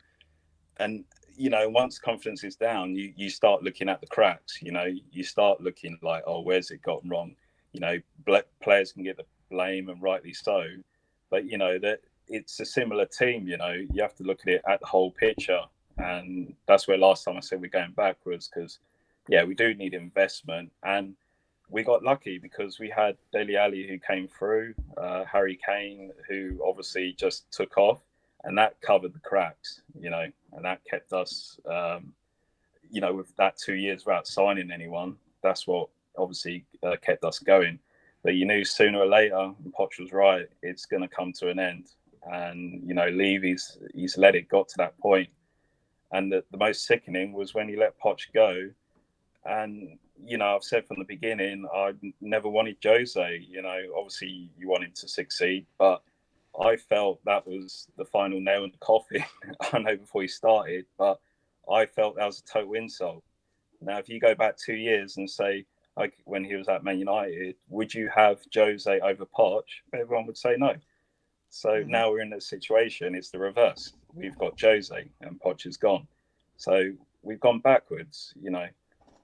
And, once confidence is down, you start looking at the cracks, you start looking like, oh, where's it gone wrong? Players can get the blame, and rightly so. But, that it's a similar team, you have to look at it at the whole picture. And that's where last time I said we're going backwards, because, yeah, we do need investment. And we got lucky because we had Dele Alli who came through, Harry Kane, who obviously just took off, and that covered the cracks, and that kept us, with that 2 years without signing anyone. That's what obviously kept us going. But you knew sooner or later, and Poch was right, it's going to come to an end. And, Levy's let it got to that point. And the most sickening was when he let Poch go. And, I've said from the beginning, I never wanted Jose. Obviously you want him to succeed, but I felt that was the final nail in the coffin. I know before he started, but I felt that was a total insult. Now, if you go back 2 years and say, like when he was at Man United, would you have Jose over Poch? Everyone would say no. So now we're in a situation, it's the reverse. We've got Jose and Poch is gone. So we've gone backwards,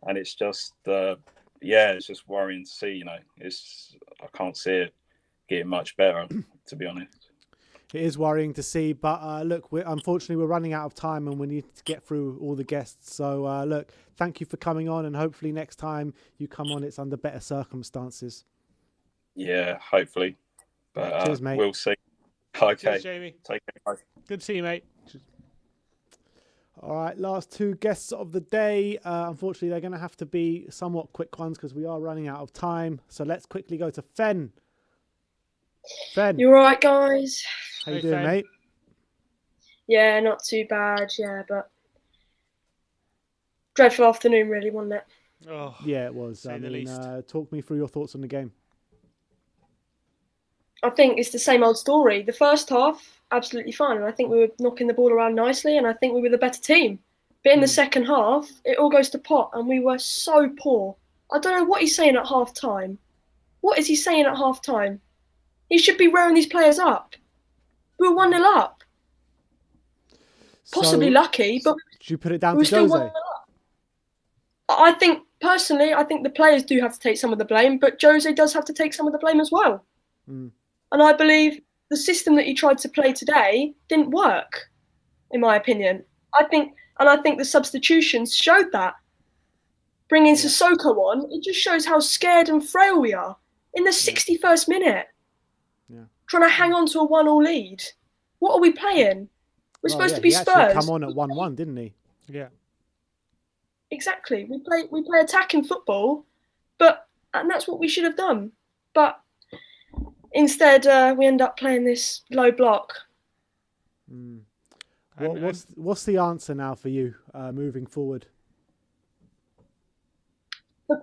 and it's just, it's just worrying to see, I can't see it getting much better, to be honest. It is worrying to see, but look, unfortunately we're running out of time and we need to get through all the guests. So look, thank you for coming on, and hopefully next time you come on, it's under better circumstances. Yeah, hopefully. But cheers, mate. We'll see. Okay. Cheers, Jamie. Take care, guys. Good to see you, mate. All right, last two guests of the day. Unfortunately, they're going to have to be somewhat quick ones because we are running out of time. So let's quickly go to Fen. Fen. You all right, guys? How you doing, mate? Yeah, not too bad. Yeah, but dreadful afternoon, really, wasn't it? Oh, yeah, it was. I mean, talk me through your thoughts on the game. I think it's the same old story. The first half, absolutely fine. And I think we were knocking the ball around nicely, and I think we were the better team. But in the second half, it all goes to pot, and we were so poor. I don't know what he's saying at half time. What is he saying at half time? He should be rearing these players up. We were 1-0 up. Possibly lucky, but should you put it down we were to still Jose? 1-0 up. I think, personally, I think the players do have to take some of the blame, but Jose does have to take some of the blame as well. And I believe the system that he tried to play today didn't work, in my opinion. I think the substitutions showed that. Bringing Sissoko on, it just shows how scared and frail we are. In the 61st minute, trying to hang on to a 1-1 lead. What are we playing? We're supposed to be Spurs. He actually come on at 1-1, didn't he? Yeah. Exactly. We play attacking football, and that's what we should have done. But instead, we end up playing this low block. What's the answer now for you moving forward?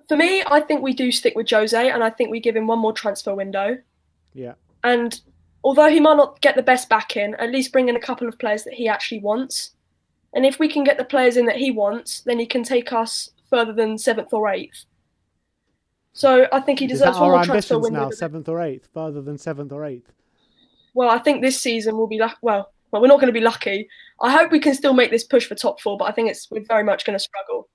For me, I think we do stick with Jose, and I think we give him one more transfer window. Yeah. And although he might not get the best back in, at least bring in a couple of players that he actually wants. And if we can get the players in that he wants, then he can take us further than 7th or 8th. So I think he deserves one more transfer window. Now, 7th or 8th, further than 7th or 8th? Well, I think this season will be well, we're not going to be lucky. I hope we can still make this push for top 4, but I think we're very much going to struggle.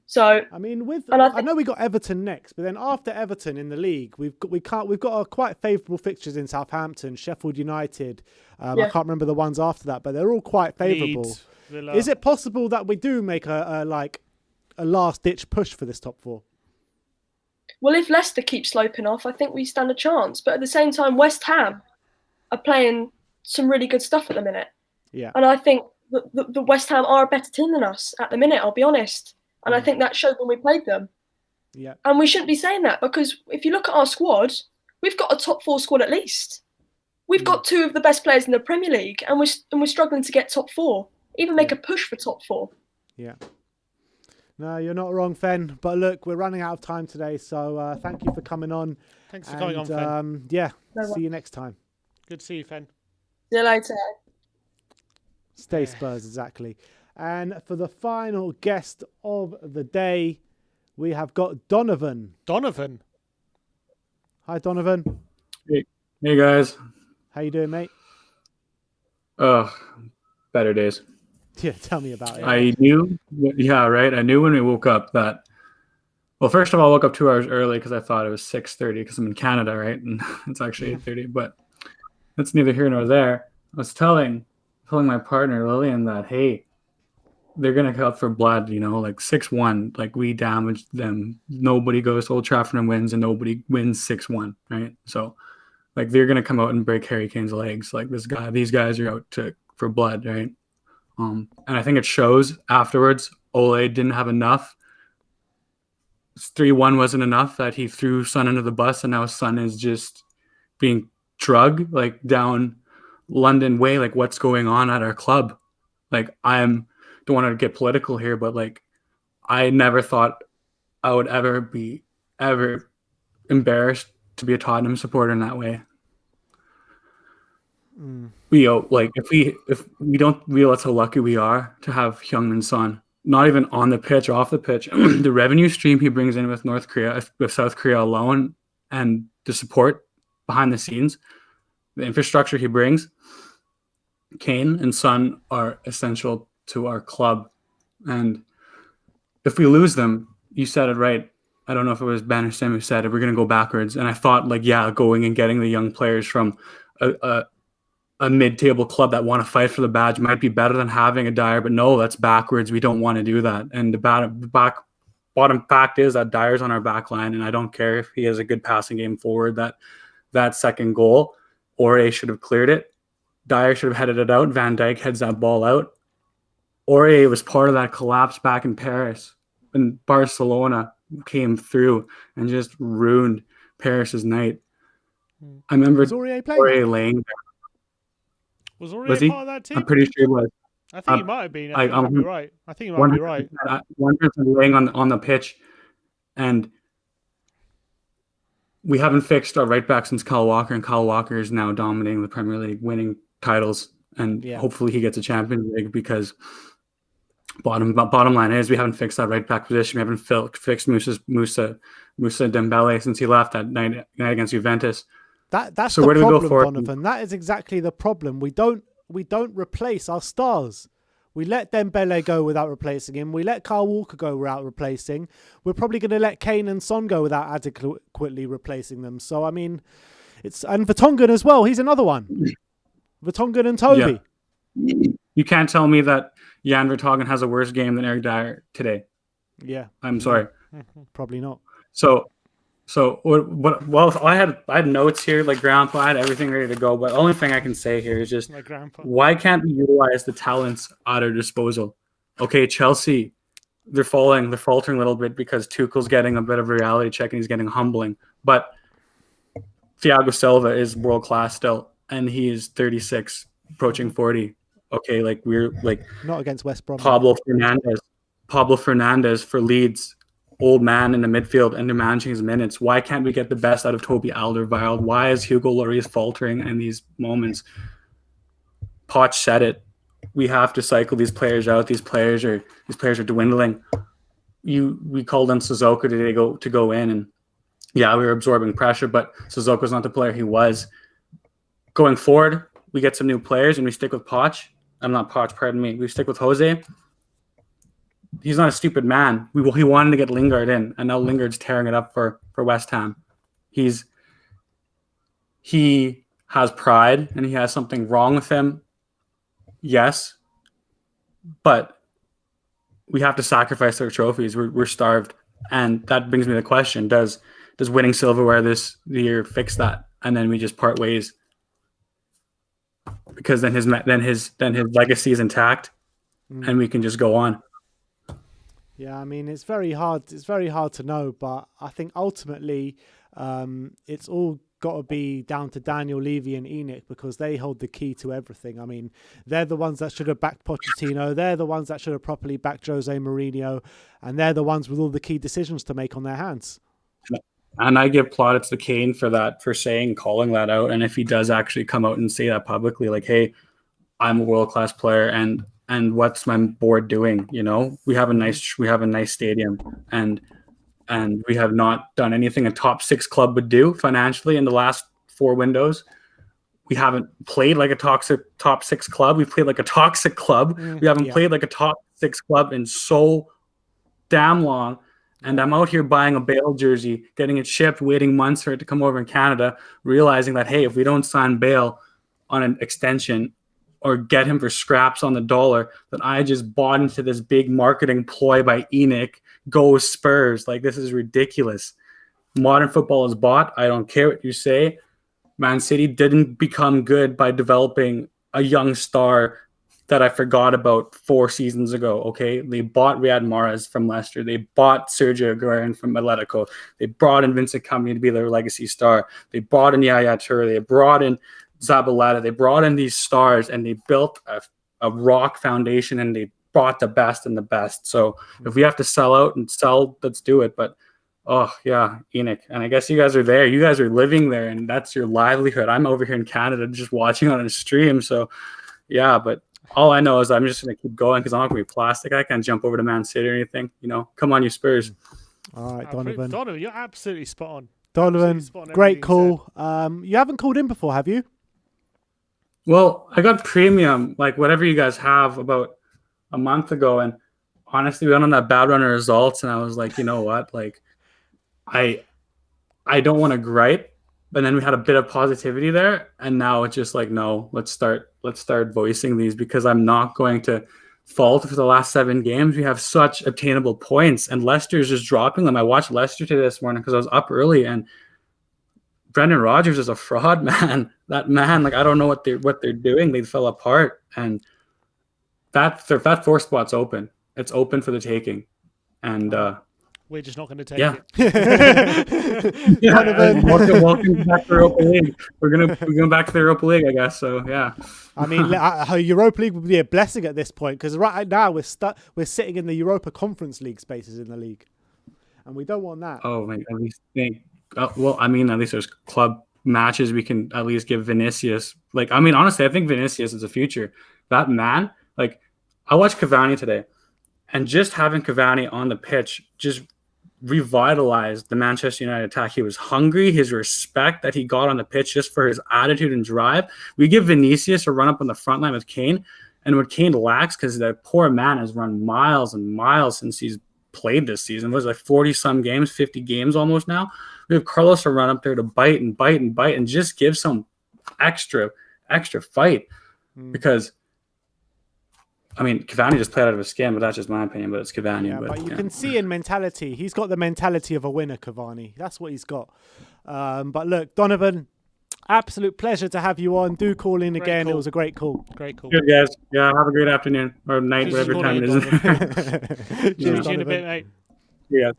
So I mean, I know we got Everton next, but then after Everton in the league, we've got quite favourable fixtures in Southampton, Sheffield United. I can't remember the ones after that, but they're all quite favourable. Is it possible that we do make a last ditch push for this top 4? Well, if Leicester keeps sloping off, I think we stand a chance. But at the same time, West Ham are playing some really good stuff at the minute. Yeah. And I think the West Ham are a better team than us at the minute, I'll be honest. And I think that showed when we played them. Yeah. And we shouldn't be saying that, because if you look at our squad, we've got a top 4 squad at least. We've got 2 of the best players in the Premier League, and we're struggling to get top 4, even make a push for top 4. Yeah. No, you're not wrong, Fen. But look, we're running out of time today, so thank you for coming on. Thanks for coming on, Fen. Yeah, see you next time. Good to see you, Fen. See you later. Stay Spurs, exactly. And for the final guest of the day, we have got Donovan. Donovan. Hi, Donovan. Hey guys. How you doing, mate? Oh, better days. Yeah, tell me about it. I knew, I knew when we woke up that. Well, first of all, I woke up 2 hours early because I thought it was 6:30 because I'm in Canada, right? And it's actually 8:30. But that's neither here nor there. I was telling my partner Lillian that, hey, they're gonna cut for blood, like 6-1. Like, we damaged them. Nobody goes to Old Trafford and wins, and nobody wins 6-1, right? So, like, they're gonna come out and break Harry Kane's legs. Like, these guys are out for blood, right? And I think it shows afterwards. Ole didn't have enough. 3-1 wasn't enough, that he threw Son under the bus, and now Son is just being drugged, like, down London way. Like, what's going on at our club? Like, don't want to get political here, but like, I never thought I would ever be embarrassed to be a Tottenham supporter in that way. If we don't realize how lucky we are to have Heung-min Son, not even on the pitch, off the pitch, the revenue stream he brings in with South Korea alone, and the support behind the scenes, the infrastructure he brings, Kane and Son are essential to our club. And if we lose them, you said it right. I don't know if it was Ben or Sam who said it, we're going to go backwards. And I thought, going and getting the young players from a mid-table club that want to fight for the badge might be better than having a Dyer, but no, that's backwards. We don't want to do that. And the bottom fact is that Dyer's on our back line, and I don't care if he has a good passing game forward. That second goal, Aurier should have cleared it. Dyer should have headed it out. Van Dijk heads that ball out. Aurier was part of that collapse back in Paris, and Barcelona came through and just ruined Paris's night. I remember Aurier laying there. Was Aurier part of that team? I'm pretty sure he was. I think he might have been. I think you might be right. I think you might be right. One person laying on the pitch, and we haven't fixed our right back since Kyle Walker, and Kyle Walker is now dominating the Premier League, winning titles, and hopefully he gets a Champions League, because bottom line is we haven't fixed that right back position. We haven't fixed Musa Dembele since he left that night against Juventus. That's so the where do problem, we go for Donovan. That is exactly the problem. We don't replace our stars. We let Dembele go without replacing him. We let Kyle Walker go without replacing. We're probably going to let Kane and Son go without adequately replacing them. So, I mean, And Vertonghen as well. He's another one. Vertonghen and Toby. Yeah. You can't tell me that Jan Vertonghen has a worse game than Eric Dyer today. Yeah. I'm sorry. Probably not. So what? Well, I had notes here, like grandpa. I had everything ready to go. But the only thing I can say here is just, why can't we utilize the talents at our disposal? Okay, Chelsea, they're faltering a little bit because Tuchel's getting a bit of a reality check and he's getting humbling. But Thiago Silva is world class still, and he is 36, approaching 40. Okay, like we're like not against West Brom. Pablo Fernandes for Leeds. Old man in the midfield and they're managing his minutes. Why can't we get the best out of Toby Alderweireld? Why is Hugo Lloris faltering in these moments? Poch said it. We have to cycle these players out. These players are dwindling. We called on Sissoko to go in, and yeah, we were absorbing pressure, but Sissoko's not the player he was. Going forward, we get some new players and we stick with Poch. I'm not Poch, pardon me. We stick with Jose. He's not a stupid man. He wanted to get Lingard in, and now Lingard's tearing it up for West Ham. He has pride, and he has something wrong with him. Yes, but we have to sacrifice our trophies. We're starved, and that brings me to the question: Does winning silverware this year fix that? And then we just part ways, because then his legacy is intact, and we can just go on. Yeah, I mean, it's very hard. It's very hard to know, but I think ultimately it's all got to be down to Daniel Levy and Enoch, because they hold the key to everything. I mean, they're the ones that should have backed Pochettino. They're the ones that should have properly backed Jose Mourinho, and they're the ones with all the key decisions to make on their hands. And I give plaudits to Kane for that, for calling that out. And if he does actually come out and say that publicly, like, hey, I'm a world-class player, and what's my board doing? You know, we have a nice stadium, and we have not done anything a top 6 club would do financially in the last 4 windows. We haven't played like a top 6 club. We've played like a toxic club. We haven't played like a top 6 club in so damn long. And I'm out here buying a Bale jersey, getting it shipped, waiting months for it to come over in Canada, realizing that, hey, if we don't sign Bale on an extension or get him for scraps on the dollar, that I just bought into this big marketing ploy by Enoch. Go Spurs. Like, this is ridiculous. Modern football is bought. I don't care what you say. Man City didn't become good by developing a young star that I forgot about 4 seasons ago, okay? They bought Riyad Mahrez from Leicester. They bought Sergio Aguero from Atletico. They brought in Vincent Kompany to be their legacy star. They brought in Yaya Toure. They brought in Zabaleta. They brought in these stars, and they built a rock foundation, and they brought the best and the best. So if we have to sell out and sell, let's do it. But oh yeah, Enoch, and I guess you guys are there. You guys are living there, and that's your livelihood. I'm over here in Canada just watching on a stream. So yeah, but all I know is I'm just going to keep going, because I'm not going to be plastic. I can't jump over to Man City or anything. You know, come on, you Spurs. All right, Donovan. Donovan, you're absolutely spot on. Donovan, great call. You haven't called in before, have you? Well, I got premium, like whatever you guys have, about a month ago, and honestly, we went on that bad run of results, and I was like, you know what, like, I don't want to gripe, but then we had a bit of positivity there, and now it's just like, no, let's start voicing these, because I'm not going to fault for the last 7 games. We have such obtainable points, and Leicester's just dropping them. I watched Leicester today this morning because I was up early, and Brendan Rodgers is a fraud, man. That man, like, I don't know what they're doing. They fell apart, and that 4th spot's open. It's open for the taking, and we're just not going to take it. Welcome back to the Europa League. We're going back to the Europa League, I guess. So yeah. I mean, Europa League would be a blessing at this point, because right now we're sitting in the Europa Conference League spaces in the league, and we don't want that. Oh man, at least well, I mean, at least there's club matches we can at least give Vinicius. Like, I mean, honestly, I think Vinicius is the future. That man, like, I watched Cavani today, and just having Cavani on the pitch just revitalized the Manchester United attack. He was hungry. His respect that he got on the pitch just for his attitude and drive. We give Vinicius a run up on the front line with Kane, and what Kane lacks, because that poor man has run miles and miles since he's played this season. It was like 40-some games, 50 games almost now. We have Carlos to run up there to bite and just give some extra fight. Because, I mean, Cavani just played out of his skin, but that's just my opinion, but it's Cavani. Yeah, but you can see in mentality, he's got the mentality of a winner, Cavani. That's what he's got. But look, Donovan, absolute pleasure to have you on. Do call in again. It was a great call. Great call. Good, guys. Yeah, have a great afternoon or night, whatever time it is. Cheers, See you in a bit, mate. Yeah.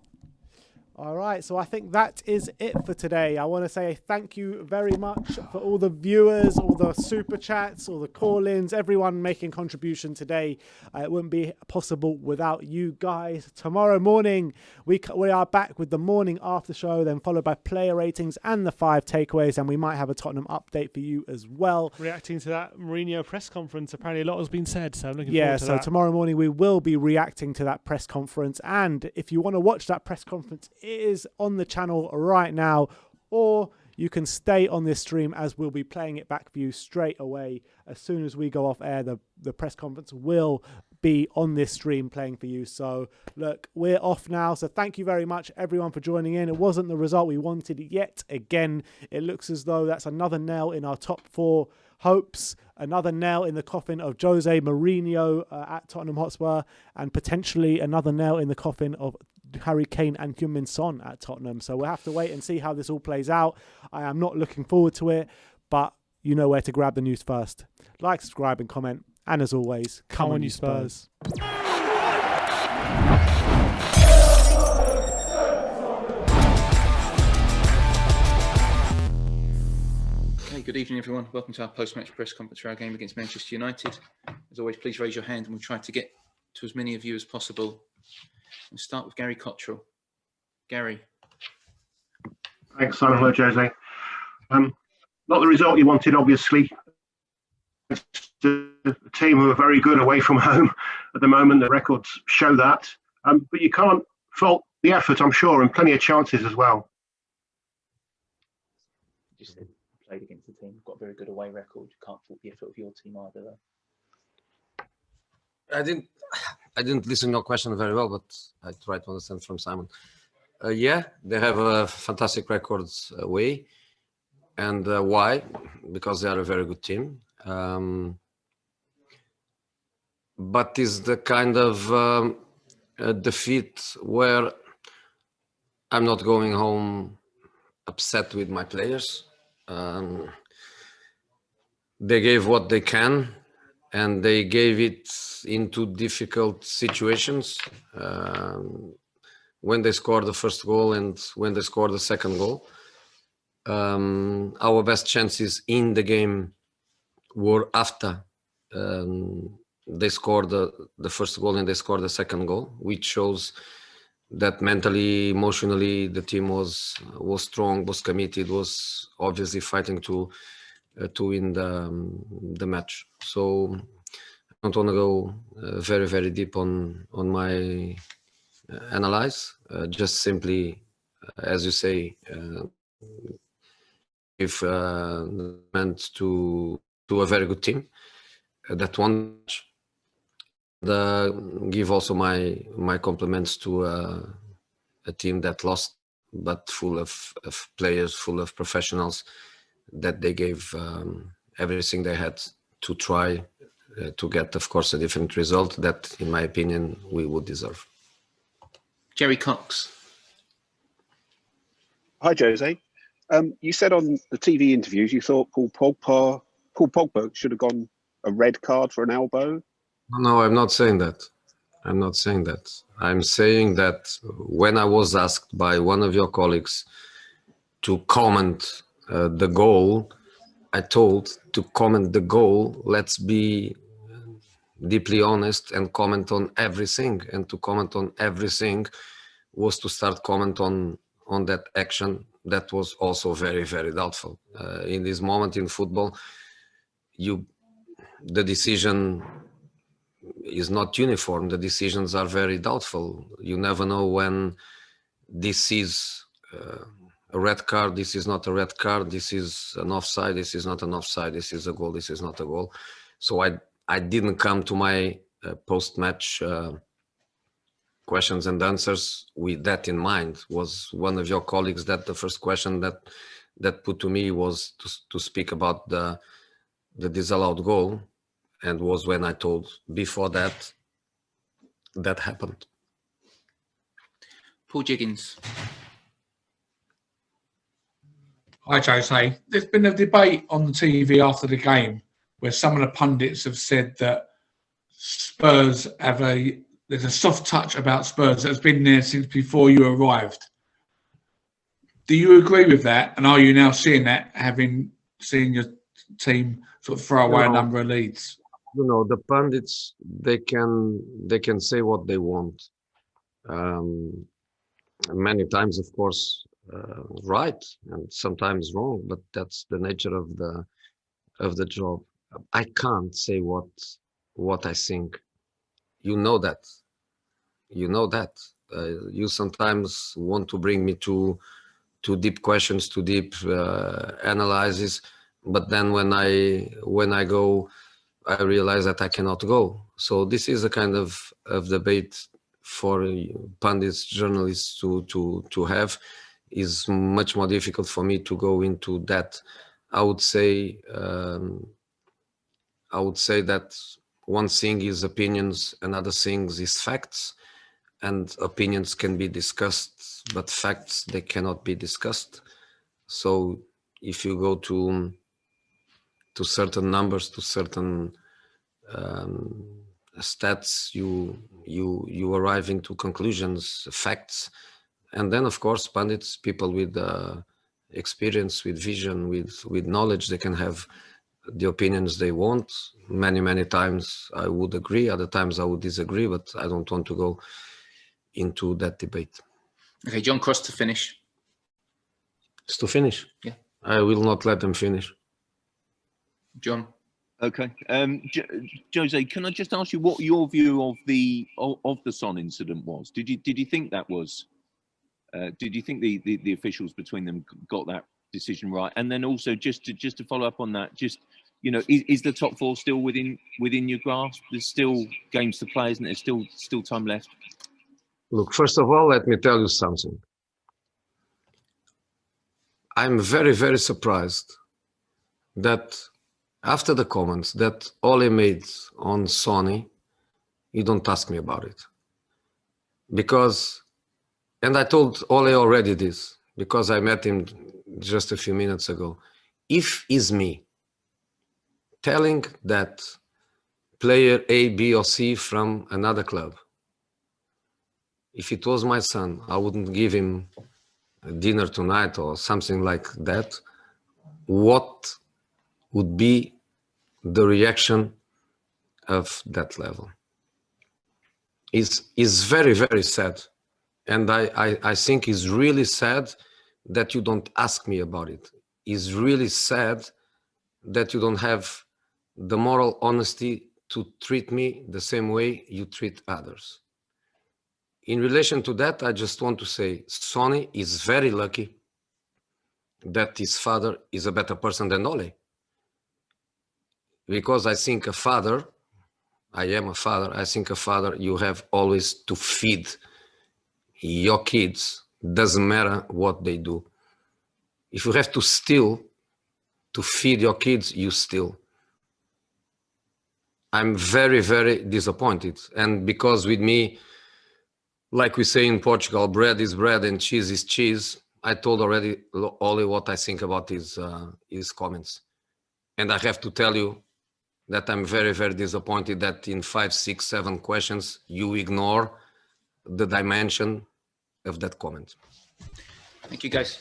All right, so I think that is it for today. I want to say thank you very much for all the viewers, all the super chats, all the call-ins, everyone making contribution today. It wouldn't be possible without you guys. Tomorrow morning, we are back with the morning after show, then followed by player ratings and the 5 takeaways, and we might have a Tottenham update for you as well. Reacting to that Mourinho press conference, apparently a lot has been said, so I'm looking Yeah, forward to so that. tomorrow morning we will be reacting to that press conference, and if you want to watch that press conference, it is on the channel right now, or you can stay on this stream as we'll be playing it back for you straight away. As soon as we go off air, the press conference will be on this stream playing for you. So look, we're off now, so thank you very much everyone for joining in. It wasn't the result we wanted yet again. It looks as though that's another nail in our top 4 hopes, another nail in the coffin of Jose Mourinho at Tottenham Hotspur, and potentially another nail in the coffin of Harry Kane and Heung-min Son at Tottenham. So we'll have to wait and see how this all plays out. I am not looking forward to it, but you know where to grab the news first. Like, subscribe and comment, and as always, Come on, you Spurs. Okay, good evening, everyone. Welcome to our post-match press conference for our game against Manchester United. As always, please raise your hand, and we'll try to get to as many of you as possible. We'll start with Gary Cottrell. Gary. Thanks, Simon. Hello, Jose. Not the result you wanted, obviously. The team who are very good away from home at the moment. The records show that. But you can't fault the effort, I'm sure, and plenty of chances as well. Just played against the team, got a very good away record. You can't fault the effort of your team either, though. I didn't listen to your question very well, but I tried to understand from Simon. Yeah, they have a fantastic records away. And why? Because they are a very good team. But is the kind of defeat where I'm not going home upset with my players. They gave what they can, and they gave it into difficult situations. When they scored the first goal and when they scored the second goal, our best chances in the game were after they scored the first goal and they scored the second goal, which shows that mentally, emotionally, the team was strong, was committed, was obviously fighting to win the match. So I don't want to go very, very deep on my analyze. Just simply, as you say, if meant to a very good team that won. Give also my compliments to a team that lost, but full of players, full of professionals, that they gave everything they had to try to get, of course, a different result that, in my opinion, we would deserve. Jerry Cox. Hi, Jose. You said on the TV interviews you thought Paul Pogba should have gone a red card for an elbow. No, I'm not saying that. I'm not saying that. I'm saying that when I was asked by one of your colleagues to comment the goal, I told to comment the goal, let's be deeply honest and comment on everything. And to comment on everything was to start comment on that action that was also very, very doubtful. In this moment in football, the decision is not uniform. The decisions are very doubtful. You never know when this is a red card, this is not a red card, this is an offside, this is not an offside, this is a goal, this is not a goal. So I didn't come to my post-match questions and answers with that in mind. Was one of your colleagues that the first question that put to me was to speak about the disallowed goal, and was when I told before that happened. Paul Jiggins. Hi, Jose. There's been a debate on the TV after the game where some of the pundits have said that Spurs there's a soft touch about Spurs that's been there since before you arrived. Do you agree with that? And are you now seeing that, having seen your team sort of throw away a number of leads? You know, the pundits, they can say what they want. Many times, of course, right, and sometimes wrong, but that's the nature of the job. I can't say what I think. You know that. You sometimes want to bring me to deep questions, to deep analysis, but then when I go, I realize that I cannot go. So this is a kind of debate for pundits, journalists to have. Is much more difficult for me to go into that. I would say that one thing is opinions, another thing is facts, and opinions can be discussed, but facts, they cannot be discussed. So if you go to certain numbers, to certain stats, you arrive into conclusions, facts, and then of course pundits, people with experience, with vision, with knowledge, they can have the opinions they want. Many times I would agree, other times I would disagree, but I don't want to go into that debate. Okay, John Cross to finish. It's to finish? Yeah. I will not let them finish. John. Okay. Jose, can I just ask you what your view of the Son incident was? Did you think that was? Did you think the officials between them got that decision right? And then also just to follow up on that, just is the top four still within your grasp? There's still games to play, isn't there? There's still time left. Look, first of all, let me tell you something. I'm very surprised that after the comments that Ole made on Sonny, you don't ask me about it. Because, and I told Ole already this, because I met him just a few minutes ago. If it's me telling that player A, B, or C from another club, if it was my son, I wouldn't give him a dinner tonight or something like that. What would be the reaction of that level? Is very sad. And I think it's really sad that you don't ask me about it. It's really sad that you don't have the moral honesty to treat me the same way you treat others. In relation to that, I just want to say Sonny is very lucky that his father is a better person than Ole. Because I think a father, I am a father, I think a father, you have always to feed your kids, doesn't matter what they do. If you have to steal to feed your kids, you steal. I'm very disappointed. And because with me, like we say in Portugal, bread is bread and cheese is cheese, I told already Ole what I think about his comments. And I have to tell you that I'm very disappointed that in 5, 6, 7 questions, you ignore the dimension of that comment. Thank you, guys.